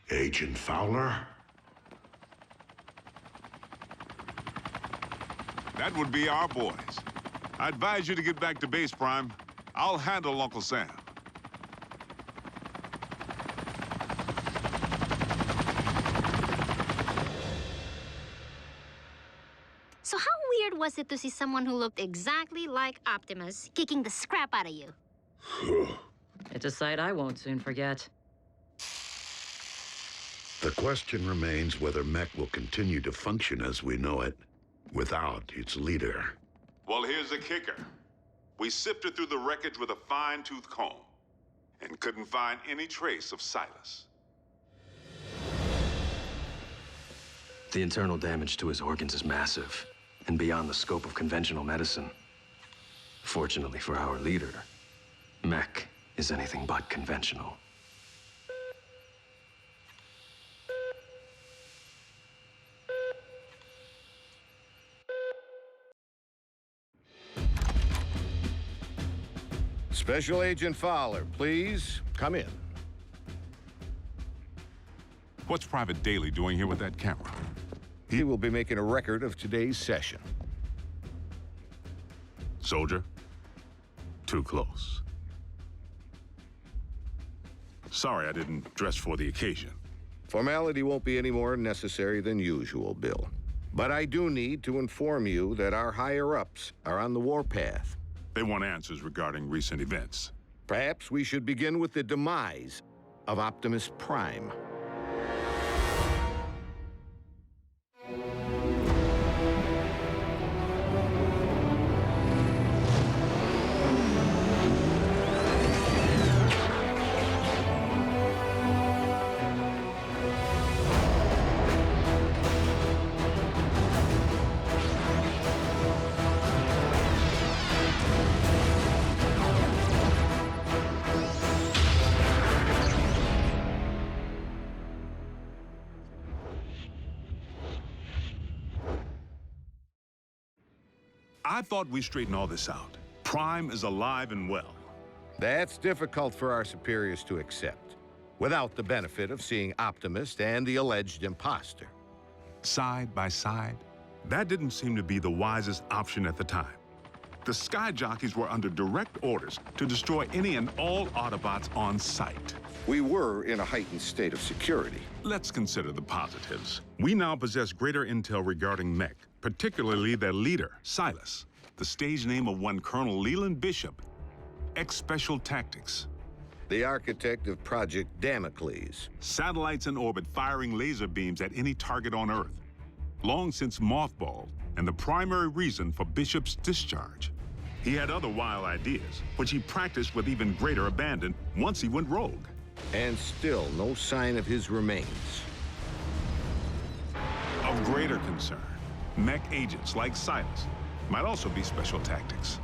Agent Fowler? That would be our boys. I advise you to get back to base, Prime. I'll handle Uncle Sam. So how weird was it to see someone who looked exactly like Optimus kicking the scrap out of you? It's a sight I won't soon forget. The question remains whether Mech will continue to function as we know it, without its leader. Well, here's the kicker. We sifted through the wreckage with a fine-tooth comb and couldn't find any trace of Silas. The internal damage to his organs is massive and beyond the scope of conventional medicine. Fortunately for our leader, Mech is anything but conventional. Special Agent Fowler, please come in. What's Private Daly doing here with that camera? He will be making a record of today's session. Soldier, too close. Sorry I didn't dress for the occasion. Formality won't be any more necessary than usual, Bill. But I do need to inform you that our higher-ups are on the warpath. They want answers regarding recent events. Perhaps we should begin with the demise of Optimus Prime. I thought we straightened all this out. Prime is alive and well. That's difficult for our superiors to accept. without the benefit of seeing Optimus and the alleged imposter. Side by side, that didn't seem to be the wisest option at the time. The Sky Jockeys were under direct orders to destroy any and all Autobots on sight. We were in a heightened state of security. Let's consider the positives. We now possess greater intel regarding Mech, particularly their leader, Silas, the stage name of one Colonel Leland Bishop, ex-Special Tactics. The architect of Project Damocles. Satellites in orbit firing laser beams at any target on Earth. Long since mothballed, and the primary reason for Bishop's discharge. He had other wild ideas, which he practiced with even greater abandon once he went rogue. And still no sign of his remains. Of greater concern, Mech agents like Silas might also be Special Tactics.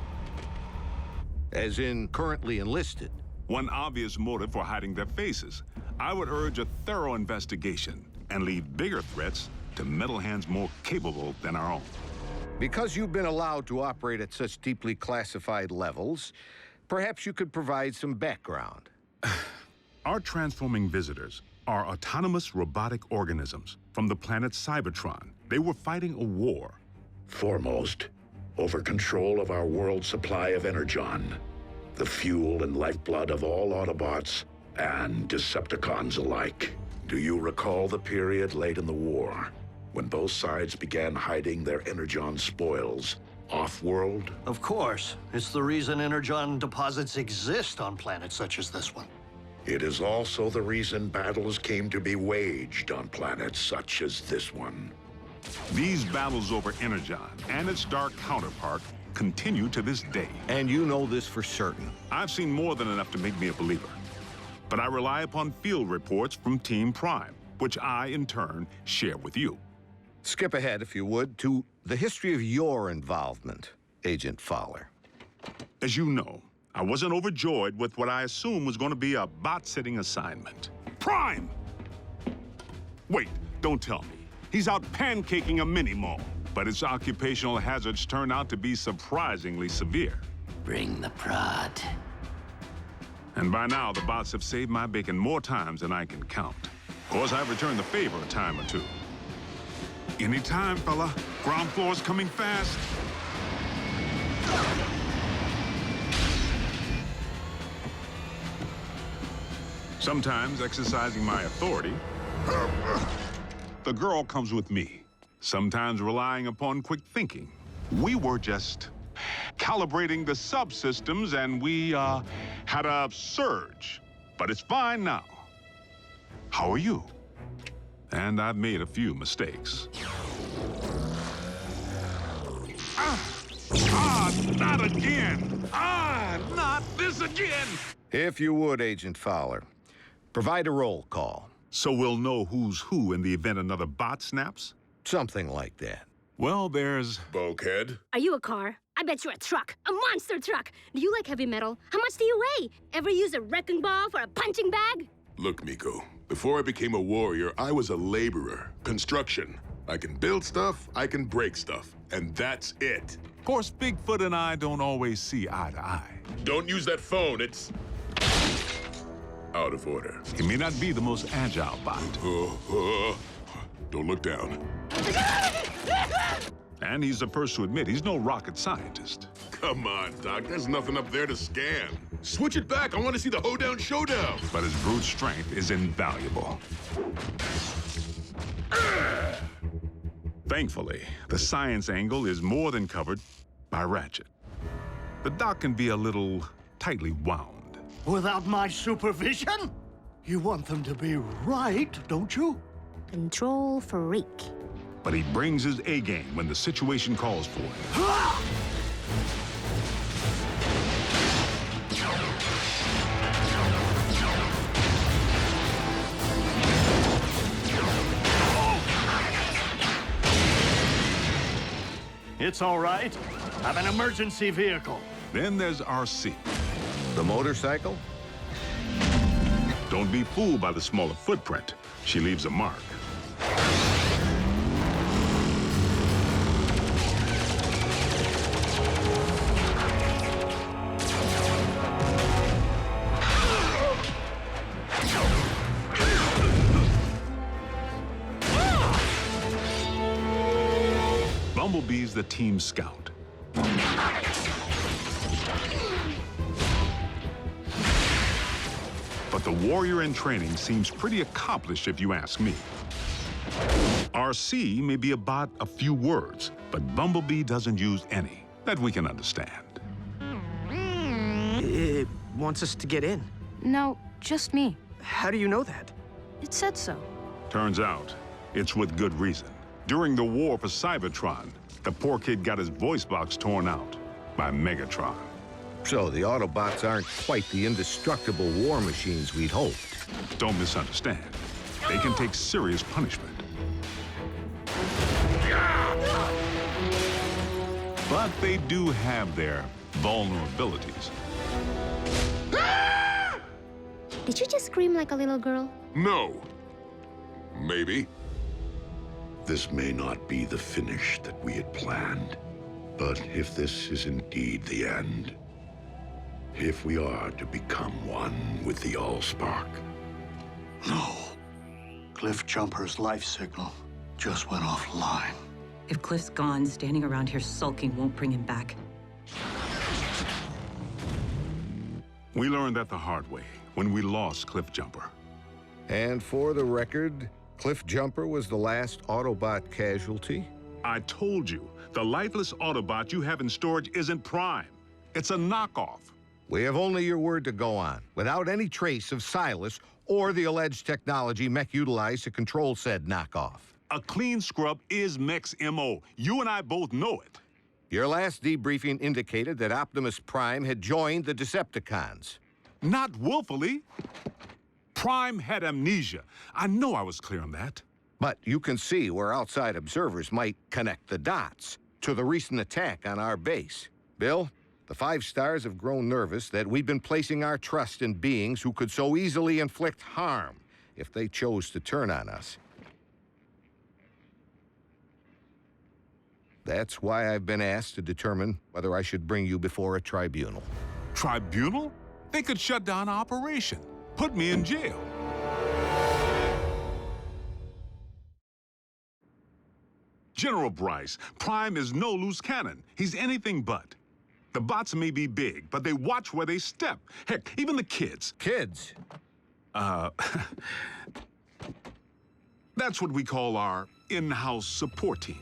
As in currently enlisted. One obvious motive for hiding their faces. I would urge a thorough investigation and leave bigger threats to metal hands more capable than our own. Because you've been allowed to operate at such deeply classified levels, perhaps you could provide some background. Our transforming visitors are autonomous robotic organisms from the planet Cybertron. They were fighting a war. Foremost, over control of our world's supply of energon, the fuel and lifeblood of all Autobots and Decepticons alike. Do you recall the period late in the war when both sides began hiding their energon spoils off-world? Of course. It's the reason energon deposits exist on planets such as this one. It is also the reason battles came to be waged on planets such as this one. These battles over energon and its dark counterpart continue to this day. And you know this for certain. I've seen more than enough to make me a believer. But I rely upon field reports from Team Prime, which I, in turn, share with you. Skip ahead, if you would, to the history of your involvement, Agent Fowler. As you know, I wasn't overjoyed with what I assumed was going to be a bot-sitting assignment. Prime! Wait, don't tell me. He's out pancaking a mini-mall, but its occupational hazards turn out to be surprisingly severe. Bring the prod. And by now, the bots have saved my bacon more times than I can count. Of course, I've returned the favor a time or two. Anytime, fella. Ground floor's coming fast. Sometimes exercising my authority, the girl comes with me. Sometimes relying upon quick thinking. We were just calibrating the subsystems and we had a surge. But it's fine now. How are you? And I've made a few mistakes. Not again! Not this again! If you would, Agent Fowler, provide a roll call. So we'll know who's who in the event another bot snaps? Something like that. Well, there's... Bulkhead? Are you a car? I bet you're a truck. A monster truck. Do you like heavy metal? How much do you weigh? Ever use a wrecking ball for a punching bag? Look, Miko, before I became a warrior, I was a laborer. Construction. I can build stuff, I can break stuff, and that's it. Of course, Bigfoot and I don't always see eye to eye. Don't use that phone, it's... out of order. He may not be the most agile bot. Don't look down. And he's the first to admit he's no rocket scientist. Come on, Doc, there's nothing up there to scan. Switch it back, I want to see the hoedown showdown. But his brute strength is invaluable. Thankfully, the science angle is more than covered by Ratchet. The doc can be a little tightly wound. Without my supervision? You want them to be right, don't you? Control freak. But he brings his A-game when the situation calls for it. It's all right. I'm an emergency vehicle. Then there's RC. The motorcycle? Don't be fooled by the smaller footprint. She leaves a mark. Bumblebee's the team scout. But the warrior in training seems pretty accomplished if you ask me. RC may be about a few words, but Bumblebee doesn't use any that we can understand. It wants us to get in. No, just me. How do you know that? It said so. Turns out, it's with good reason. During the war for Cybertron, the poor kid got his voice box torn out by Megatron. So the Autobots aren't quite the indestructible war machines we'd hoped. Don't misunderstand. They can take serious punishment. But they do have their vulnerabilities. Did you just scream like a little girl? No. Maybe. This may not be the finish that we had planned, but if this is indeed the end, if we are to become one with the Allspark. No. Cliff Jumper's life signal just went offline. If Cliff's gone, standing around here sulking won't bring him back. We learned that the hard way when we lost Cliff Jumper. And for the record, Cliff Jumper was the last Autobot casualty? I told you, the lifeless Autobot you have in storage isn't Prime. It's a knockoff. We have only your word to go on, without any trace of Silas or the alleged technology Mech utilized to control said knockoff. A clean scrub is Mech's MO. You and I both know it. Your last debriefing indicated that Optimus Prime had joined the Decepticons. Not willfully. Prime had amnesia. I know I was clear on that. But you can see where outside observers might connect the dots to the recent attack on our base. Bill, the 5 stars have grown nervous that we've been placing our trust in beings who could so easily inflict harm if they chose to turn on us. That's why I've been asked to determine whether I should bring you before a tribunal. Tribunal? They could shut down our operation. Put me in jail. General Bryce, Prime is no loose cannon. He's anything but. The bots may be big, but they watch where they step. Heck, even the kids. Kids? That's what we call our in-house support team.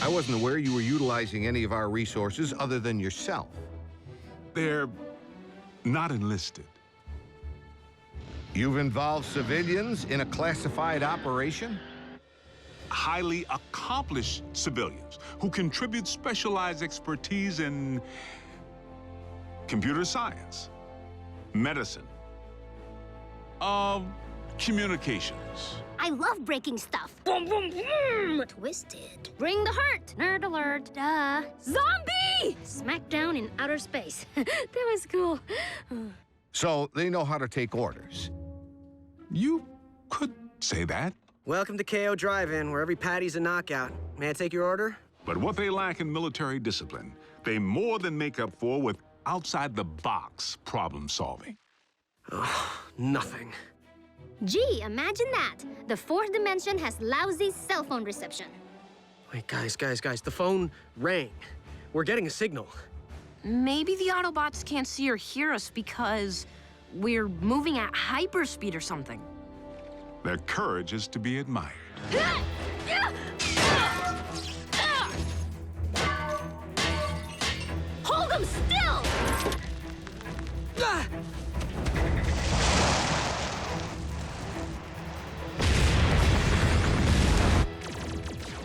I wasn't aware you were utilizing any of our resources other than yourself. They're not enlisted. You've involved civilians in a classified operation? Highly accomplished civilians who contribute specialized expertise in computer science, medicine, communications. I love breaking stuff. Boom, boom, boom! Twisted. Bring the hurt. Nerd alert. Duh. Zombie! Smackdown in outer space. That was cool. So they know how to take orders. You could say that. Welcome to KO Drive-In, where every patty's a knockout. May I take your order? But what they lack in military discipline, they more than make up for with outside-the-box problem solving. Oh, nothing. Gee, imagine that. The 4th dimension has lousy cell phone reception. Wait, guys, the phone rang. We're getting a signal. Maybe the Autobots can't see or hear us because we're moving at hyperspeed or something. Their courage is to be admired. Hold them still!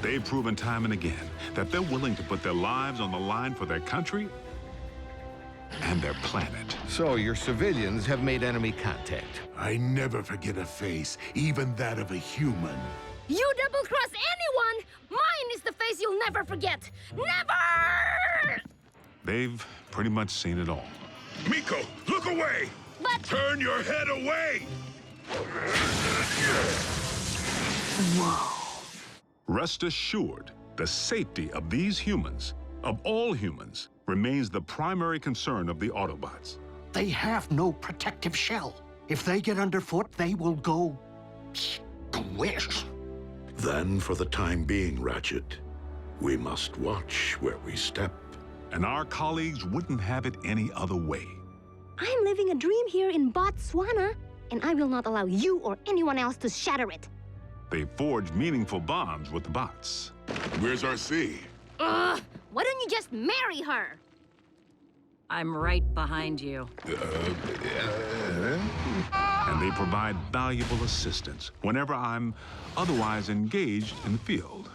They've proven time and again that they're willing to put their lives on the line for their country and their planet. So your civilians have made enemy contact. I never forget a face, even that of a human. You double-cross anyone, mine is the face you'll never forget. Never! They've pretty much seen it all. Miko, look away! But... Turn your head away! Whoa. Rest assured, the safety of these humans, of all humans, remains the primary concern of the Autobots. They have no protective shell. If they get underfoot, they will go squish. Then, for the time being, Ratchet, we must watch where we step. And our colleagues wouldn't have it any other way. I'm living a dream here in Botswana, and I will not allow you or anyone else to shatter it. They forged meaningful bonds with the bots. Where's RC? Ugh! Why don't you just marry her? I'm right behind you. And they provide valuable assistance whenever I'm otherwise engaged in the field.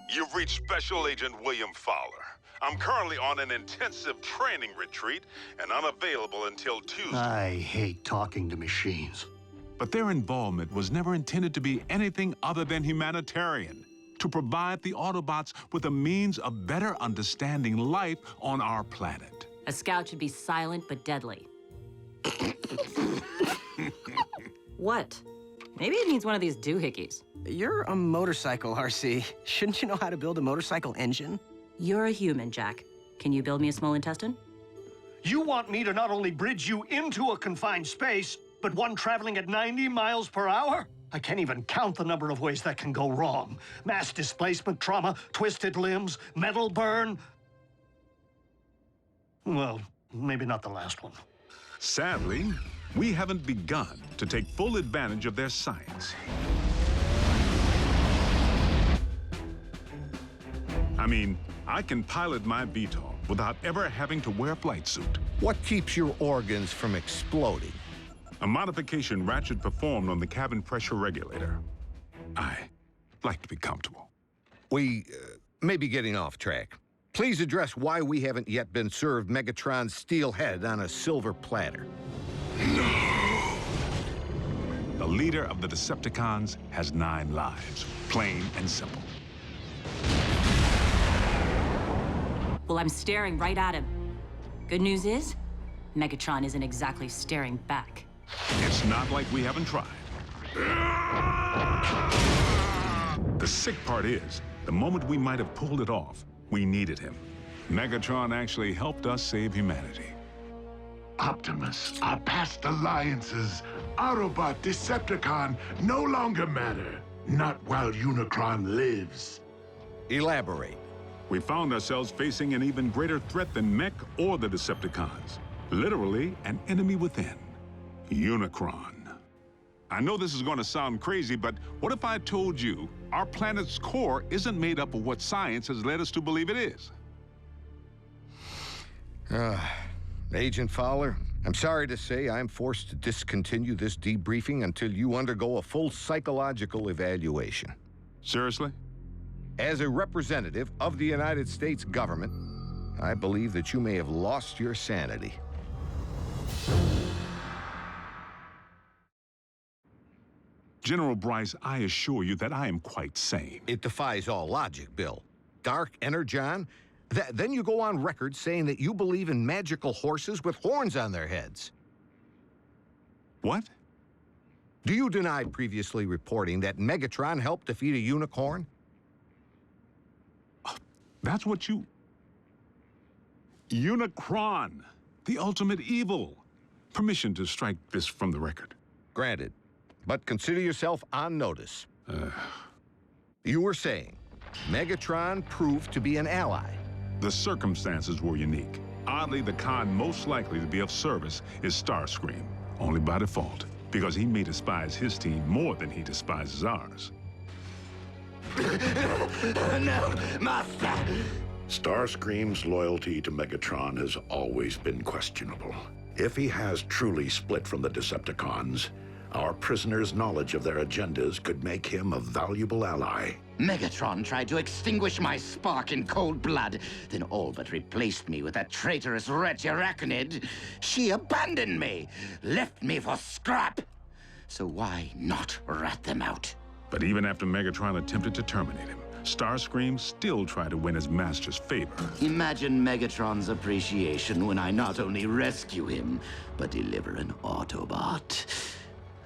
You've reached Special Agent William Fowler. I'm currently on an intensive training retreat and unavailable until Tuesday. I hate talking to machines. But their involvement was never intended to be anything other than humanitarian, to provide the Autobots with a means of better understanding life on our planet. A scout should be silent but deadly. What? Maybe it needs one of these doohickeys. You're a motorcycle, RC. Shouldn't you know how to build a motorcycle engine? You're a human, Jack. Can you build me a small intestine? You want me to not only bridge you into a confined space, but one traveling at 90 miles per hour? I can't even count the number of ways that can go wrong. Mass displacement trauma, twisted limbs, metal burn. Well, maybe not the last one. Sadly, we haven't begun to take full advantage of their science. I mean, I can pilot my VTOL without ever having to wear a flight suit. What keeps your organs from exploding? A modification Ratchet performed on the cabin pressure regulator. I like to be comfortable. We may be getting off track. Please address why we haven't yet been served Megatron's steel head on a silver platter. No! The leader of the Decepticons has 9 lives, plain and simple. Well, I'm staring right at him. Good news is, Megatron isn't exactly staring back. It's not like we haven't tried. The sick part is, the moment we might have pulled it off, we needed him. Megatron actually helped us save humanity. Optimus, our past alliances, Autobot, Decepticon, no longer matter. Not while Unicron lives. Elaborate. We found ourselves facing an even greater threat than Mech or the Decepticons. Literally, an enemy within. Unicron. I know this is going to sound crazy, but what if I told you our planet's core isn't made up of what science has led us to believe it is? Agent Fowler, I'm sorry to say I'm forced to discontinue this debriefing until you undergo a full psychological evaluation. Seriously? As a representative of the United States government, I believe that you may have lost your sanity. General Bryce, I assure you that I am quite sane. It defies all logic, Bill. Dark Energon? Then you go on record saying that you believe in magical horses with horns on their heads. What? Do you deny previously reporting that Megatron helped defeat a unicorn? That's what you... Unicron, the ultimate evil. Permission to strike this from the record. Granted, but consider yourself on notice. You were saying Megatron proved to be an ally. The circumstances were unique. Oddly, the con most likely to be of service is Starscream, only by default, because he may despise his team more than he despises ours. No, Master! Starscream's loyalty to Megatron has always been questionable. If he has truly split from the Decepticons, our prisoner's knowledge of their agendas could make him a valuable ally. Megatron tried to extinguish my spark in cold blood, then all but replaced me with that traitorous wretch Arachnid. She abandoned me, left me for scrap. So why not rat them out? But even after Megatron attempted to terminate him, Starscream still tried to win his master's favor. Imagine Megatron's appreciation when I not only rescue him, but deliver an Autobot.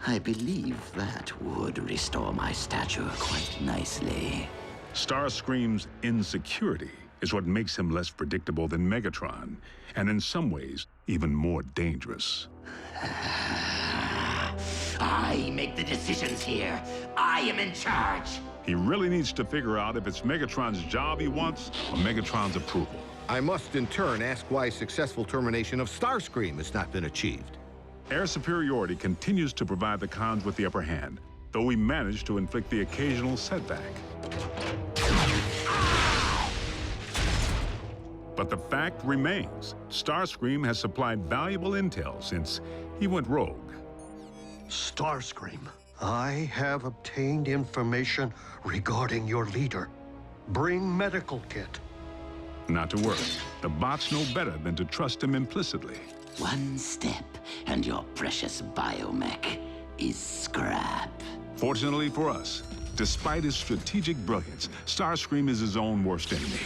I believe that would restore my stature quite nicely. Starscream's insecurity is what makes him less predictable than Megatron, and in some ways, even more dangerous. I make the decisions here. I am in charge. He really needs to figure out if it's Megatron's job he wants or Megatron's approval. I must in turn ask why successful termination of Starscream has not been achieved. Air superiority continues to provide the cons with the upper hand, though we manage to inflict the occasional setback. But the fact remains, Starscream has supplied valuable intel since he went rogue. Starscream, I have obtained information regarding your leader. Bring medical kit. Not to worry, the bots know better than to trust him implicitly. One step, and your precious biomech is scrap. Fortunately for us, despite his strategic brilliance, Starscream is his own worst enemy.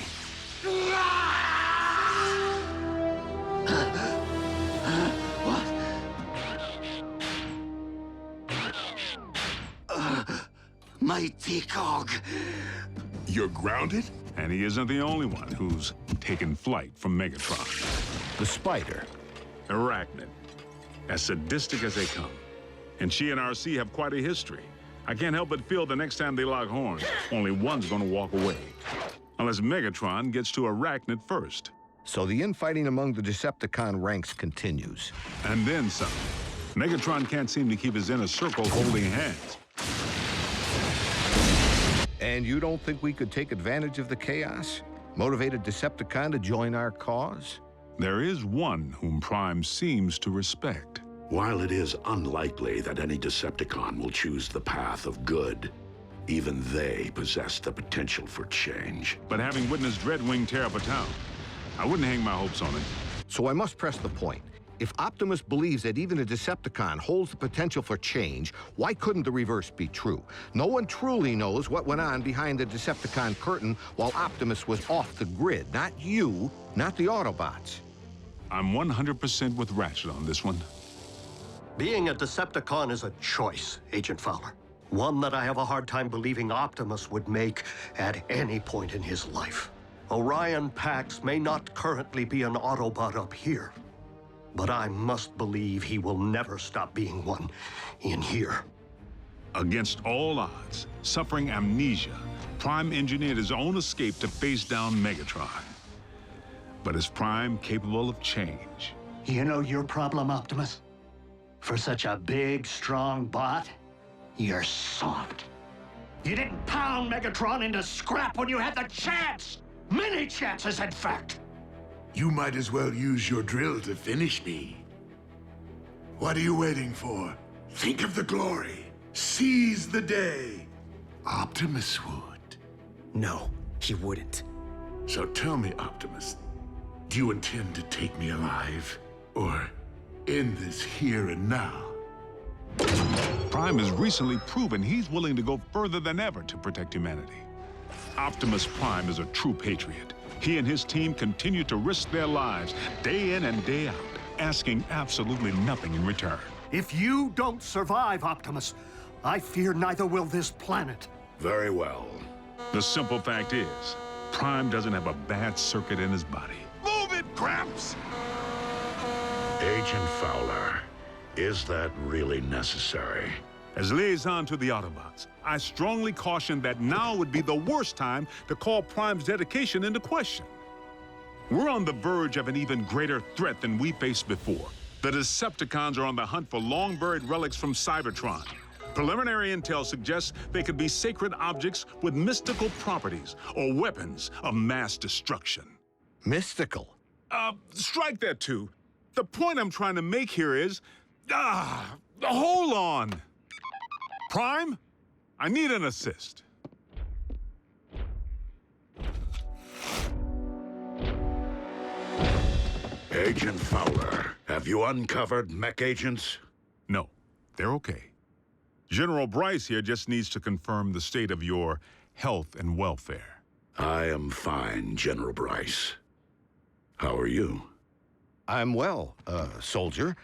Mighty cog. You're grounded? And he isn't the only one who's taken flight from Megatron. The Spider. Arachnid. As sadistic as they come. And she and RC have quite a history. I can't help but feel the next time they lock horns, only one's gonna walk away. Unless Megatron gets to Arachnid first. So the infighting among the Decepticon ranks continues. And then some. Megatron can't seem to keep his inner circle holding hands. And you don't think we could take advantage of the chaos? Motivate a Decepticon to join our cause? There is one whom Prime seems to respect. While it is unlikely that any Decepticon will choose the path of good, even they possess the potential for change. But having witnessed Dreadwing tear up a town, I wouldn't hang my hopes on it. So I must press the point. If Optimus believes that even a Decepticon holds the potential for change, why couldn't the reverse be true? No one truly knows what went on behind the Decepticon curtain while Optimus was off the grid. Not you, not the Autobots. I'm 100% with Ratchet on this one. Being a Decepticon is a choice, Agent Fowler. One that I have a hard time believing Optimus would make at any point in his life. Orion Pax may not currently be an Autobot up here, but I must believe he will never stop being one in here. Against all odds, suffering amnesia, Prime engineered his own escape to face down Megatron. But is Prime capable of change? You know your problem, Optimus? For such a big, strong bot, you're soft. You didn't pound Megatron into scrap when you had the chance! Many chances, in fact! You might as well use your drill to finish me. What are you waiting for? Think of the glory. Seize the day. Optimus would. No, he wouldn't. So tell me, Optimus, do you intend to take me alive? Or end this here and now? Prime has recently proven he's willing to go further than ever to protect humanity. Optimus Prime is a true patriot. He and his team continue to risk their lives day in and day out, asking absolutely nothing in return. If you don't survive, Optimus, I fear neither will this planet. Very well. The simple fact is, Prime doesn't have a bad circuit in his body. Move it, Gramps! Agent Fowler, is that really necessary? As liaison to the Autobots, I strongly caution that now would be the worst time to call Prime's dedication into question. We're on the verge of an even greater threat than we faced before. The Decepticons are on the hunt for long-buried relics from Cybertron. Preliminary intel suggests they could be sacred objects with mystical properties or weapons of mass destruction. Mystical? Strike that too. The point I'm trying to make here is, hold on. Prime, I need an assist. Agent Fowler, have you uncovered mech agents? No, they're okay. General Bryce here just needs to confirm the state of your health and welfare. I am fine, General Bryce. How are you? I'm well, soldier.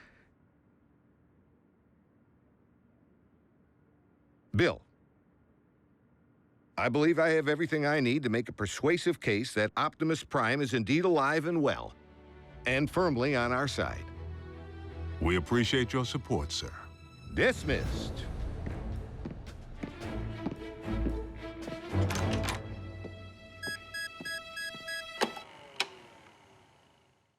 Bill, I believe I have everything I need to make a persuasive case that Optimus Prime is indeed alive and well, and firmly on our side. We appreciate your support, sir. Dismissed.